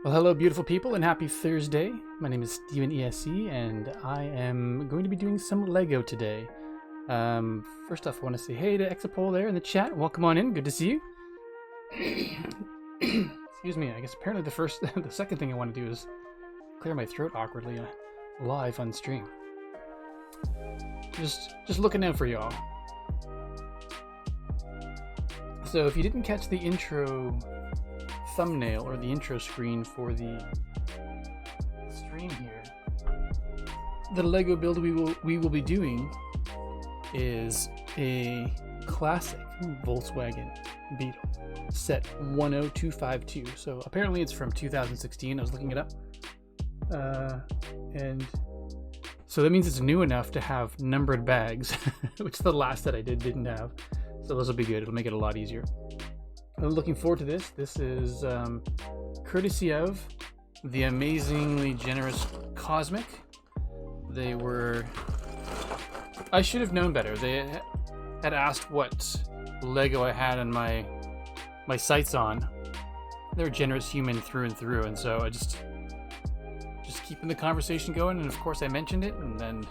Well, hello, beautiful people, and happy Thursday. My name is Steven ESC, and I am going to be doing some Lego today. First off, I want to say hey to Exapol there in the chat. Welcome on in. Good to see you. Excuse me. I guess apparently the second thing I want to do is clear my throat awkwardly live on stream. Just looking out for y'all. So if you didn't catch the intro thumbnail or the intro screen for the stream here, the Lego build we will be doing is a classic Volkswagen Beetle set 10252. So apparently it's from 2016. I was looking it up, and so that means it's new enough to have numbered bags, which the last set I didn't have. So this will be good. It'll make it a lot easier. I'm looking forward to this. This is courtesy of the amazingly generous Cosmic. I should have known better. They had asked what Lego I had on my sights on. They're a generous human through and through, and so I just keeping the conversation going. And of course, I mentioned it, and then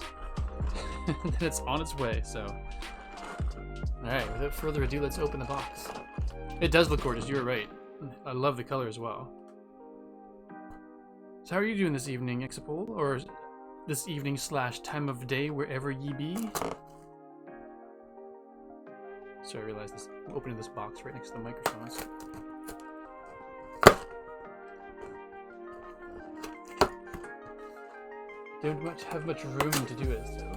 then it's on its way. So, all right. Without further ado, let's open the box. It does look gorgeous, you're right. I love the color as well. So how are you doing this evening, Exapol? Or this evening / time of day, wherever ye be? So I realized this, I'm opening this box right next to the microphones. Don't have much room to do it, so.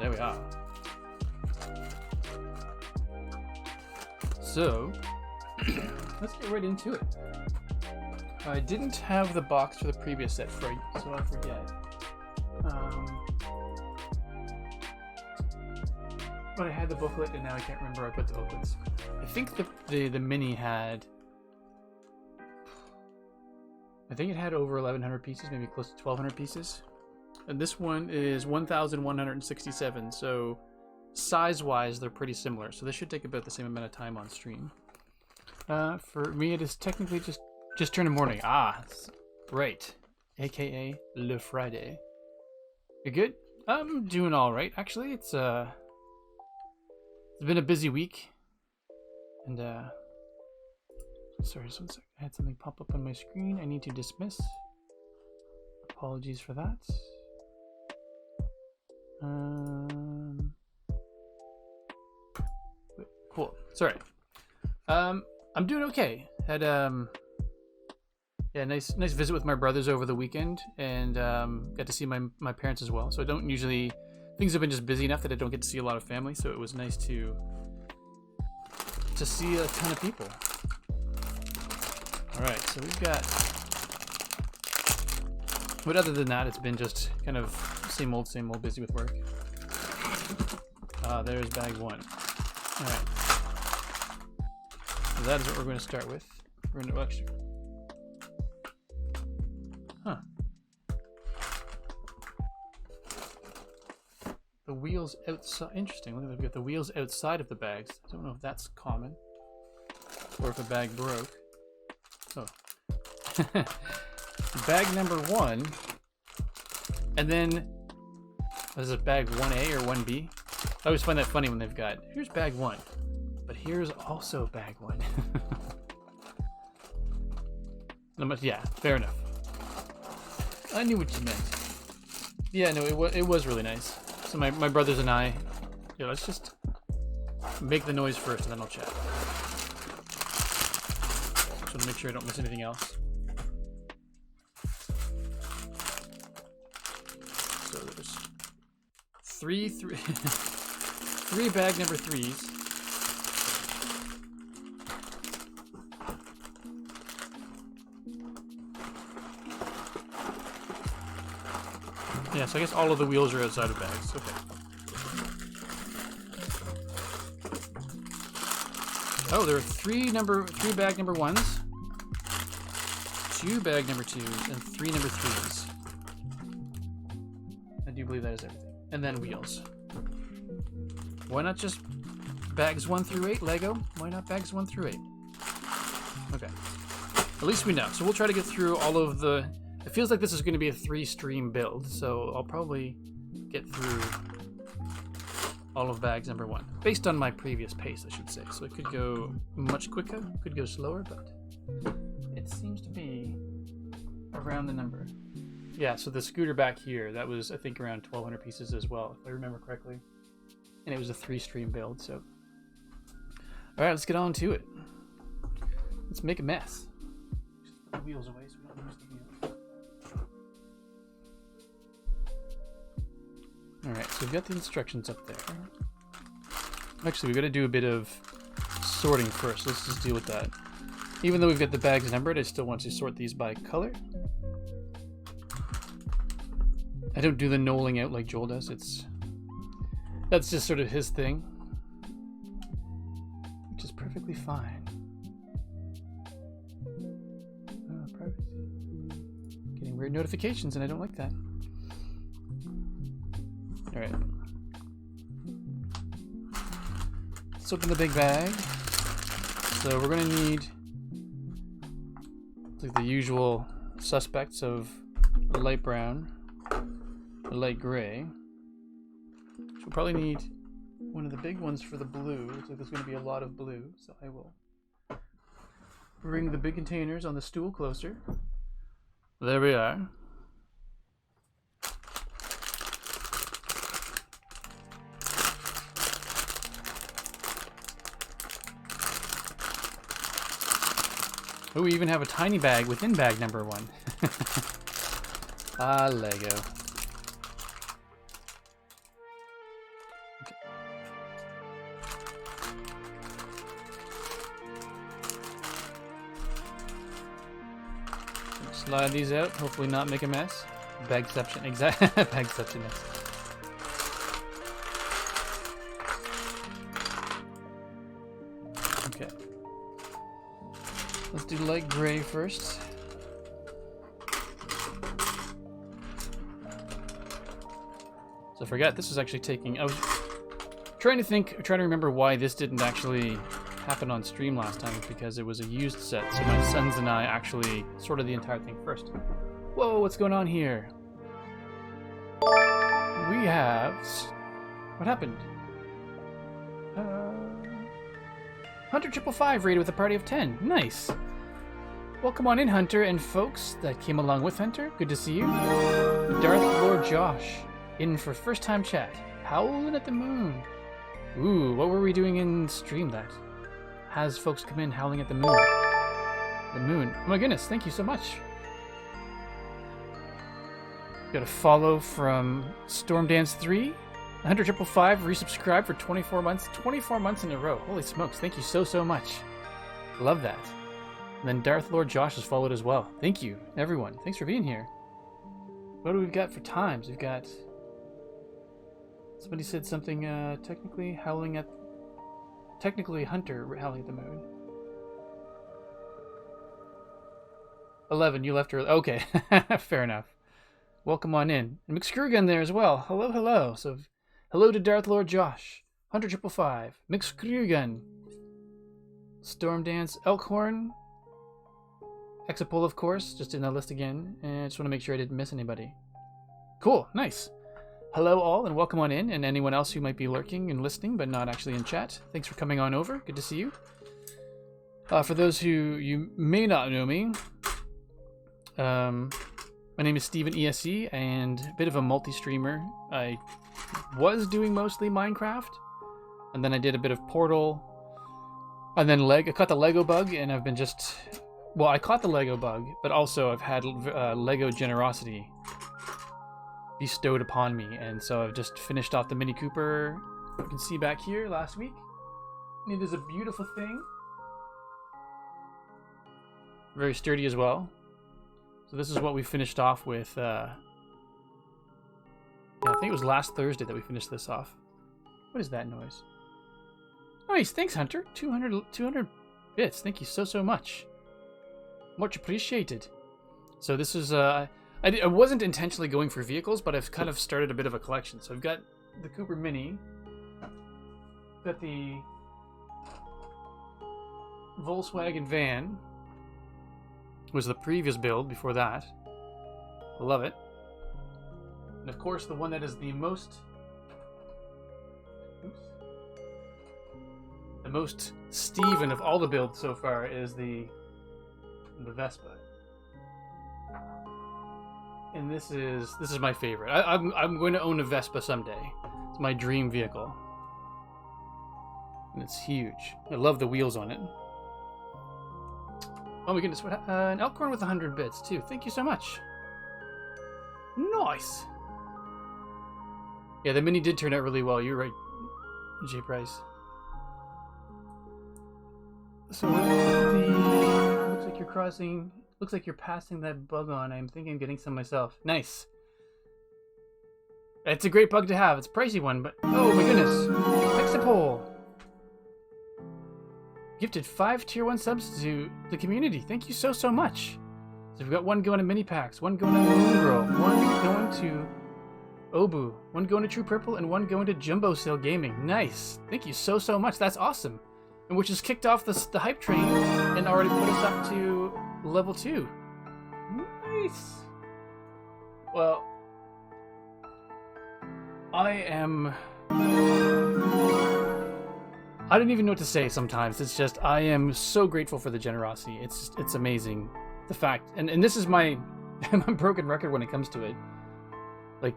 There we are. So, let's get right into it. I didn't have the box for the previous set, so I forget. But I had the booklet, and now I can't remember where I put the booklets. I think the mini had... I think it had over 1,100 pieces, maybe close to 1,200 pieces. And this one is 1,167, so... size-wise, they're pretty similar, so this should take about the same amount of time on stream. For me, it is technically just turned morning. Right. AKA Le Friday. You good? I'm doing all right. Actually, it's been a busy week, and sorry, just one sec. I had something pop up on my screen. I need to dismiss. Apologies for that. Cool. Sorry. I'm doing okay. Had nice visit with my brothers over the weekend, and got to see my parents as well. So I don't usually, things have been just busy enough that I don't get to see a lot of family. So it was nice to see a ton of people. All right. So we've got. But other than that, it's been just kind of same old, busy with work. There's bag one. All right. So that is what we're going to start with. We're going to actually. Huh. The wheels outside. Interesting. Look, we've got the wheels outside of the bags. I don't know if that's common, or if a bag broke. Oh. Bag number one, and then is it bag 1A or 1B? I always find that funny when they've got, here's bag one, but here's also bag one. Yeah, fair enough. I knew what you meant. Yeah, no, it was really nice. So my brothers and I, let's just make the noise first and then I'll chat. Just want to make sure I don't miss anything else. So there's three bag number 3s. Yeah, so I guess all of the wheels are outside of bags. Okay. Oh, there are three bag number 1s, 2 bag number 2s, and 3 number 3s. I do believe that is everything. And then wheels. Why not just bags 1 through 8, Lego? Why not bags 1 through 8? Okay. At least we know. So we'll try to get through all of the... It feels like this is going to be a 3-stream build, so I'll probably get through all of bags number 1. Based on my previous pace, I should say. So it could go much quicker, could go slower, but it seems to be around the number. Yeah, so the scooter back here, that was, I think, around 1,200 pieces as well, if I remember correctly. And it was a 3-stream build, so... Alright, let's get on to it. Let's make a mess. Just put the wheels away so we don't lose the wheels. Alright, so we've got the instructions up there. Actually, we've got to do a bit of sorting first. Let's just deal with that. Even though we've got the bags numbered, I still want to sort these by color. I don't do the knolling out like Joel does. That's just sort of his thing. Which is perfectly fine. Privacy. Getting weird notifications and I don't like that. Alright. Let's open the big bag. So we're going to need like the usual suspects of a light brown, a light gray. So we'll probably need one of the big ones for the blue. Looks like there's going to be a lot of blue, so I will bring the big containers on the stool closer. There we are. Oh, we even have a tiny bag within bag number 1. Ah, Lego. Okay. Slide these out, hopefully not make a mess. Bagception, exactly. Bagception. Okay. Let's do light gray first. So I forgot this was actually taking... I was trying to remember why this didn't actually happen on stream last time, because it was a used set, so my sons and I actually sorted the entire thing first. Whoa, what's going on here? We have... What happened? Hunter 555 rated with a party of 10. Nice. Welcome on in, Hunter, and folks that came along with Hunter. Good to see you. Darth Lord Josh in for first time chat. Howling at the moon. Ooh, what were we doing in stream that has folks come in howling at the moon? The moon. Oh my goodness, thank you so much. Got a follow from Stormdance3. 100,555 resubscribed for 24 months. 24 months in a row. Holy smokes. Thank you so, so much. Love that. And then Darth Lord Josh has followed as well. Thank you, everyone. Thanks for being here. What do we got for times? We've got... Somebody said something, technically Hunter howling at the moon. 11, you left early. Okay, fair enough. Welcome on in. And McScrewgun there as well. Hello, hello. So... Hello to Darth Lord Josh, Hunter 555, McScrewgun, Stormdance, Elkhorn, Exapol, of course, just in the list again, and I just want to make sure I didn't miss anybody. Cool, nice. Hello all, and welcome on in, and anyone else who might be lurking and listening, but not actually in chat. Thanks for coming on over, good to see you. For those who you may not know me, my name is Steven ESE, and a bit of a multi-streamer. I was doing mostly Minecraft, and then I did a bit of Portal, and then I caught the Lego bug, and I've been just... Well, I caught the Lego bug, but also I've had Lego generosity bestowed upon me, and so I've just finished off the Mini Cooper, you can see back here, last week. And it is a beautiful thing. Very sturdy as well. So this is what we finished off with... Yeah, I think it was last Thursday that we finished this off. What is that noise? Nice, thanks Hunter. 200 bits, thank you so, so much. Much appreciated. So this is, I wasn't intentionally going for vehicles, but I've kind of started a bit of a collection. So I've got the Cooper Mini. Got the Volkswagen van. was the previous build before that. Love it. And of course, the one that is the most... Oops. The most Steven of all the builds so far is the Vespa. And this is my favorite. I'm going to own a Vespa someday. It's my dream vehicle. And it's huge. I love the wheels on it. Oh my goodness, what, an Elkhorn with 100 bits too. Thank you so much. Nice. Yeah, the mini did turn out really well. You're right, J Price. So looks like you're crossing. Looks like you're passing that bug on. I'm thinking of getting some myself. Nice. It's a great bug to have. It's a pricey one, but oh my goodness. Hexapole. Gifted 5 tier 1 subs to the community. Thank you so much. So we've got one going to mini packs, one going to Moon Girl, one going to Obu, one going to True Purple, and one going to Jumbo Sale Gaming. Nice. Thank you so much. That's awesome. And which has kicked off the hype train and already put us up to level 2. Nice. Well, I don't even know what to say sometimes. It's just, I am so grateful for the generosity. It's amazing. The fact, and this is my broken record when it comes to it. Like,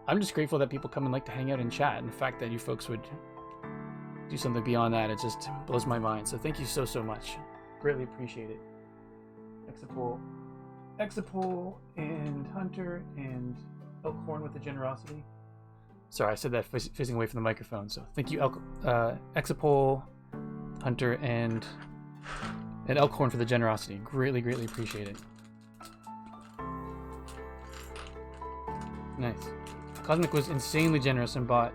I'm just grateful that people come and like to hang out and chat. And the fact that you folks would do something beyond that, it just blows my mind. So thank you so much. Greatly appreciate it. Exapole, and Hunter, and Elkhorn with the generosity. Sorry, I said that facing away from the microphone. So thank you, Exapole, Hunter, and Elkhorn for the generosity. Greatly appreciate it. Nice. Cosmic was insanely generous and bought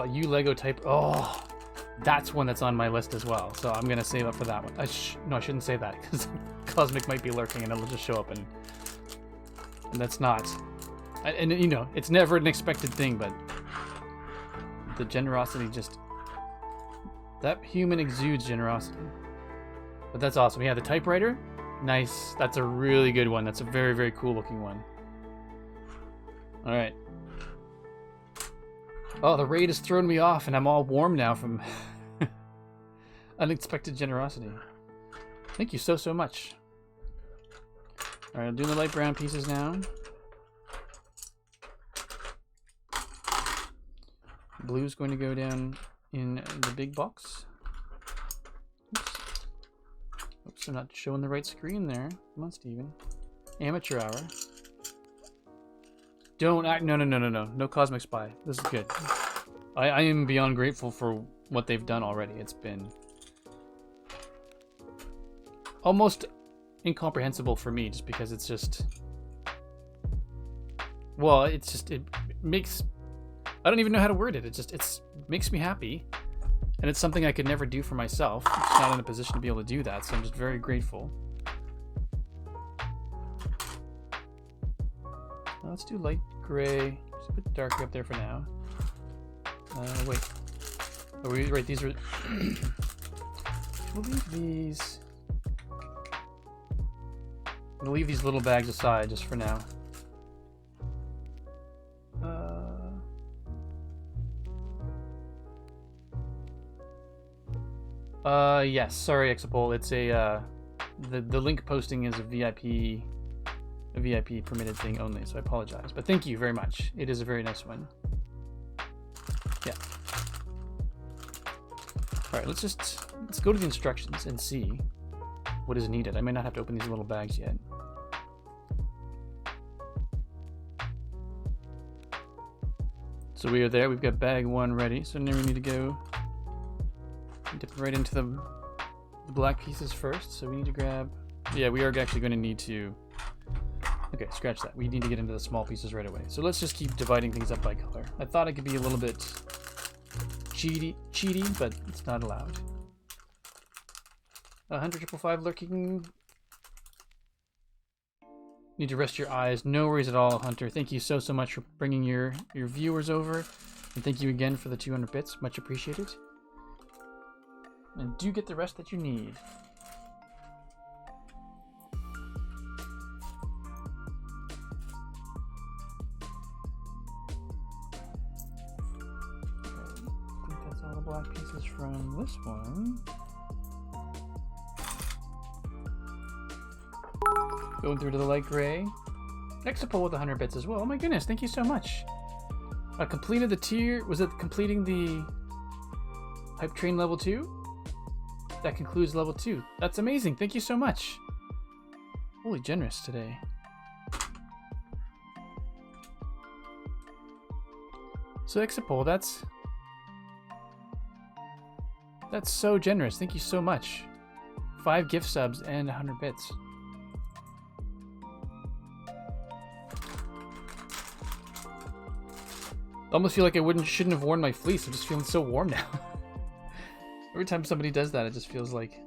you Lego type. Oh, that's one that's on my list as well. So I'm gonna save up for that one. No, I shouldn't say that because Cosmic might be lurking and it'll just show up and that's not. And you know, it's never an expected thing, but the generosity just, that human exudes generosity. But that's awesome. Yeah, the typewriter, nice. That's a really good one. That's a very cool looking one. All right. Oh, the raid has thrown me off, and I'm all warm now from unexpected generosity. Thank you so much. All right, I'm doing the light brown pieces now. Blue's going to go down in the big box. Oops, I'm not showing the right screen there. Come on, Steven. Amateur hour. Don't act. No. No Cosmic Spy. This is good. I am beyond grateful for what they've done already. It's been almost incomprehensible for me just because it's just... Well, it's just... It makes... I don't even know how to word it. It makes me happy. And it's something I could never do for myself. I'm just not in a position to be able to do that, so I'm just very grateful. Let's do light gray. Just a bit darker up there for now. Wait. Oh, right, these are... We'll leave these... I'm gonna leave these little bags aside just for now. Yes, sorry, Exapole. It's a, the link posting is a VIP permitted thing only, so I apologize. But thank you very much. It is a very nice one. Yeah. Alright, let's go to the instructions and see what is needed. I may not have to open these little bags yet. So we are there. We've got bag 1 ready. So now we need to go dip right into the black pieces first. So we need to grab... Yeah, we are actually going to need to... Okay, scratch that. We need to get into the small pieces right away. So let's just keep dividing things up by color. I thought it could be a little bit cheaty, but it's not allowed. 100,555 lurking. Need to rest your eyes. No worries at all, Hunter. Thank you so much for bringing your viewers over. And thank you again for the 200 bits. Much appreciated. And do get the rest that you need. black pieces from this one. Going through to the light gray. Exapole with 100 bits as well. Oh my goodness, thank you so much. Completed the tier. Was it completing the hype train level 2? That concludes level 2. That's amazing. Thank you so much. Holy generous today. So Exapole, that's so generous. Thank you so much. 5 gift subs and 100 bits. I almost feel like I shouldn't have worn my fleece. I'm just feeling so warm now. Every time somebody does that, it just feels like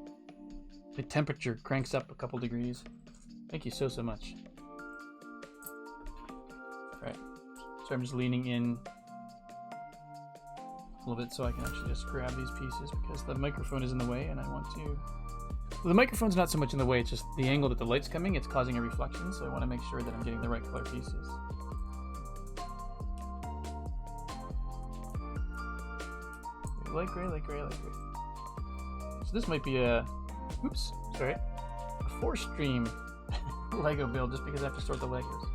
the temperature cranks up a couple degrees. Thank you so much. Alright, so I'm just leaning in a little bit so I can actually just grab these pieces because the microphone is in the way and I want to... Well, the microphone's not so much in the way, it's just the angle that the light's coming, it's causing a reflection, so I want to make sure that I'm getting the right color pieces. Light gray, light gray, light gray. So this might be a... Oops, sorry. A 4-stream Lego build just because I have to sort the Legos.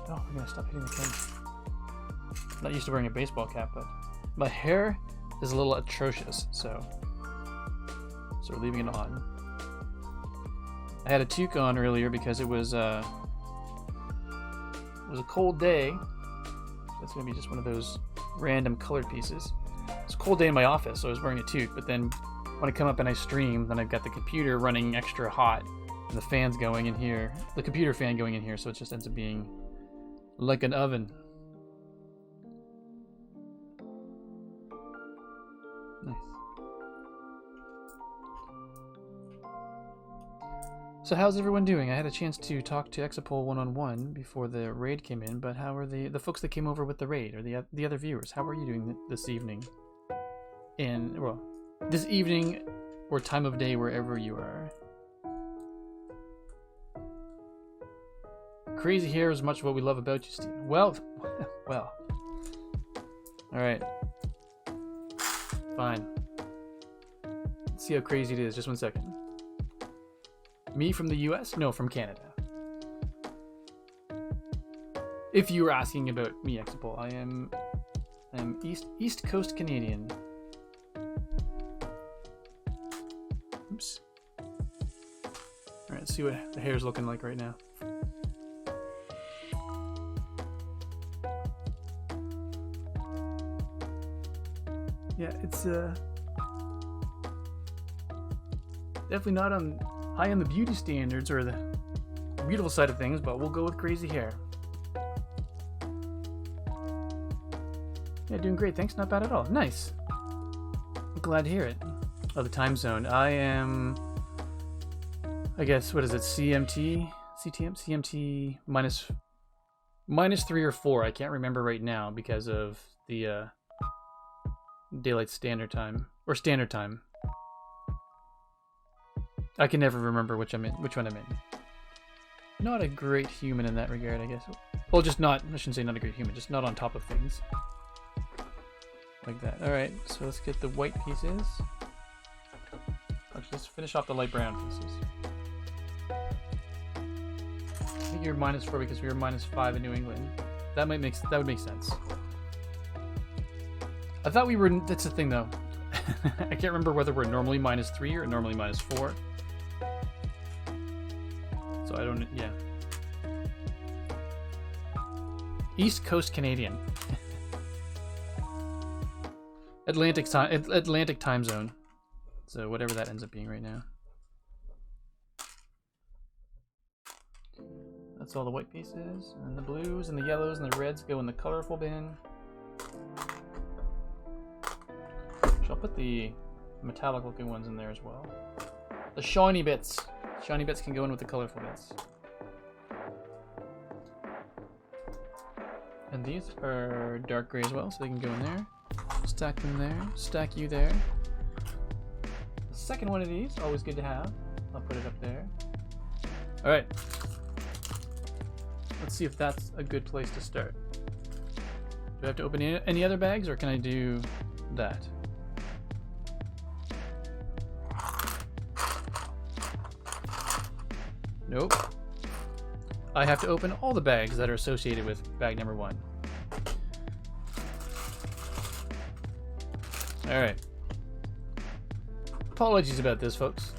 Oh, I'm gonna stop hitting the camera. I'm not used to wearing a baseball cap, but my hair is a little atrocious, so we're leaving it on. I had a toque on earlier because it was a cold day. That's gonna be just one of those random colored pieces. It's a cold day in my office, so I was wearing a toque, but then when I come up and I stream, then I've got the computer running extra hot and the fan's going in here, the computer fan going in here, so it just ends up being like an oven. Nice. So how's everyone doing? I had a chance to talk to Exapole one-on-one before the raid came in, but how are the folks that came over with the raid, or the other viewers? How are you doing this evening? Well, this evening or time of day, wherever you are. Crazy hair is much what we love about you, Steven. Well. Alright. Fine. Let's see how crazy it is. Just 1 second. Me from the US? No, from Canada. If you were asking about me, Exapole, I am East Coast Canadian. Oops. Alright, let's see what the hair's looking like right now. Yeah, it's definitely not high on the beauty standards or the beautiful side of things, but we'll go with crazy hair. Yeah, doing great. Thanks. Not bad at all. Nice. I'm glad to hear it. Oh, the time zone. I am, I guess, what is it? CMT minus 3 or 4. I can't remember right now because of the daylight standard time or standard time. I can never remember which one I'm in. Not a great human in that regard, I guess. Well, just not, I shouldn't say not a great human, just not on top of things. Like that. Alright, so let's get the white pieces. Actually, let's finish off the light brown pieces. I think you're -4 because we were -5 in New England. That would make sense. I thought we were, that's the thing though. I can't remember whether we're normally -3 or normally -4. So I don't, yeah. East Coast Canadian. Atlantic time zone. So whatever that ends up being right now. That's all the white pieces, and the blues and the yellows and the reds go in the colorful bin. So I'll put the metallic looking ones in there as well. The shiny bits. Shiny bits can go in with the colorful bits. And these are dark gray as well, so they can go in there. Stack them there. Stack you there. The second one of these, always good to have. I'll put it up there. Alright. Let's see if that's a good place to start. Do I have to open any other bags, or can I do that? Nope. I have to open all the bags that are associated with bag number 1. Alright. Apologies about this, folks.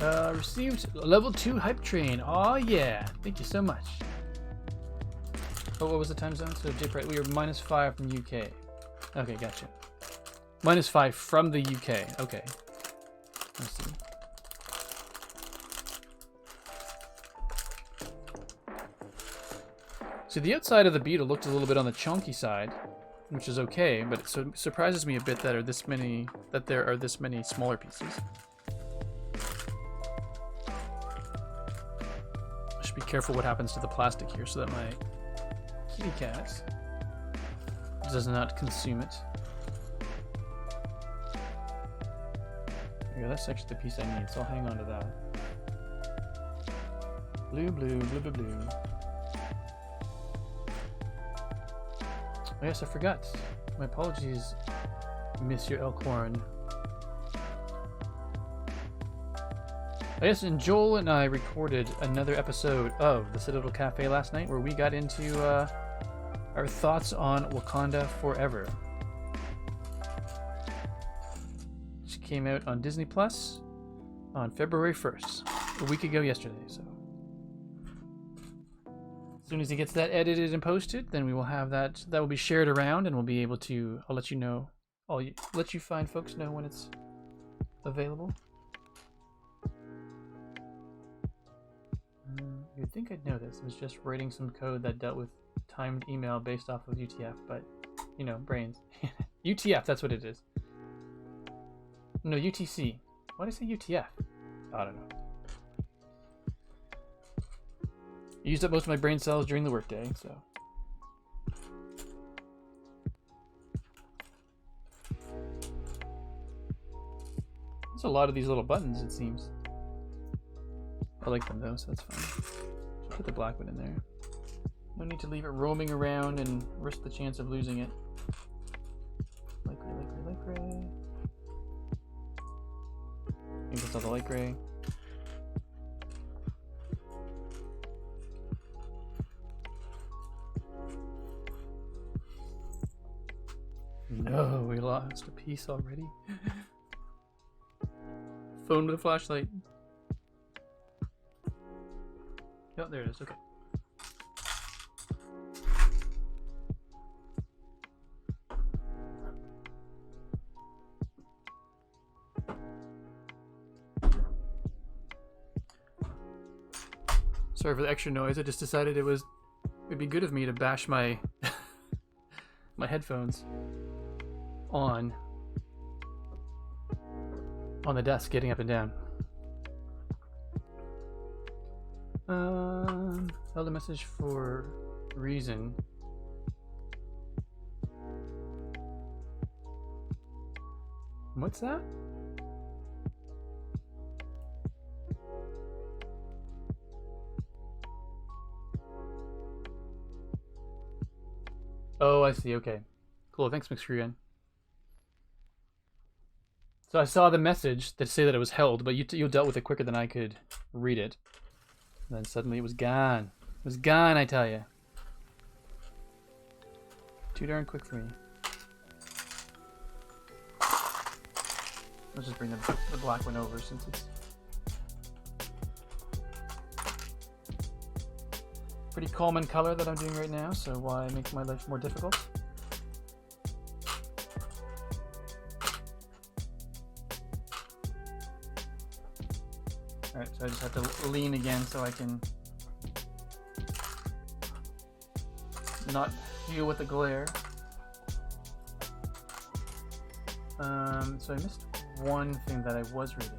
Received level 2 hype train. Oh yeah. Thank you so much. Oh, what was the time zone? So we were -5 from UK. Okay, gotcha. -5 from the UK. Okay. Let's see. So the outside of the Beetle looked a little bit on the chunky side, which is okay, but it surprises me a bit that there are this many smaller pieces. I should be careful what happens to the plastic here so that my kitty cat does not consume it. There you go, that's actually the piece I need, so I'll hang on to that. Blue, blue, blue, blue, blue. Oh yes, I forgot. My apologies, Monsieur Elkhorn. Oh yes, and Joel and I recorded another episode of the Citadel Cafe last night where we got into our thoughts on Wakanda Forever. Which came out on Disney Plus on February 1st, a week ago yesterday, so. As soon as he gets that edited and posted, then we will have that will be shared around, and we'll be able to, I'll let you know, let you fine folks know when it's available. You'd think I'd know this. I was just writing some code that dealt with timed email based off of UTF, but, you know, brains. UTF, that's what it is. No, UTC. Why did I say UTF? I don't know. I used up most of my brain cells during the workday, so. There's a lot of these little buttons, it seems. I like them though, so that's fine. Put the black one in there. No need to leave it roaming around and risk the chance of losing it. Light gray, light gray, light gray. I think that's all the light gray. No, we lost a piece already. Phone with a flashlight. Oh, there it is. Okay. Sorry for the extra noise. I just decided it'd be good of me to bash my my headphones on the desk, getting up and down. Held a message for reason. What's that? Oh, I see. Okay. Cool. Thanks, McScreen. So I saw the message that say that it was held, but you dealt with it quicker than I could read it. And then suddenly it was gone. It was gone, I tell you. Too darn quick for me. Let's just bring the black one over since it's pretty common color that I'm doing right now, so why make my life more difficult? Alright, so I just have to lean again so I can not deal with the glare. So I missed one thing that I was reading.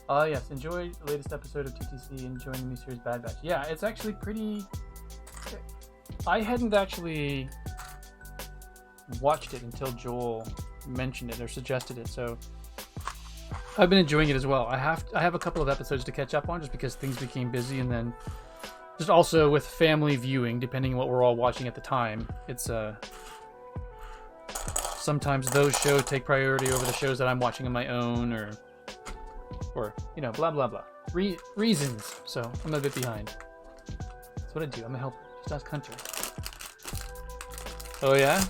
Yes, enjoy the latest episode of TTC, enjoying the new series Bad Batch. Yeah, it's actually pretty... I hadn't actually watched it until Joel mentioned it or suggested it, so I've been enjoying it as well. I have a couple of episodes to catch up on just because things became busy, and then Just also with family viewing, depending on what we're all watching at the time, it's sometimes those shows take priority over the shows that I'm watching on my own, or you know, blah blah blah. Reasons. So I'm a bit behind. That's what I do. I'm a helper. Just ask Hunter. Oh yeah?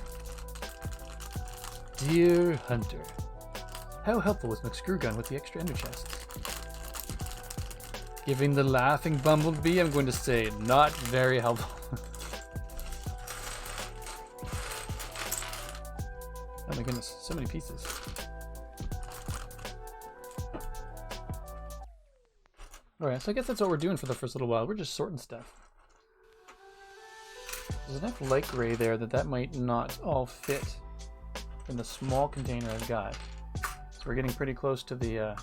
Dear Hunter, how helpful was McScrewgun with the extra ender chests? Giving the laughing bumblebee, I'm going to say not very helpful. Oh my goodness, so many pieces. Alright, so I guess that's what we're doing for the first little while. We're just sorting stuff. There's enough light gray there that might not all fit in the small container I've got. So we're getting pretty close to the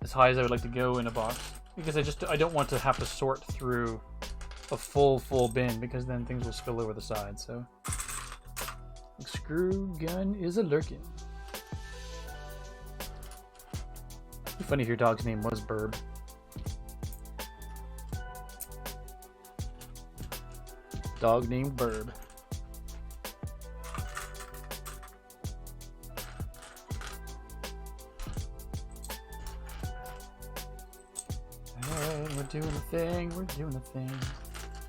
as high as I would like to go in a box, because I don't want to have to sort through a full bin, because then things will spill over the side. So screw gun is a lurking. It'd be funny if your dog's name was Burb. Dog named Burb. We're doing a thing, we're doing a thing.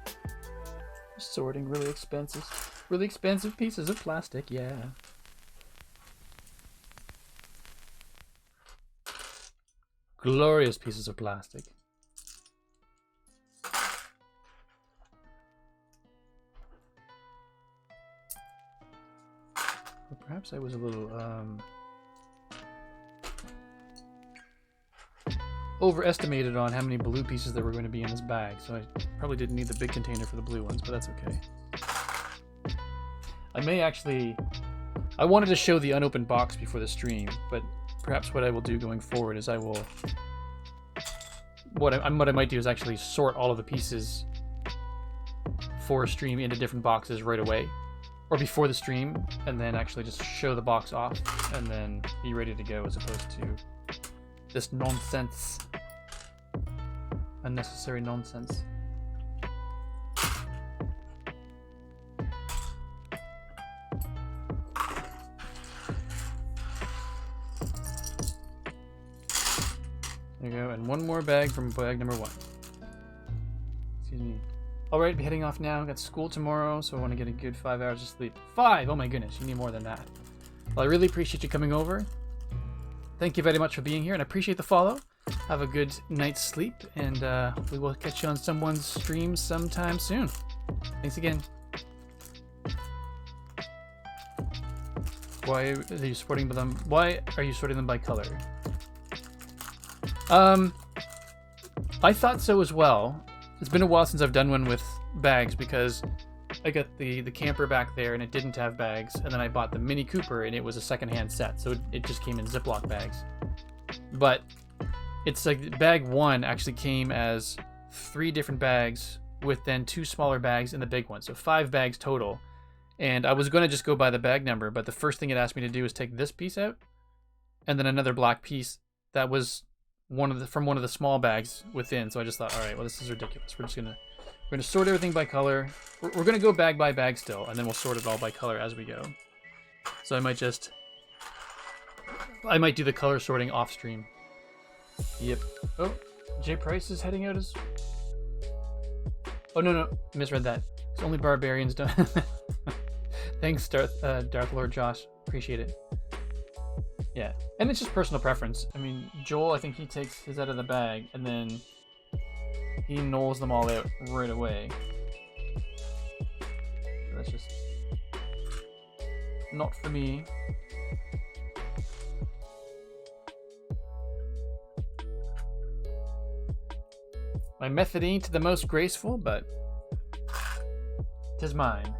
We're sorting really expensive pieces of plastic, yeah. Glorious pieces of plastic. Well, perhaps I was a little overestimated on how many blue pieces there were going to be in this bag, so I probably didn't need the big container for the blue ones, but that's okay. I wanted to show the unopened box before the stream, but perhaps what I will do going forward is what I might do is actually sort all of the pieces for a stream into different boxes right away, or before the stream, and then actually just show the box off and then be ready to go, as opposed to this nonsense. Unnecessary nonsense. There you go, and one more bag from bag number 1. Excuse me. Alright, be heading off now. Got school tomorrow, so I want to get a good 5 hours of sleep. 5! Oh my goodness, you need more than that. Well, I really appreciate you coming over. Thank you very much for being here, and I appreciate the follow. Have a good night's sleep, and we will catch you on someone's stream sometime soon. Thanks again. Why are you sorting them? Why are you sorting them by color? I thought so as well. It's been a while since I've done one with bags, because I got the camper back there and it didn't have bags, and then I bought the Mini Cooper and it was a secondhand set, so it just came in Ziploc bags. But it's like bag 1 actually came as 3 different bags with then 2 smaller bags in the big one, so 5 bags total. And I was going to just go by the bag number, but the first thing it asked me to do was take this piece out, and then another black piece that was from one of the small bags within. So I just thought, all right, well, this is ridiculous. We're gonna sort everything by color. We're gonna go bag by bag still, and then we'll sort it all by color as we go. So I might do the color sorting off stream. Yep. Oh, Jay Price is heading out as. Oh no, misread that. It's only barbarians don't. Thanks, Darth Lord Josh. Appreciate it. Yeah, and it's just personal preference. I mean, Joel, I think he takes his out of the bag and then he knolls them all out right away. That's just not for me. My method ain't the most graceful, but 'tis mine.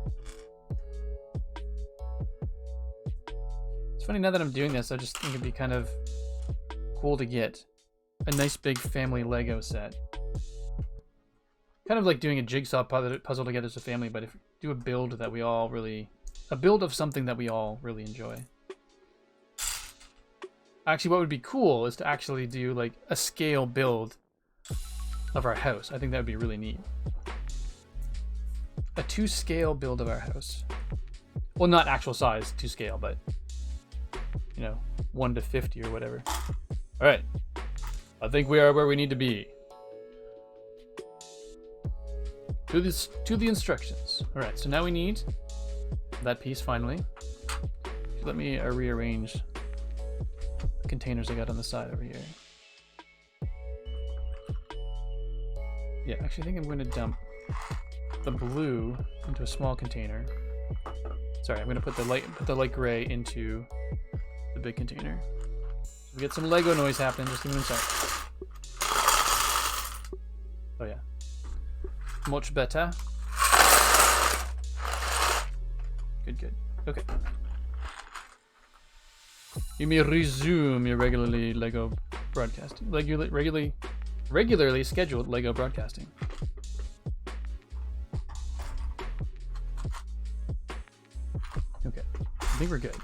It's funny, now that I'm doing this, I just think it'd be kind of cool to get a nice big family Lego set. Kind of like doing a jigsaw puzzle together as a family, but if do a build that we all really... a build of something that we all really enjoy. Actually, what would be cool is to actually do like a scale build of our house. I think that would be really neat. A 2-scale build of our house. Well, not actual size 2-scale, but you know, 1 to 50 or whatever. All right, I think we are where we need to be. To the instructions. All right, so now we need that piece finally. Let me rearrange the containers I got on the side over here. Yeah, actually, I think I'm going to dump the blue into a small container. Sorry, I'm going to put the light gray into the big container. So we get some Lego noise happening. Just give me a sec. Oh yeah, much better. Good. Okay. You may resume your regularly Lego broadcasting. Regularly scheduled Lego broadcasting. Okay, I think we're good.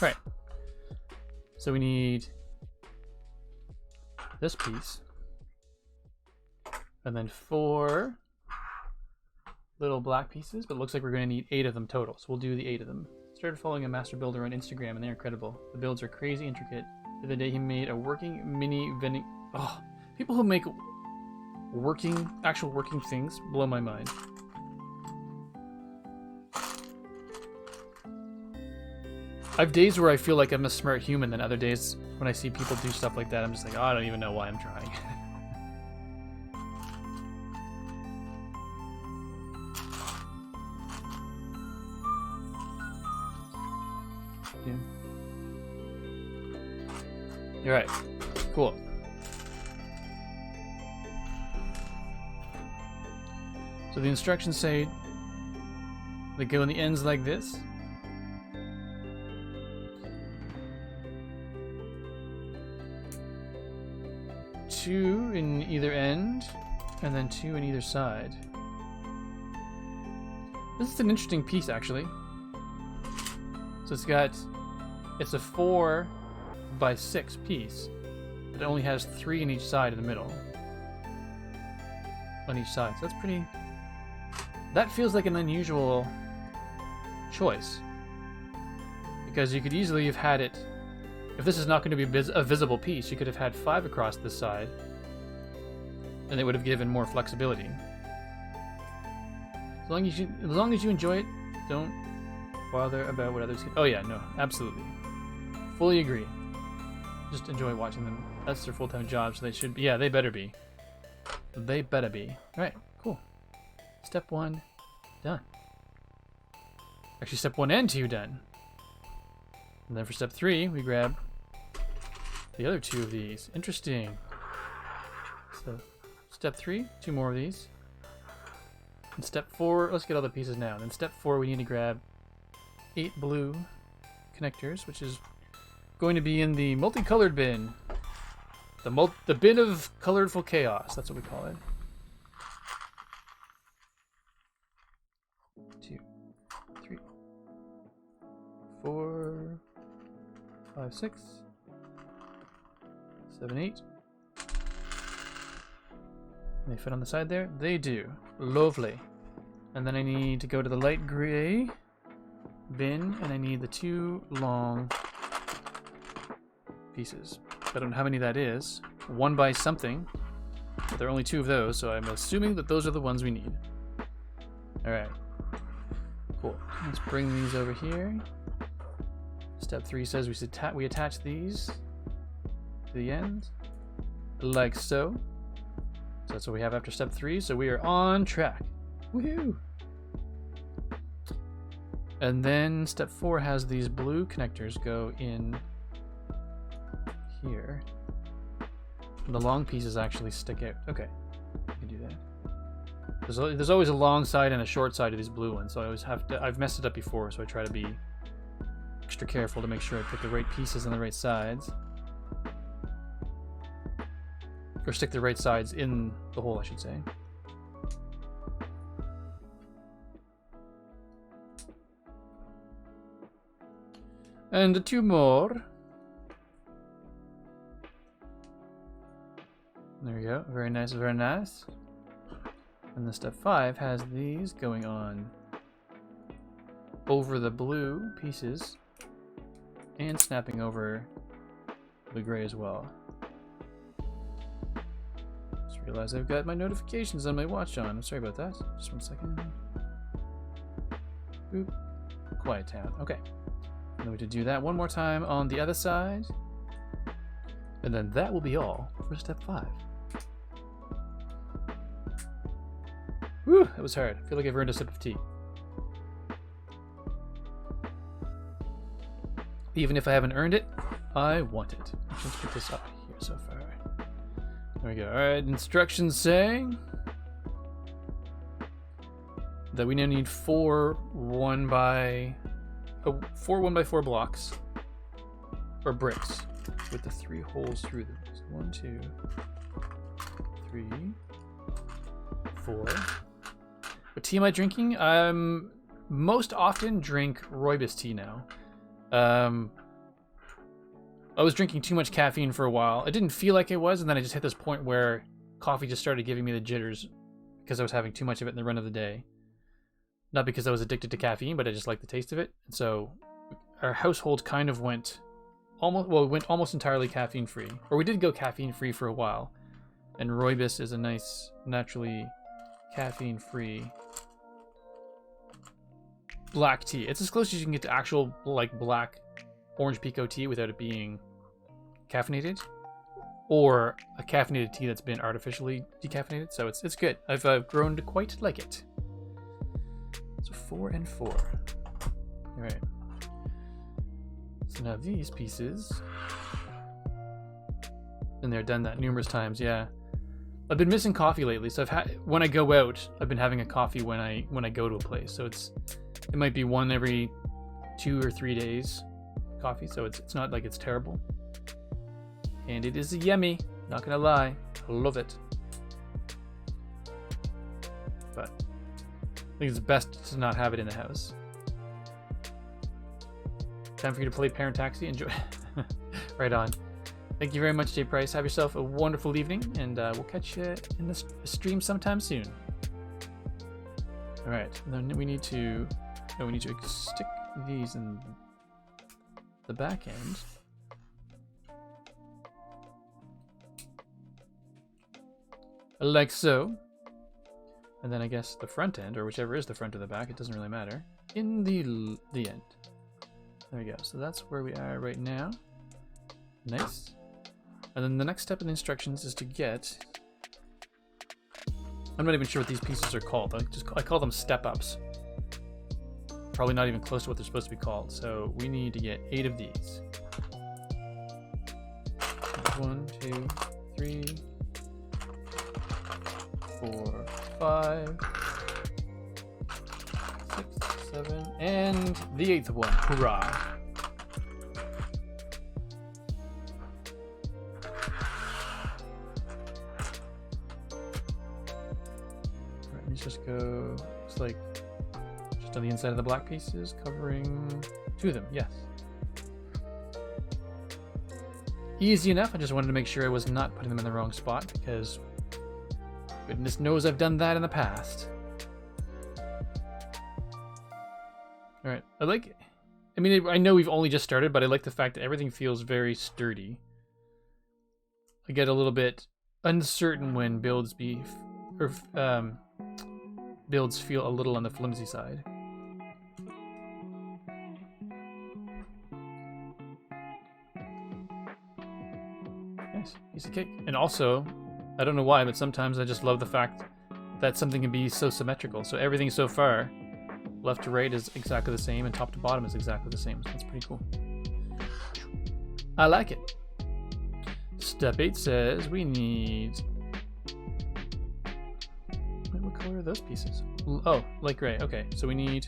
All right. So we need this piece, and then 4 little black pieces, but it looks like we're going to need 8 of them total, so we'll do the 8 of them. Started following a master builder on Instagram, and they're incredible. The builds are crazy intricate. The other day he made a working mini vending... Oh, people who make actual working things blow my mind. I have days where I feel like I'm a smart human, and other days when I see people do stuff like that, I'm just like, oh, I don't even know why I'm trying. All right, cool. So the instructions say they go in the ends like this. Two in either end, and then 2 in either side. This is an interesting piece, actually. So it's a 4 by 6 piece, but it only has 3 in each side in the middle. On each side, so that's pretty... That feels like an unusual choice. Because you could easily have had it... If this is not going to be a visible piece, you could have had 5 across this side, and it would have given more flexibility. As long as you enjoy it, don't bother about what others can... Oh yeah, no, absolutely. Fully agree. Just enjoy watching them. That's their full-time job, so they should be... Yeah, they better be. They better be. Alright, cool. Step 1, done. Actually, step 1 and 2 done. And then for step 3, we grab the other 2 of these. Interesting. So, step 3, 2 more of these. And step 4, let's get all the pieces now. Then step 4, we need to grab 8 blue connectors, which is going to be in the multicolored bin. The bin of colorful chaos, that's what we call it. 2, 3, 4, 5, 6, 7, 8. They fit on the side there? They do. Lovely. And then I need to go to the light gray bin, and I need the 2 long pieces. I don't know how many that is. 1 by something. But there are only 2 of those, so I'm assuming that those are the ones we need. Alright. Cool. Let's bring these over here. Step 3 says we attach these to the end, like so. So that's what we have after step 3, so we are on track. Woohoo! And then step 4 has these blue connectors go in here. And the long pieces actually stick out. Okay, I can do that. There's always a long side and a short side of these blue ones, so I always have to... I've messed it up before, so I try to be extra careful to make sure I put the right pieces on the right sides. Or stick the right sides in the hole, I should say. And 2 more. There we go. Very nice, very nice. And then step 5 has these going on over the blue pieces and snapping over the gray as well. Just realized I've got my notifications on my watch on. I'm sorry about that. Just 1 second. Boop. Quiet town. Okay. And then we have to do that one more time on the other side. And then that will be all for step 5. Whew, that was hard. I feel like I've earned a sip of tea. Even if I haven't earned it, I want it. Let's put this up here so far. There we go. Alright, instructions saying that we now need 4 1x4 blocks or bricks with the 3 holes through them. So 1, 2, 3, 4. What tea am I drinking? Most often drink rooibos tea now. I was drinking too much caffeine for a while. I didn't feel like it was, and then I just hit this point where coffee just started giving me the jitters because I was having too much of it in the run of the day. Not because I was addicted to caffeine, but I just liked the taste of it. And so our household kind of went almost entirely caffeine free. Or we did go caffeine free for a while. And rooibos is a nice, naturally caffeine free black tea. It's as close as you can get to actual like black orange pekoe tea without it being caffeinated, or a caffeinated tea that's been artificially decaffeinated. So it's good. I've grown to quite like it. So 4 and 4. All right. So now these pieces, and they're done that numerous times. Yeah, I've been missing coffee lately. So when I go out, I've been having a coffee when I go to a place. So it might be one every 2 or 3 days coffee. So it's not like it's terrible. And it is yummy, not gonna lie. I love it. But I think it's best to not have it in the house. Time for you to play Parent Taxi. Enjoy. Right on. Thank you very much, Jay Price. Have yourself a wonderful evening, and we'll catch you in the stream sometime soon. All right. Then we need to stick these in the back end. Like so. And then I guess the front end, or whichever is the front or the back, it doesn't really matter, in the end. There we go. So that's where we are right now. Nice. And then the next step in the instructions is to get... I'm not even sure what these pieces are called. I call them step-ups. Probably not even close to what they're supposed to be called. So we need to get 8 of these. 1, 2, 3... 4, 5, 6, 7, and the 8th one. Hurrah! Alright, let's just go. Looks like just on the inside of the black pieces, covering 2 of them. Yes. Easy enough. I just wanted to make sure I was not putting them in the wrong spot because goodness knows I've done that in the past. Alright, I know we've only just started, but I like the fact that everything feels very sturdy. I get a little bit uncertain when builds feel a little on the flimsy side. Nice, piece of cake. And also, I don't know why, but sometimes I just love the fact that something can be so symmetrical. So everything so far, left to right is exactly the same, and top to bottom is exactly the same. So that's pretty cool. I like it. Step 8 says we need... Wait, what color are those pieces? Oh, light gray. Okay, so we need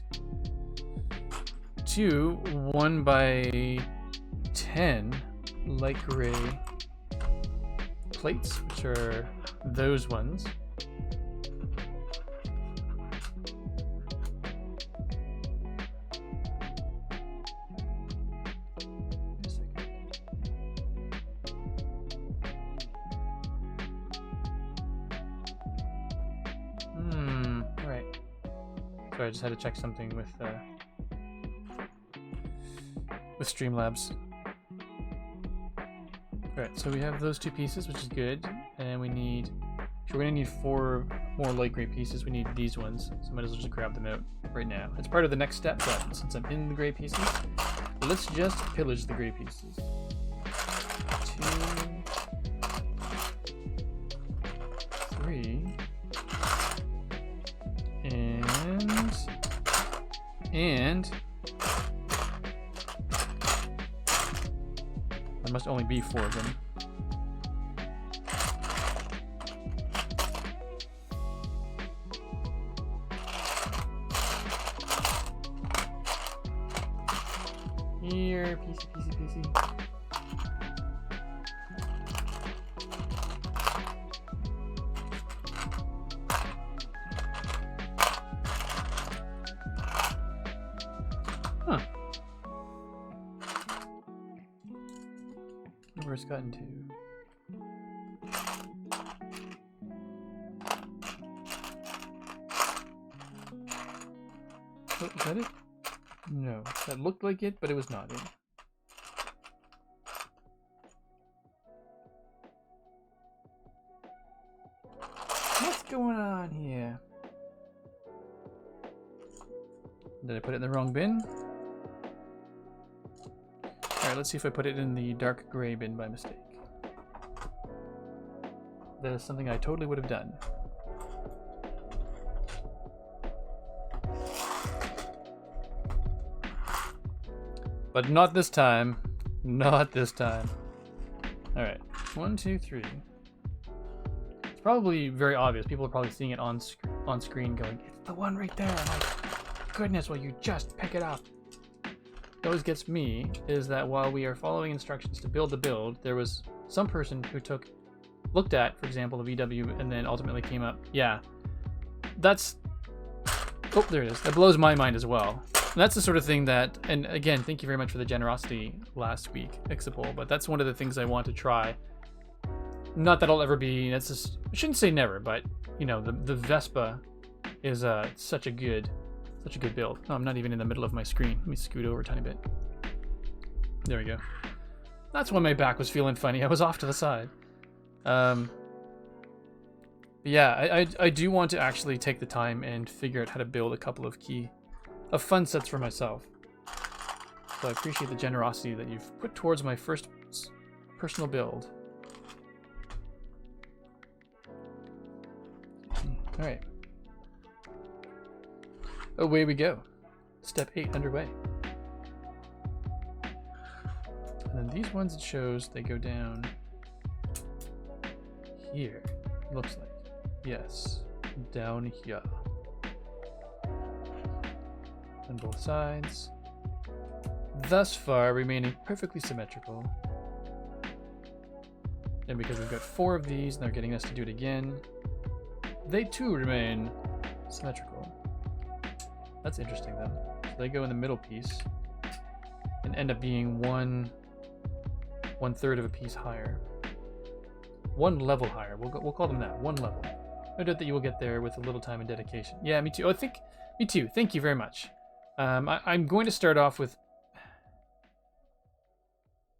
2 1x10 light gray plates, which are those ones. Sorry, I just had to check something with Streamlabs. Alright, so we have those 2 pieces, which is good, and we need... So we're gonna need 4 more light gray pieces. We need these ones, so I might as well just grab them out right now. It's part of the next step, but since I'm in the gray pieces, let's just pillage the gray pieces. 2, 3, and there must only be 4 of them. Here, piecey. Huh. Where it's gotten to. Oh, is that it? No, that looked like it, but it was not it. What's going on here? Did I put it in the wrong bin? Alright, let's see if I put it in the dark gray bin by mistake. That is something I totally would have done. But not this time. Not this time. Alright. 1, 2, 3. It's probably very obvious. People are probably seeing it on screen going, it's the one right there. I'm like, goodness, will you just pick it up? What always gets me is that while we are following instructions to build the build, there was some person who looked at, for example, the VW and then ultimately came up, yeah, that's... Oh, there it is. That blows my mind as well. And that's the sort of thing that, and again, thank you very much for the generosity last week, Ixapol, but that's one of the things I want to try. Not that I'll ever be, that's just, I shouldn't say never, but, you know, the Vespa is such a good build. Oh, I'm not even in the middle of my screen. Let me scoot over a tiny bit. There we go. That's when my back was feeling funny. I was off to the side. Yeah, I do want to actually take the time and figure out how to build a couple of fun sets for myself. So I appreciate the generosity that you've put towards my first personal build. All right. Away we go. Step 8 underway. And then these ones, it shows they go down here. Looks like. Yes. Down here. On both sides. Thus far remaining perfectly symmetrical. And because we've got 4 of these and they're getting us to do it again, they too remain symmetrical. That's interesting then. So they go in the middle piece and end up being one third of a piece higher. 1 level higher. We'll call them that. 1 level. No doubt that you will get there with a little time and dedication. Yeah, me too. Me too. Thank you very much. I'm going to start off with...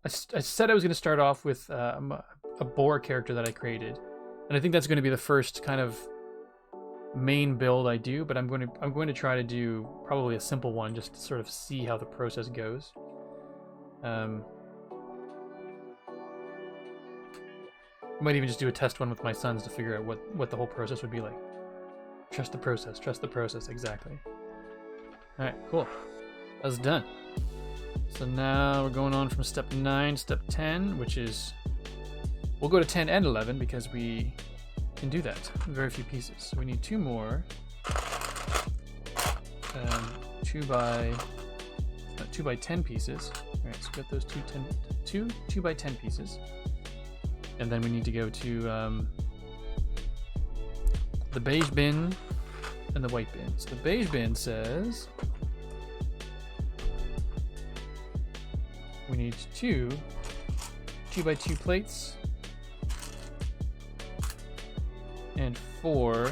I said I was going to start off with a boar character that I created. And I think that's going to be the first kind of main build I do, but I'm going to try to do probably a simple one just to sort of see how the process goes. Might even just do a test one with my sons to figure out what the whole process would be like. Trust the process, exactly. Alright, cool. That's done. So now we're going on from step 9 to step 10, which is... We'll go to 10 and 11 because we can do that. Very few pieces. So we need 2 more. 2 by 10 pieces. Alright, so we got those 2 by 10 pieces. And then we need to go to the beige bin and the white bin. So the beige bin says we need 2 by 2 plates and 4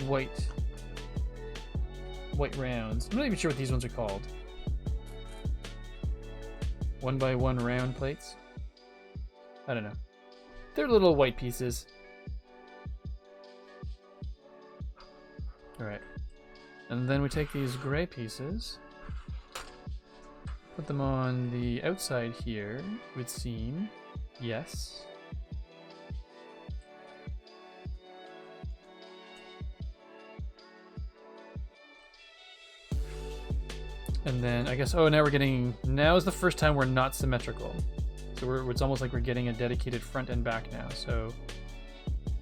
white rounds. I'm not even sure what these ones are called. 1x1 round plates. I don't know. They're little white pieces. Alright. And then we take these gray pieces, put them on the outside here, it would seem. Yes. And then I guess, oh, now now is the first time we're not symmetrical. So it's almost like we're getting a dedicated front and back now. So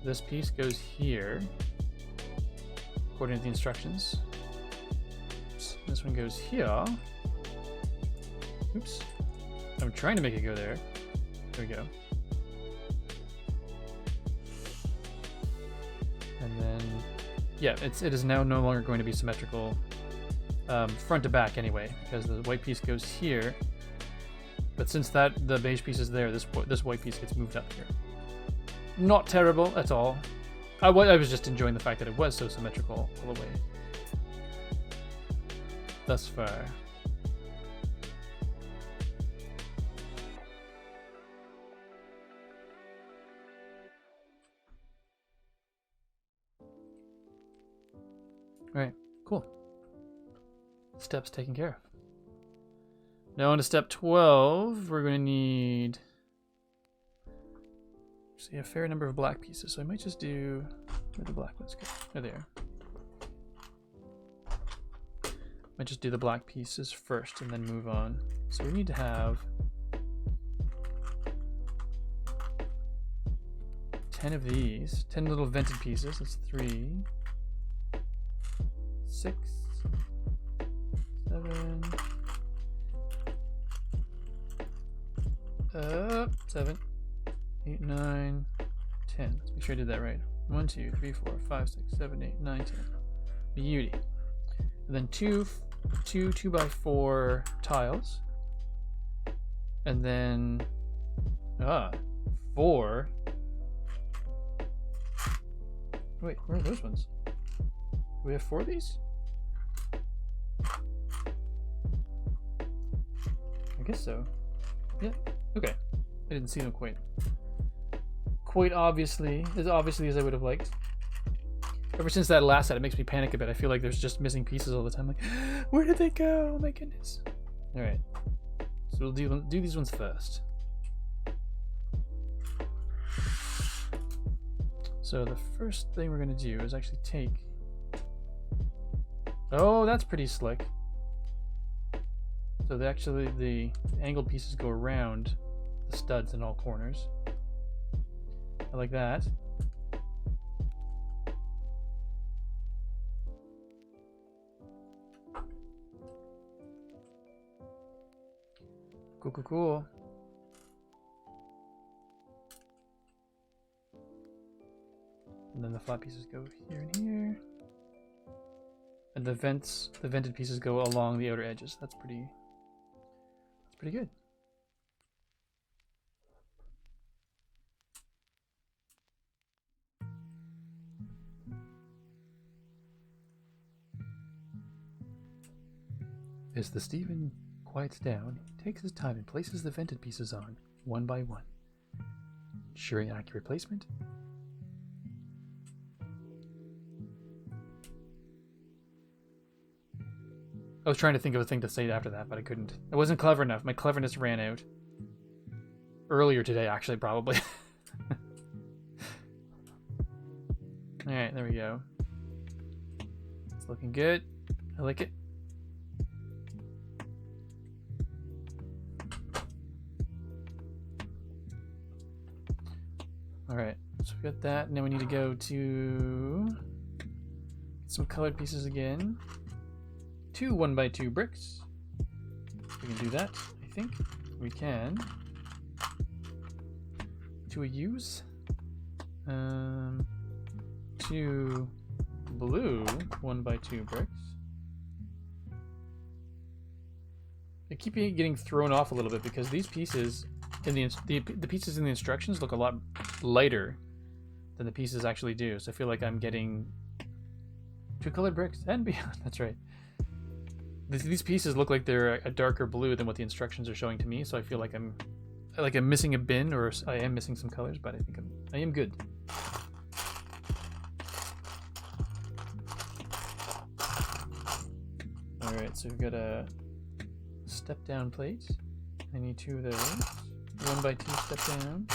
this piece goes here, according to the instructions. Oops. This one goes here. Oops. I'm trying to make it go there. There we go. And then, yeah, it is now no longer going to be symmetrical. Front to back anyway, because the white piece goes here, but since the beige piece is there, this white piece gets moved up here. Not terrible at all. I was just enjoying the fact that it was so symmetrical all the way thus far. All right, cool. Steps taken care of. Now on to step 12, we're going to need a fair number of black pieces. So I might just do, where the black ones go? Oh, there. Might just do the black pieces first and then move on. So we need to have 10 of these, 10 little vented pieces. That's 3, 6, 7, 7, 8, 9, 10. Let's make sure I did that right. 1, 2, 3, 4, 5, 6, 7, 8, 9, 10. Beauty. And then two 2x4 tiles. And then 4. Wait, where are those ones? Do we have 4 of these? I guess so. Yeah. Okay. I didn't see them quite obviously, as obviously as I would have liked. Ever since that last set, it makes me panic a bit. I feel like there's just missing pieces all the time. Like, where did they go? Oh my goodness. All right. So we'll do these ones first. So the first thing we're going to do is actually take... Oh, that's pretty slick. So the angled pieces go around the studs in all corners. I like that. Cool, cool, cool. And then the flat pieces go here and here. And the vented pieces go along the outer edges. That's pretty good. As the Stephen quiets down, he takes his time and places the vented pieces on, one by one, ensuring accurate placement. I was trying to think of a thing to say after that, but I couldn't. I wasn't clever enough. My cleverness ran out. Earlier today, actually, probably. Alright, there we go. It's looking good. I like it. Alright, so we got that. Now we need to go to get some colored pieces again. 2 1x2 bricks. We can do that, I think. We can. 2 use. 2 blue 1x2 bricks. I keep getting thrown off a little bit because these pieces in the pieces in the instructions look a lot lighter than the pieces actually do. So I feel like I'm getting Two colored bricks and beyond. That's right. These pieces look like they're a darker blue than what the instructions are showing to me, so I feel like I'm missing a bin, or I am missing some colors, but I think I am good. All right, so we've got a step down plate. I need 2 of those. 1x2 step down.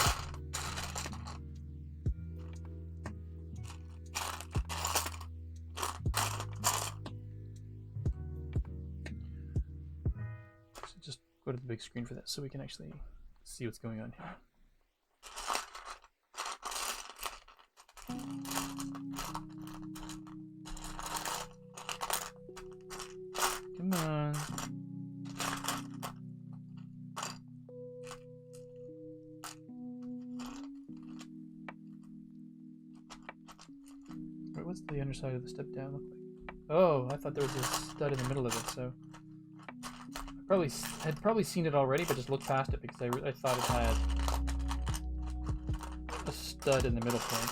So just go to the big screen for that so we can actually see what's going on here. Come on. Wait, what's the underside of the step down look like? Oh, I thought there was a stud in the middle of it, so I had probably seen it already, but just looked past it because I thought it had a stud in the middle point.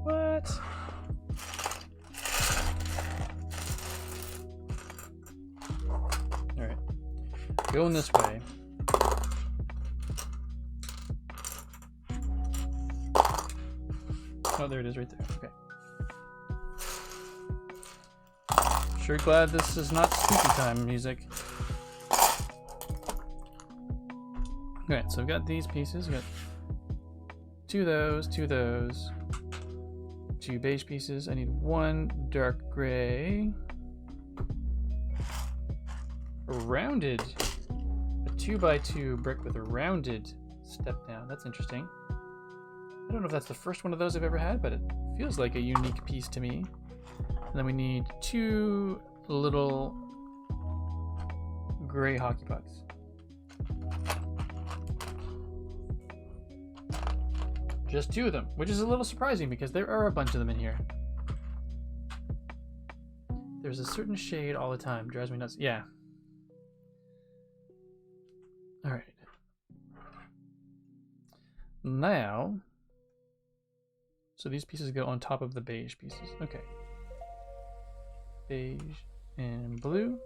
What? Alright. Going this way. Oh, there it is right there. Okay. Sure glad this is not spooky time music. Okay, so I've got these pieces. I've got 2 of those, 2 of those, 2 beige pieces. I need 1 dark gray. A rounded, a 2x2 brick with a rounded step down. That's interesting. I don't know if that's the first one of those I've ever had, but it feels like a unique piece to me. And then we need 2 little gray hockey pucks. Just 2 of them, which is a little surprising because there are a bunch of them in here. There's a certain shade all the time. Drives me nuts. Yeah. Alright. Now... So these pieces go on top of the beige pieces. Okay. Beige and blue.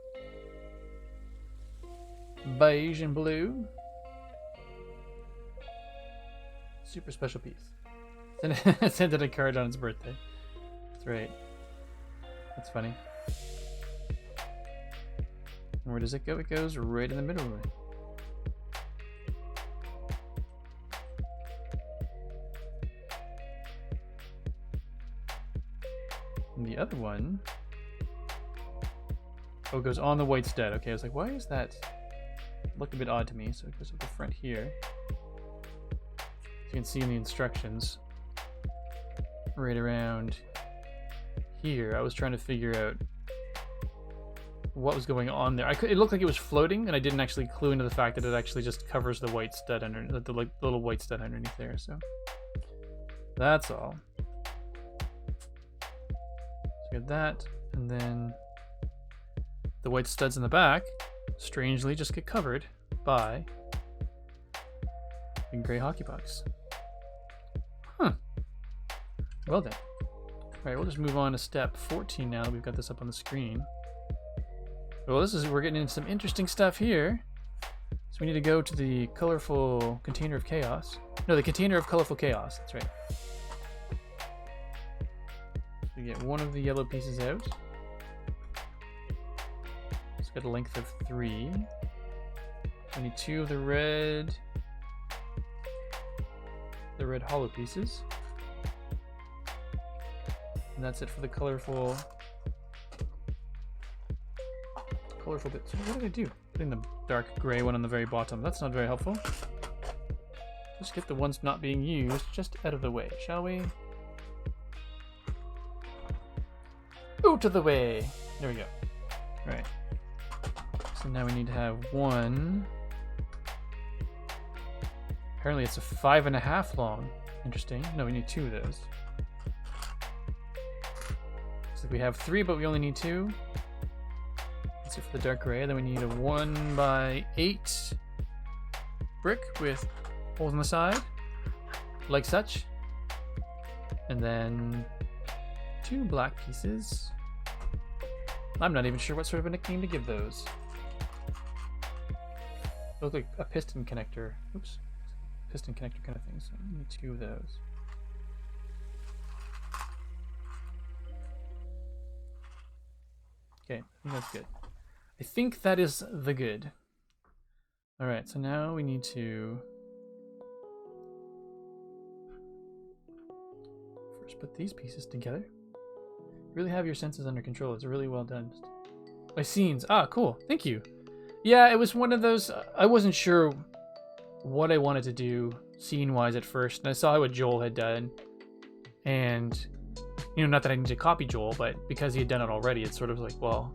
Beige and blue. Super special piece. Sent it a card on its birthday. That's right. That's funny. And where does it go? It goes right in the middle of it. And the other one, oh, it goes on the white stud. Okay, I was like, why is that look a bit odd to me? So it goes up the front here. You can see in the instructions, right around here, I was trying to figure out what was going on there. It looked like it was floating, and I didn't actually clue into the fact that it actually just covers the white stud under the little white stud underneath there. So that's all. So we got that, and then the white studs in the back strangely just get covered by big gray hockey pucks. Huh. Well then. Alright, we'll just move on to step 14 now that we've got this up on the screen. Well, we're getting into some interesting stuff here. So we need to go to the colorful container of chaos. No, the container of colorful chaos, that's right. So we get one of the yellow pieces out. It's got a length of 3. I need 2 of the red hollow pieces. And that's it for the colorful bits. What did I do? Putting the dark gray one on the very bottom. That's not very helpful. Let's get the ones not being used just out of the way, shall we? Out of the way! There we go. Alright. So now we need to have one. Apparently it's a 5.5 long. Interesting. No, we need 2 of those. Looks like we have 3, but we only need 2. That's it for the dark gray. Then we need a 1x8 brick with holes on the side, like such. And then 2 black pieces. I'm not even sure what sort of a nickname to give those. They look like a piston connector. Oops. Piston connector kind of thing. So I need 2 of those. Okay, I think that's good. I think that is the good. Alright, so now we need to first put these pieces together. Really have your senses under control. It's really well done. My scenes. Ah, cool. Thank you. Yeah, it was one of those. I wasn't sure what I wanted to do scene-wise at first, and I saw what Joel had done. And, you know, not that I need to copy Joel, but because he had done it already, it's sort of like, well,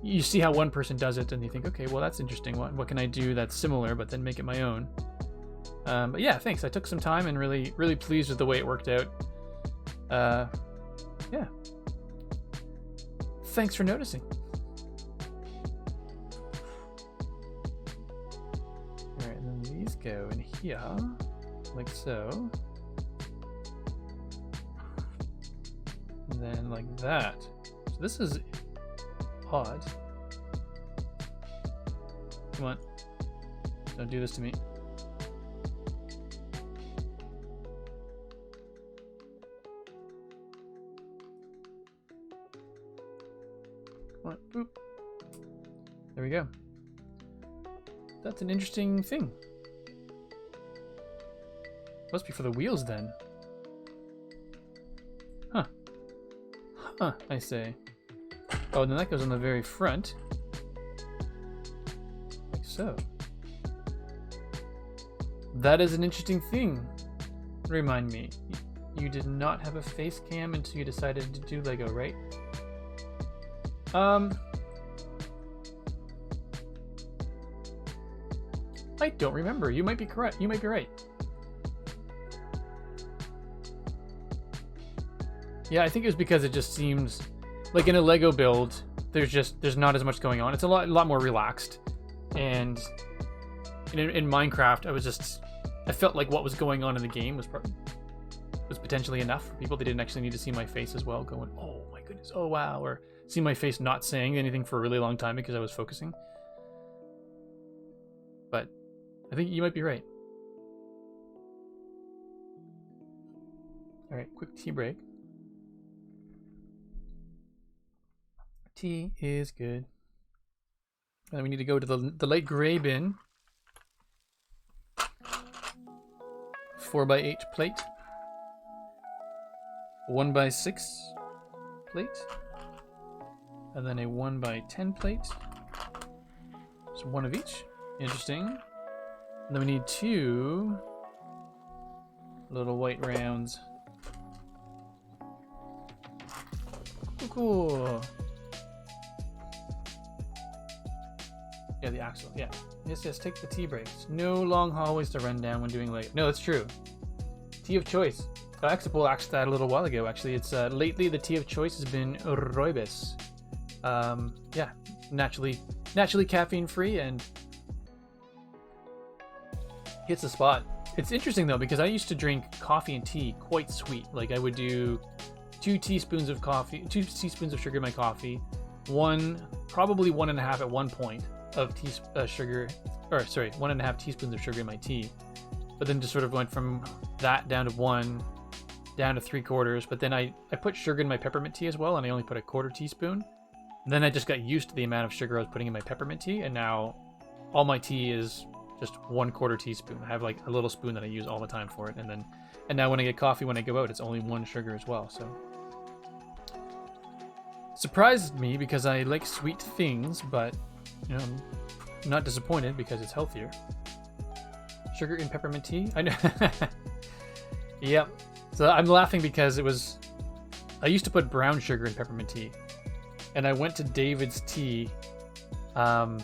you see how one person does it, and you think, okay, well, that's interesting. What can I do that's similar, but then make it my own? But yeah, thanks. I took some time and really pleased with the way it worked out. Yeah. Thanks for noticing. Alright, and then these go in here, like so. And then like that. So this is odd. Come on. Don't do this to me. Come on. Boop. There we go. That's an interesting thing. Must be for the wheels then. Huh. Huh, I say. Oh, and then that goes on the very front. Like so. That is an interesting thing. Remind me, you did not have a face cam until you decided to do Lego, right? I don't remember. You might be correct. You might be right. Yeah, I think it was because it just seems like in a Lego build, there's not as much going on. It's a lot more relaxed. And in Minecraft, I felt like what was going on in the game was potentially enough for people. They didn't actually need to see my face as well, going, oh my goodness, oh wow, or see my face not saying anything for a really long time because I was focusing. But I think you might be right. All right, quick tea break. Tea is good. And then we need to go to the light gray bin. 4x8 plate. 1x6 plate. And then a 1x10 plate. So 1 of each. Interesting. And then we need 2 little white rounds. Cool. Yeah, the axle. Yeah. Yes, take the tea breaks. No long hallways to run down when doing Lego. No, that's true. Tea of choice. Exapol asked that a little while ago, actually. It's lately the tea of choice has been rooibos. Yeah, naturally caffeine free and hits the spot. It's interesting though, because I used to drink coffee and tea quite sweet. Like I would do 2 teaspoons of sugar in my coffee, probably 1.5 at one point of sugar, or sorry, 1.5 teaspoons of sugar in my tea. But then just sort of went from that down to 1, down to 3/4. But then I put sugar in my peppermint tea as well, and I only put a 1/4 teaspoon. And then I just got used to the amount of sugar I was putting in my peppermint tea, and now all my tea is just 1/4 teaspoon. I have like a little spoon that I use all the time for it, and now when I get coffee when I go out, it's only 1 sugar as well. So surprised me because I like sweet things, but you know, I'm not disappointed because it's healthier. Sugar in peppermint tea? I know. Yep. So I'm laughing because I used to put brown sugar in peppermint tea, and I went to David's Tea, and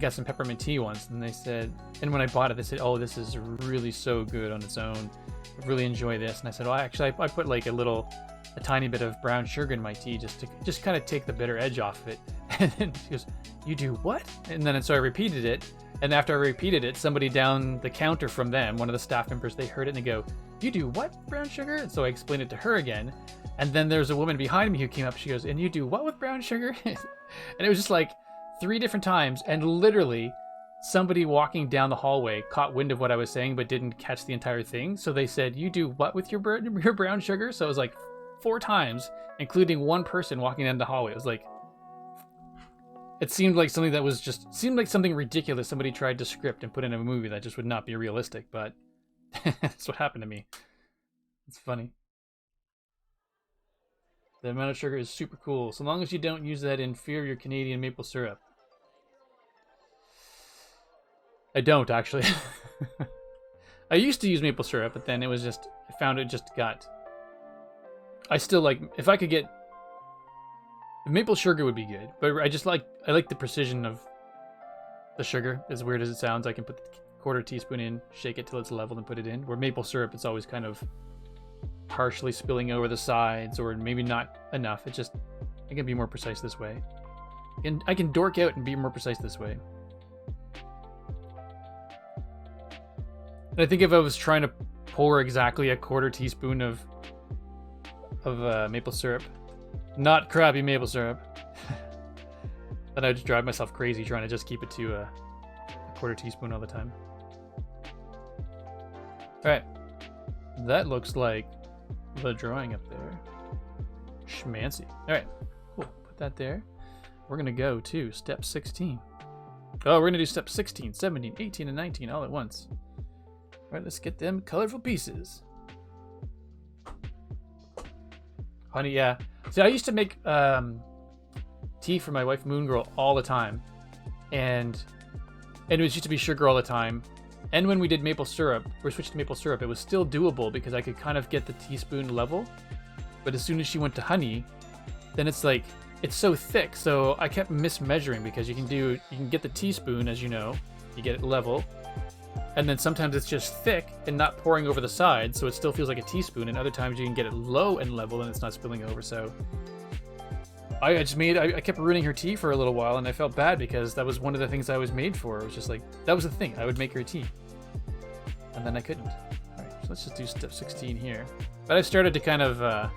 got some peppermint tea once, and they said, and when I bought it, they said, oh, this is really so good on its own. I really enjoy this. And I said, well, actually, I put like a tiny bit of brown sugar in my tea just to kind of take the bitter edge off of it. And then she goes, you do what? And then so I repeated it. And after I repeated it, somebody down the counter from them, one of the staff members, they heard it and they go, you do what, brown sugar? And so I explained it to her again. And then there's a woman behind me who came up. She goes, and you do what with brown sugar? And it was just like 3 different times. And literally somebody walking down the hallway caught wind of what I was saying, but didn't catch the entire thing. So they said, you do what with your brown sugar? So it was like 4 times, including one person walking down the hallway. It was like, it seemed like something that was just, seemed like something ridiculous somebody tried to script and put in a movie that just would not be realistic, but that's what happened to me. It's funny. The amount of sugar is super cool, so long as you don't use that inferior Canadian maple syrup. I don't, actually. I used to use maple syrup, but then it was just, I found it just got... I still like, if I could get... Maple sugar would be good, but I just like, I like the precision of the sugar. As weird as it sounds, I can put the 1/4 teaspoon in, shake it till it's level, and put it in. Where maple syrup, it's always kind of partially spilling over the sides, or maybe not enough. It just, I can be more precise this way. And I can dork out and be more precise this way. And I think if I was trying to pour exactly a 1/4 teaspoon of maple syrup, not crappy maple syrup, then I'd just drive myself crazy trying to just keep it to a 1/4 teaspoon all the time. Alright. That looks like the drawing up there. Schmancy. Alright. Cool. Put that there. We're going to go to step 16. Oh, we're going to do step 16, 17, 18, and 19 all at once. Alright, let's get them colorful pieces. Honey, yeah. See, I used to make tea for my wife, Moon Girl, all the time. And it was used to be sugar all the time. And when we did maple syrup, or switched to maple syrup, it was still doable because I could kind of get the teaspoon level. But as soon as she went to honey, then it's like, it's so thick. So I kept mismeasuring because you can get the teaspoon, as you know, you get it level. And then sometimes it's just thick and not pouring over the side, so it still feels like a teaspoon. And other times you can get it low and level and it's not spilling over. So I kept ruining her tea for a little while, and I felt bad because that was one of the things I was made for. It was just like, that was the thing. I would make her tea. And then I couldn't. All right, so let's just do step 16 here. But I've started to kind of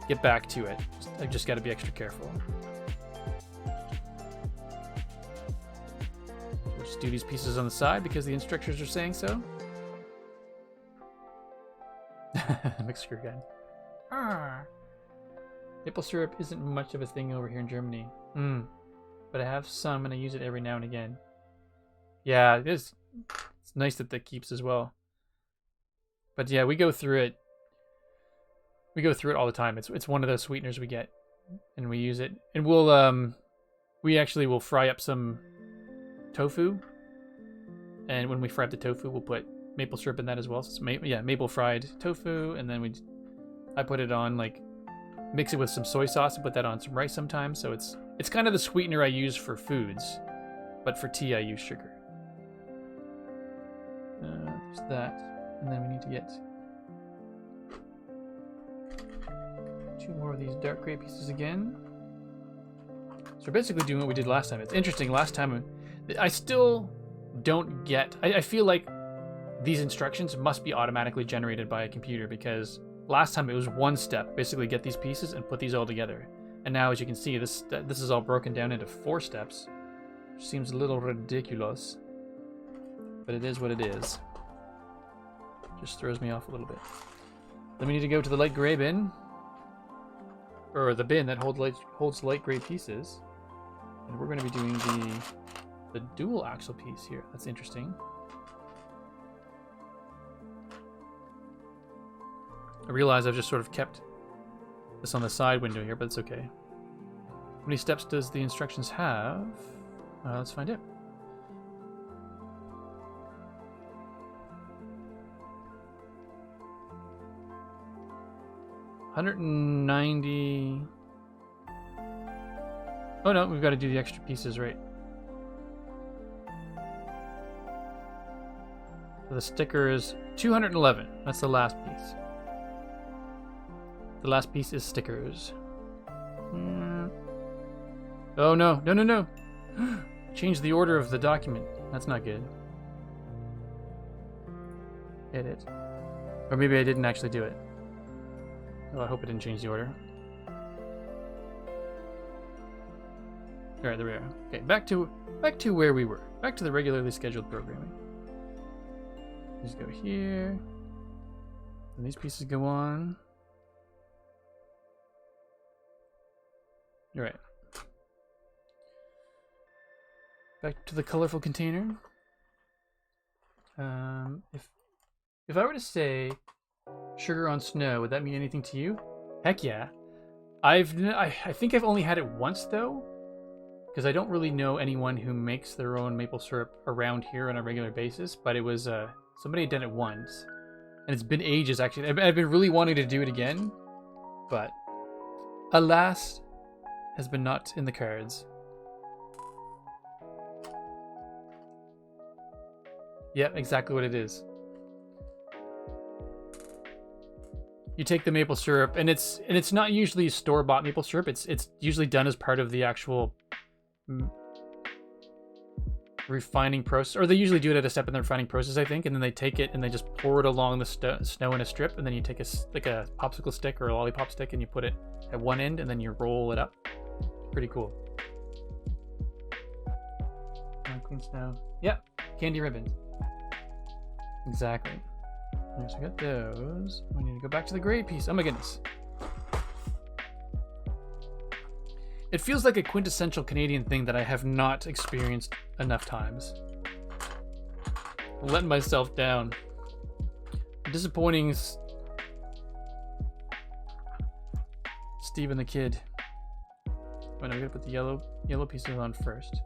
get back to it. I've just got to be extra careful. We'll just do these pieces on the side because the instructors are saying so. Mixture again. Maple syrup isn't much of a thing over here in Germany. But I have some and I use it every now and again. Yeah, it is. It's nice that that keeps as well. But yeah, we go through it. We go through it all the time. It's one of those sweeteners we get, and we use it. And we actually will fry up some tofu. And when we fry up the tofu, we'll put maple syrup in that as well. So it's maple fried tofu, and then I put it on, like, mix it with some soy sauce and put that on some rice sometimes. So it's kind of the sweetener I use for foods, but for tea I use sugar. There's that, and then we need to get 2 more of these dark gray pieces again. So we're basically doing what we did last time. It's interesting, last time I still don't get, I feel like these instructions must be automatically generated by a computer, because last time it was one step, basically get these pieces and put these all together. And now, as you can see, this is all broken down into 4 steps, which seems a little ridiculous, but it is what it is. Just throws me off a little bit. Then we need to go to the light gray bin, or the bin that holds light gray pieces, and we're going to be doing the dual axle piece here. That's interesting. I realize I've just sort of kept this on the side window here, but it's okay. How many steps does the instructions have? Let's find out. $190. Oh no, we've got to do the extra pieces, right? So the sticker is 211. That's the last piece. The last piece is stickers. Oh no, no, no, no! Change the order of the document. That's not good. Edit. Or maybe I didn't actually do it. Oh, I hope it didn't change the order. Alright, there we are. Okay, back to where we were. Back to the regularly scheduled programming. Just go here. And these pieces go on. Alright. Back to the colorful container. If I were to say sugar on snow, would that mean anything to you? Heck yeah. I think I've only had it once though, because I don't really know anyone who makes their own maple syrup around here on a regular basis. But it was somebody had done it once, and it's been ages actually. I've been really wanting to do it again, but alas, has been not in the cards. Yep, exactly what it is. You take the maple syrup, and it's not usually store-bought maple syrup. It's usually done as part of the actual refining process, or they usually do it at a step in the refining process, I think. And then they take it and they just pour it along the snow in a strip, and then you take a popsicle stick or a lollipop stick and you put it at one end, and then you roll it up. Pretty cool. Clean snow. Yep, candy ribbon. Exactly. So we got those. We need to go back to the gray piece. Oh my goodness. It feels like a quintessential Canadian thing that I have not experienced enough times. I'm letting myself down. Disappointing Steve and the kid. Oh, no, we gotta put the yellow pieces on first.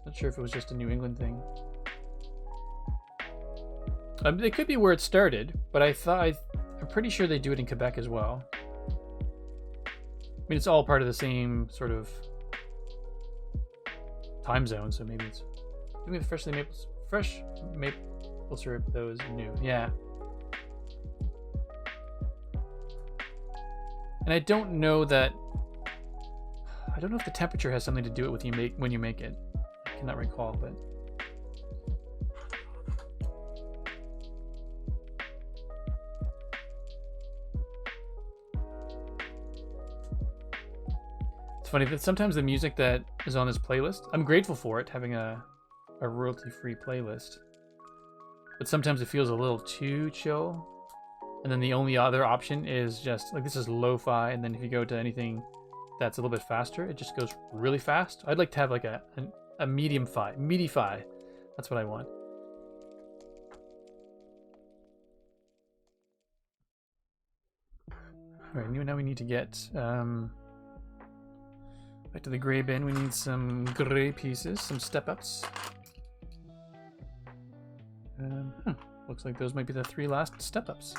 Not sure if it was just a New England thing. It could be where it started, but I'm pretty sure they do it in Quebec as well. I mean, it's all part of the same sort of time zone, so maybe it's doing the fresh maple syrup. Those new, yeah. And I don't know if the temperature has something to do with when you make it. I cannot recall, but. Funny that sometimes the music that is on this playlist, I'm grateful for it, having a royalty-free playlist, but sometimes it feels a little too chill. And then the only other option is just like, this is lo-fi, and then if you go to anything that's a little bit faster, it just goes really fast. I'd like to have like a medium-fi, meaty-fi. That's what I want. All right, now we need to get back to the gray bin. We need some gray pieces, some step-ups. Looks like those might be the 3 last step-ups.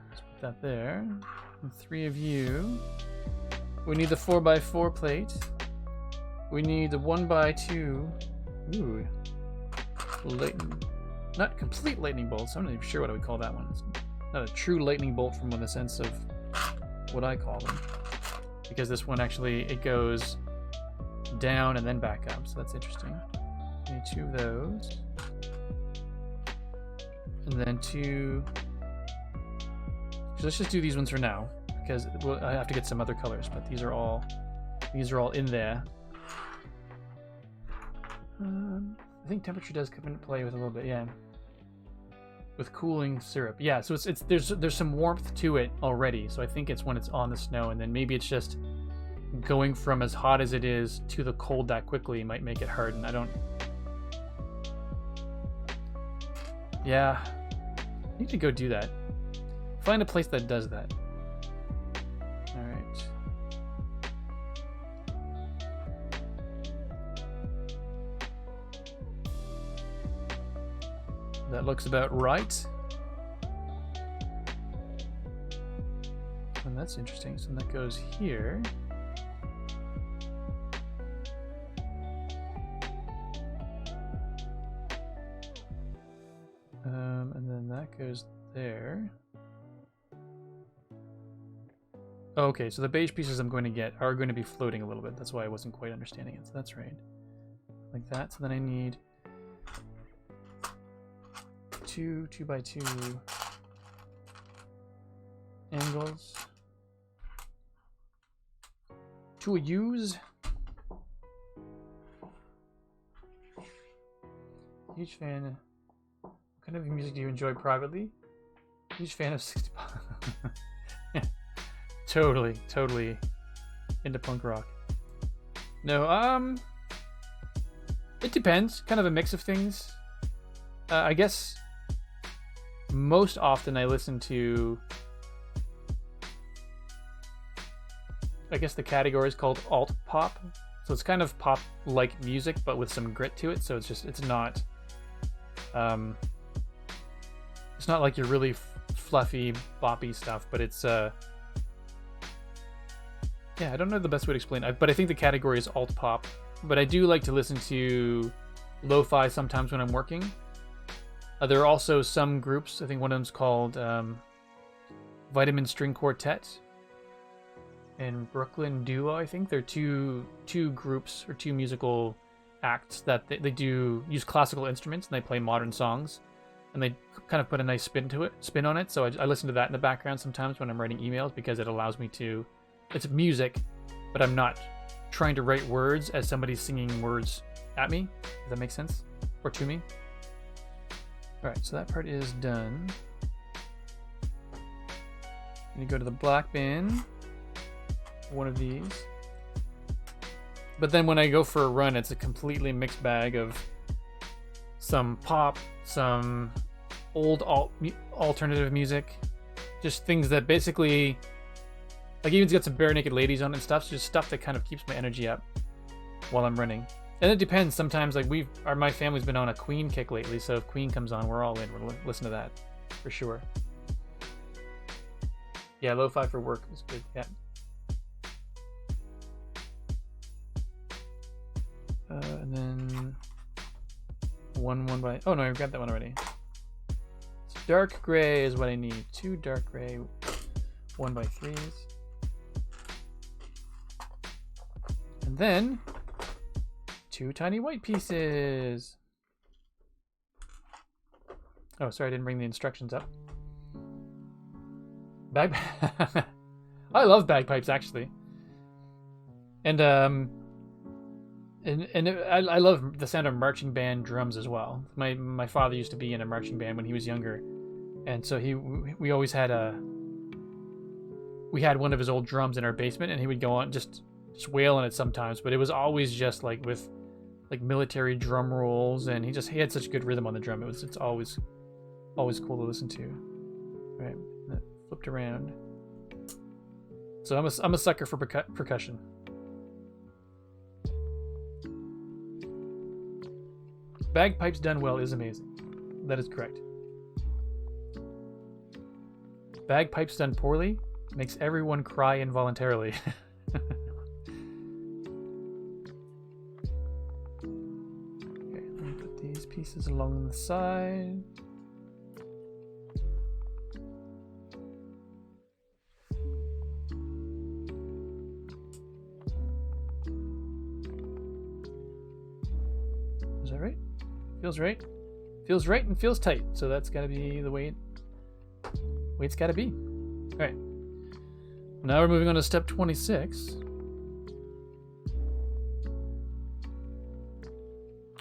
Let's put that there. And 3 of you. We need the 4x4 plate. We need the 1x2. Ooh. Not complete lightning bolts. I'm not even sure what I would call that one. It's not a true lightning bolt from the sense of what I call them. Because this one actually, it goes down and then back up, so that's interesting. We need 2 of those. And then 2... So let's just do these ones for now, because I have to get some other colors, but these are all in there. I think temperature does come into play with a little bit, yeah. With cooling syrup, yeah. So there's some warmth to it already. So I think it's when it's on the snow, and then maybe it's just going from as hot as it is to the cold that quickly might make it harden. I don't. Yeah, I need to go do that. Find a place that does that. All right. That looks about right. And that's interesting. So that goes here. And then that goes there. Okay, so the beige pieces I'm going to get are going to be floating a little bit. That's why I wasn't quite understanding it. So that's right. Like that. So then I need 2 2x2 angles to use. Huge fan. What kind of music do you enjoy privately? Huge fan of 60. Totally into punk rock. No, it depends. Kind of a mix of things. I guess most often I listen to, I guess the category is called alt pop. So it's kind of pop like music, but with some grit to it. So it's not like your really fluffy boppy stuff, but it's yeah, I don't know the best way to explain it, but I think the category is alt pop. But I do like to listen to lo-fi sometimes when I'm working. There are also some groups, I think one of them's called Vitamin String Quartet and Brooklyn Duo, I think. They're two groups or two musical acts that they do use classical instruments and they play modern songs. And they kind of put a nice spin on it. So I listen to that in the background sometimes when I'm writing emails because it allows me to... It's music, but I'm not trying to write words as somebody's singing words at me. Does that make sense? Or to me? Alright, so that part is done. I'm going to go to the black bin. One of these. But then when I go for a run, it's a completely mixed bag of some pop, some old alternative music. Just things that basically... Like, even got some Bare Naked Ladies on it and stuff. So just stuff that kind of keeps my energy up while I'm running. And it depends. Sometimes, like, my family's been on a Queen kick lately. So if Queen comes on, we're all in. We'll listen to that for sure. Yeah, lo-fi for work is good. Yeah. And then one by... Oh, no, I grabbed that one already. So dark gray is what I need. 2 dark gray 1x3s. And then 2 tiny white pieces. Oh, sorry, I didn't bring the instructions up. I love bagpipes, actually. And I love the sound of marching band drums as well. My father used to be in a marching band when he was younger, and so we always had we had one of his old drums in our basement, and he would go on just wail on it sometimes. But it was always just like with like military drum rolls, and he had such good rhythm on the drum. It's always cool to listen to. All right, that flipped around. So I'm a sucker for percussion. Bagpipes done well is amazing. That is correct. Bagpipes done poorly makes everyone cry involuntarily. Okay, let me put these pieces along the side. Is that right? Feels right. Feels right and feels tight. So that's got to be the way it's got to be. All right. Now we're moving on to step 26.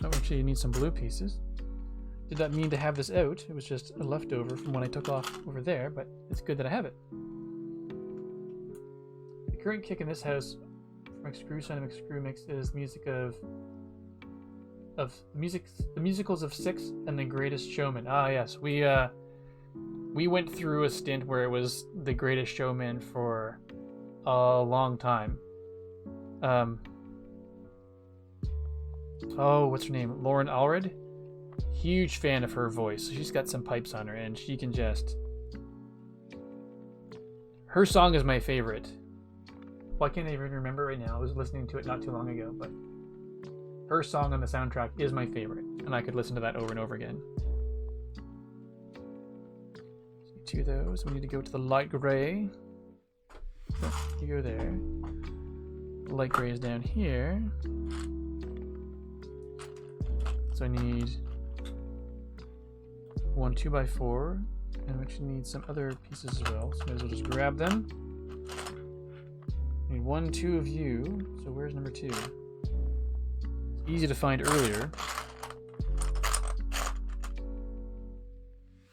Oh, actually, you need some blue pieces. Did not mean to have this out. It was just a leftover from when I took off over there, but it's good that I have it. The current kick in this house from Screw Son and Screw Mix is music of the musicals of Six and The Greatest Showman. Ah, yes, we went through a stint where it was The Greatest Showman for a long time. Oh, what's her name? Lauren Allred. Huge fan of her voice. She's got some pipes on her, and she can just... Her song is my favorite. Well, I can't even remember right now. I was listening to it not too long ago, but her song on the soundtrack is my favorite, and I could listen to that over and over again. So 2 of those. We need to go to the light gray. You go there. Light gray is down here. So I need one 2x4, and we actually need some other pieces as well. So might as well just grab them. I need 1, 2 of you. So where's number 2? It's easy to find earlier.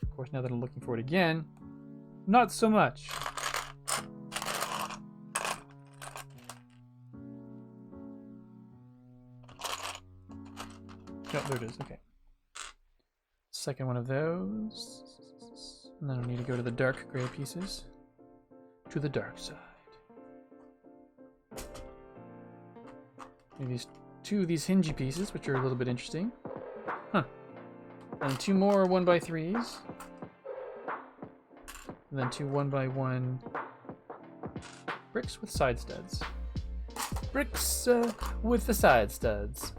Of course, now that I'm looking for it again, not so much. Oh, there it is. Okay. Second one of those. And then we need to go to the dark gray pieces. To the dark side. Maybe these 2 of these hingy pieces, which are a little bit interesting. Huh. And 2 more 1x3s. And then 2 1x1 bricks with side studs. Bricks with the side studs.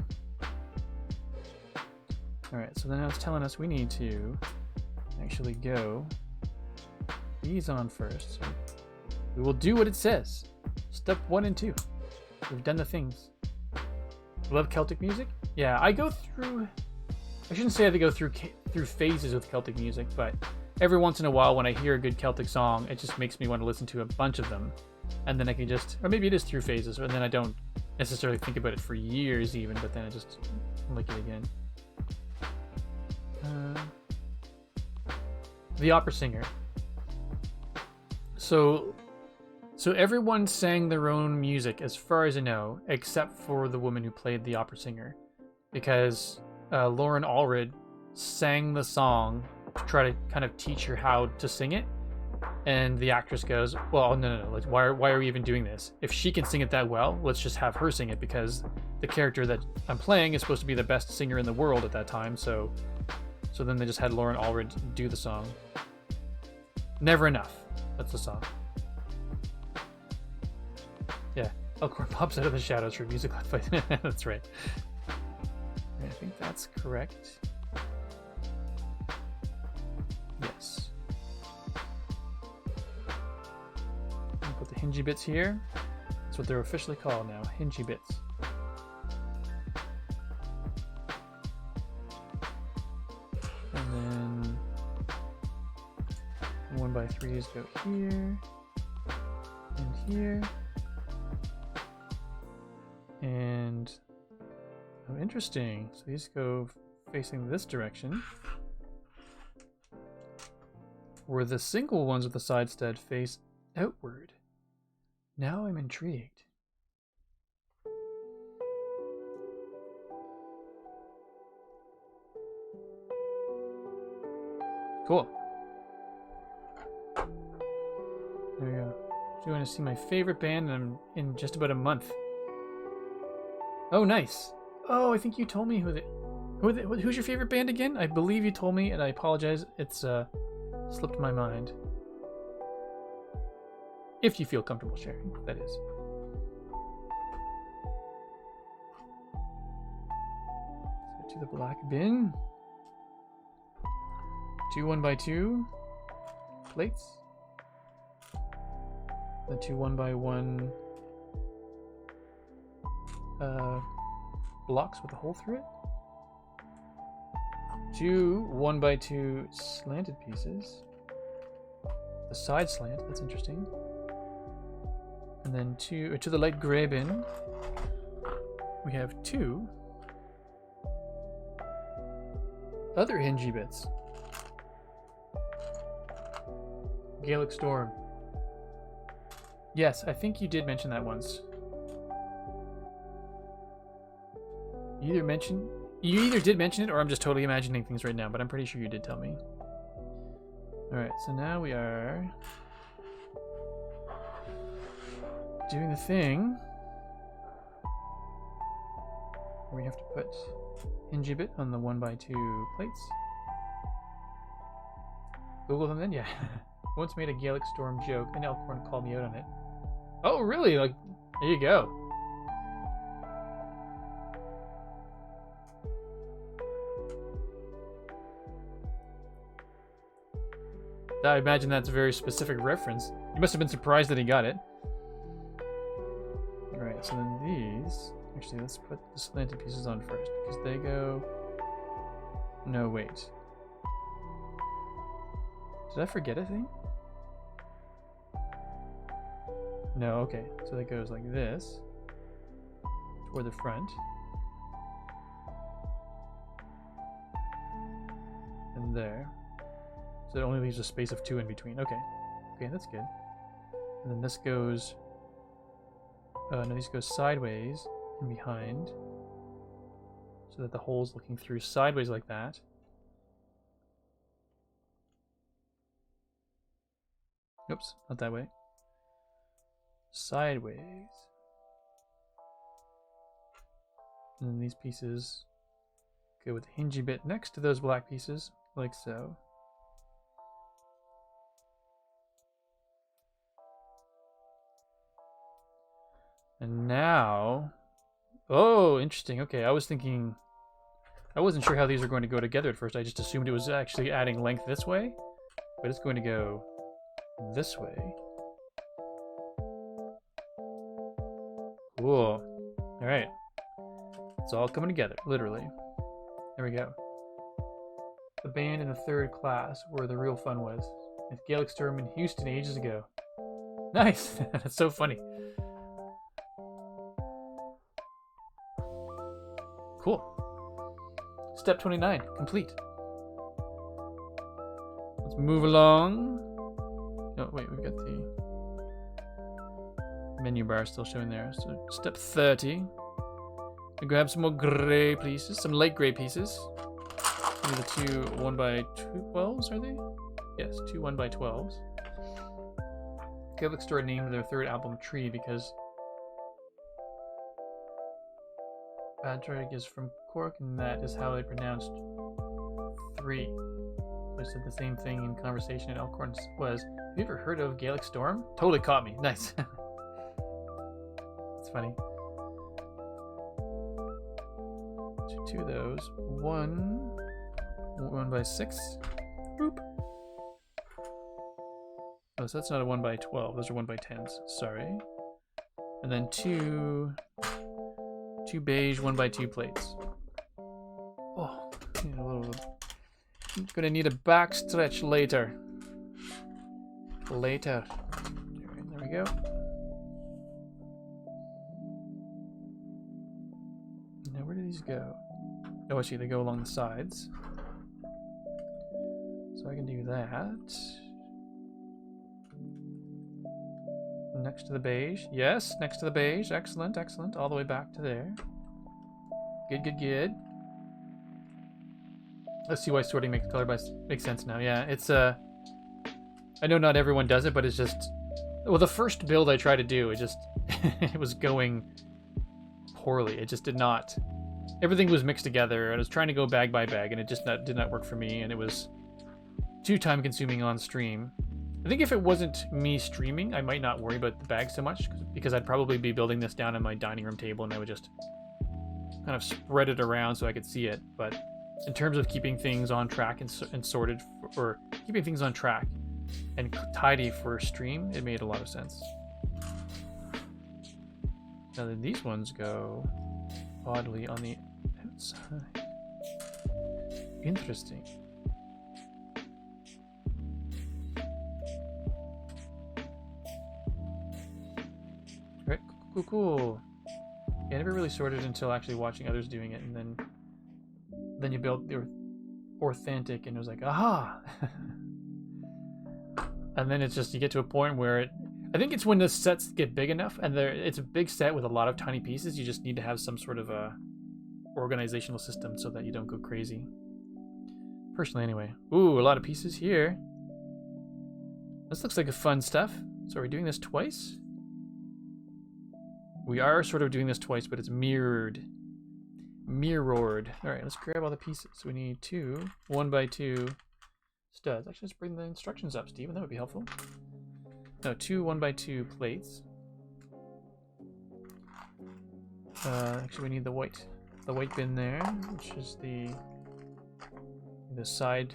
Alright, so then it's telling us we need to actually go these on first. So we will do what it says. Step 1 and 2. We've done the things. Love Celtic music? Yeah, I go through... I shouldn't say I go through phases with Celtic music, but every once in a while when I hear a good Celtic song, it just makes me want to listen to a bunch of them. And then I can just... Or maybe it is through phases, and then I don't necessarily think about it for years even, but then I just like it again. The opera singer. So everyone sang their own music, as far as I know, except for the woman who played the opera singer, because Lauren Allred sang the song to try to kind of teach her how to sing it, and the actress goes, "Well, no, like why are we even doing this? If she can sing it that well, let's just have her sing it, because the character that I'm playing is supposed to be the best singer in the world at that time." So then they just had Lauren Allred do the song. Never Enough. That's the song. Yeah. Elkhorn pops out of the shadows for music fight. That's right. I think that's correct. Yes. I'll put the hingy bits here. That's what they're officially called now. Hingy bits. And then 1x3s go here and here. And oh, interesting. So these go facing this direction, where the single ones with the side stud face outward. Now I'm intrigued. Cool. There we go. So you want to see my favorite band in just about a month. Oh, nice. Oh, I think you told me who's your favorite band again? I believe you told me, and I apologize. It's slipped my mind. If you feel comfortable sharing, that is. So to the black bin. 2 1x2 plates. The 2 1x1 blocks with a hole through it. 2 1x2 slanted pieces. The side slant, that's interesting. And then to the light gray bin, we have 2 other hingy bits. Gaelic Storm. Yes, I think you did mention that once. You either did mention it, or I'm just totally imagining things right now, but I'm pretty sure you did tell me. Alright, so now we are doing the thing where we have to put hingy bit on the 1x2 plates. Google them then? Yeah. Once made a Gaelic Storm joke, and Elkhorn called me out on it. Oh, really? Like, there you go. I imagine that's a very specific reference. You must have been surprised that he got it. Right, so then these... Actually, let's put the slanted pieces on first, because they go... No, wait. Did I forget a thing? No, okay. So that goes like this. Toward the front. And there. So it only leaves a space of 2 in between. Okay. Okay, that's good. And then this goes... no, this goes sideways and behind. So that the hole's looking through sideways like that. Oops, not that way. Sideways. And then these pieces go with the hingy bit next to those black pieces, like so. And now... Oh, interesting. Okay, I was thinking... I wasn't sure how these were going to go together at first. I just assumed it was actually adding length this way. But it's going to go this way. Cool. Alright. It's all coming together, literally. There we go. The band in the 3rd class where the real fun was. At Gaelic Storm in Houston ages ago. Nice! That's so funny. Cool. Step 29, complete. Let's move along. Oh, wait, we've got the menu bar still showing there. So, step 30. We grab some more gray pieces, some light gray pieces. These are the 2 1x12s, are they? Yes, 2 1x12s. Gaelic Store named their 3rd album Tree because Padraig is from Cork, and that is how they pronounced 3. I said the same thing in conversation at Elkhorn was, have you ever heard of Gaelic Storm? Totally caught me. Nice. That's funny. 2 of those. 1x6. Boop. Oh, so that's not a 1x12. Those are 1x10s. Sorry. And then 2 beige 1x2 plates. Oh, need a little. I'm gonna need a back stretch later. Later. There we go. Now where do these go? Oh, I see. They go along the sides. So I can do that. Next to the beige. Yes, next to the beige. Excellent, excellent. All the way back to there. Good, good, good. Let's see why sorting makes color makes sense now. Yeah, it's I know not everyone does it, but it's just... Well, the first build I tried to do, it just... it was going poorly. It just did not... Everything was mixed together, and I was trying to go bag by bag, and it just did not work for me, and it was too time-consuming on stream. I think if it wasn't me streaming, I might not worry about the bag so much, because I'd probably be building this down on my dining room table, and I would just kind of spread it around so I could see it. But in terms of keeping things on track and sorted, or keeping things on track and tidy for a stream, it made a lot of sense. Now then these ones go oddly on the outside. Interesting. Right, cool. Yeah, I never really sorted until actually watching others doing it, and then you build the authentic, and it was like, aha! And then it's just, you get to a point where I think it's when the sets get big enough, and it's a big set with a lot of tiny pieces, you just need to have some sort of a organizational system so that you don't go crazy. Personally, anyway. Ooh, a lot of pieces here. This looks like a fun stuff. So are we doing this twice? We are sort of doing this twice, but it's mirrored. Mirrored. Alright, let's grab all the pieces. We need 2 1x2 studs. Actually, let's bring the instructions up, Steven. That would be helpful. No, 2 1x2 plates. Actually, we need the white bin there, which is the side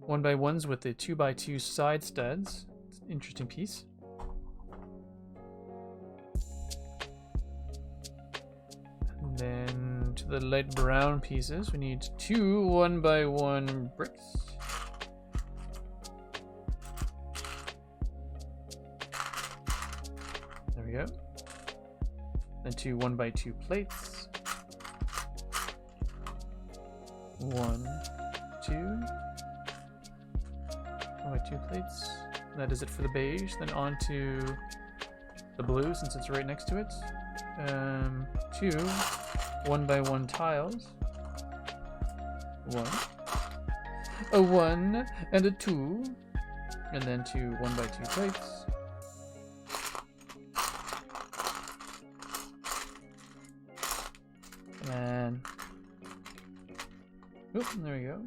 1x1s with the 2x2 side studs. It's an interesting piece. to the light brown pieces, we need 2 1x1 bricks. There we go. Then 2 1x2 plates. 1, 2. 1x2 plates. That is it for the beige. Then on to the blue, since it's right next to it. 2 1x1 tiles. 1. A 1 and a 2. And then 2 1x2 plates. And oop, there we go.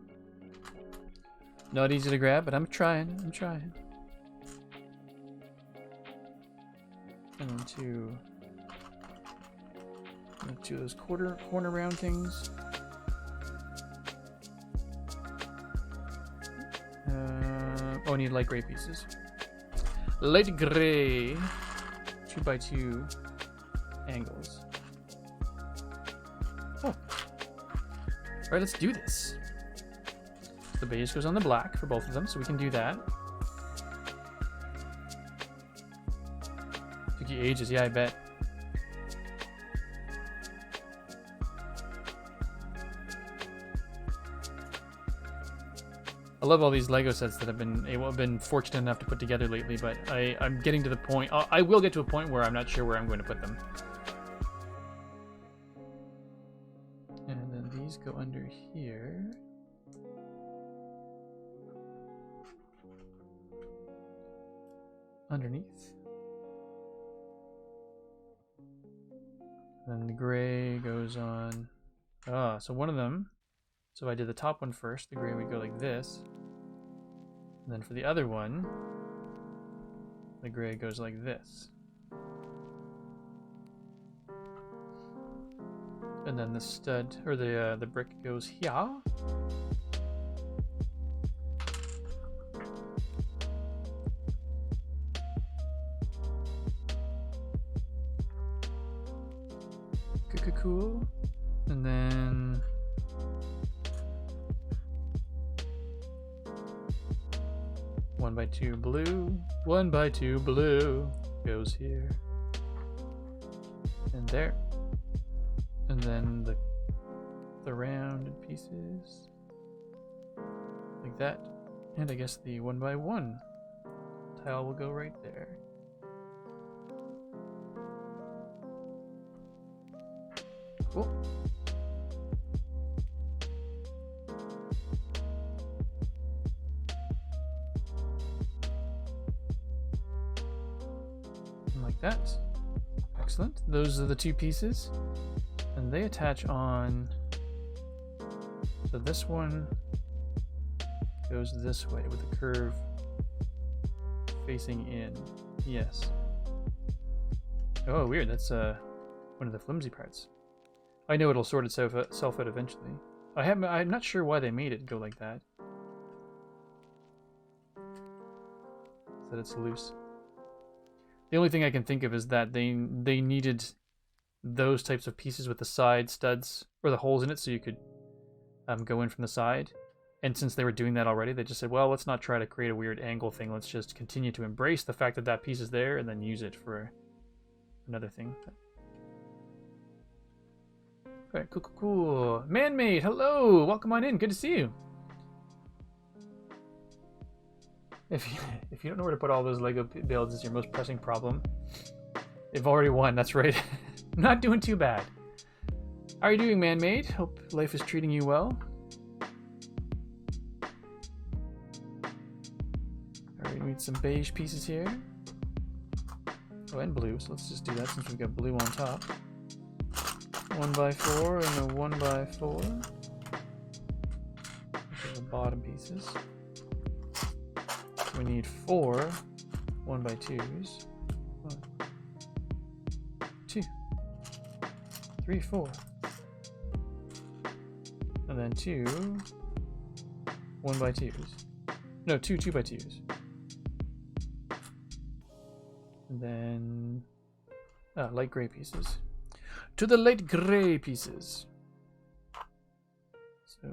Not easy to grab, but I'm trying. And then two of those corner round things. Oh, I need light gray pieces. Light gray 2x2 angles. Oh. Alright, let's do this. The beige goes on the black for both of them, so we can do that. Took you ages, yeah, I bet. I love all these Lego sets that I've been fortunate enough to put together lately, but I'm getting to the point. I will get to a point where I'm not sure where I'm going to put them. And then these go under here. Underneath. Then the gray goes on. Ah, so one of them. So if I did the top one first, the gray would go like this. And then for the other one, the gray goes like this. And then the stud, or the brick goes here. Cool. And then one by two blue goes here and there, and then the rounded pieces like that, and I guess the 1x1 tile will go right there. Cool. Like that. Excellent. Those are the two pieces. And they attach on. So this one goes this way with the curve facing in. Yes. Oh, weird. That's one of the flimsy parts. I know it'll sort itself out eventually. I'm not sure why they made it go like that. So that it's loose. The only thing I can think of is that they needed those types of pieces with the side studs or the holes in it, so you could go in from the side. And since they were doing that already, they just said, well, let's not try to create a weird angle thing. Let's just continue to embrace the fact that that piece is there and then use it for another thing. Alright, cool. Man-made, hello! Welcome on in, good to see you. If you don't know where to put all those Lego builds, it's your most pressing problem. They've already won, that's right. Not doing too bad. How are you doing, Man-made? Hope life is treating you well. Alright, we need some beige pieces here. Oh, and blue, so let's just do that since we've got blue on top. 1x4 and a 1x4. These are the bottom pieces. We need 4 1x2s. 1, 2, 3, 4. And then 2 1x2s. No, 2 2x2s. And then light gray pieces. To the light gray pieces. So a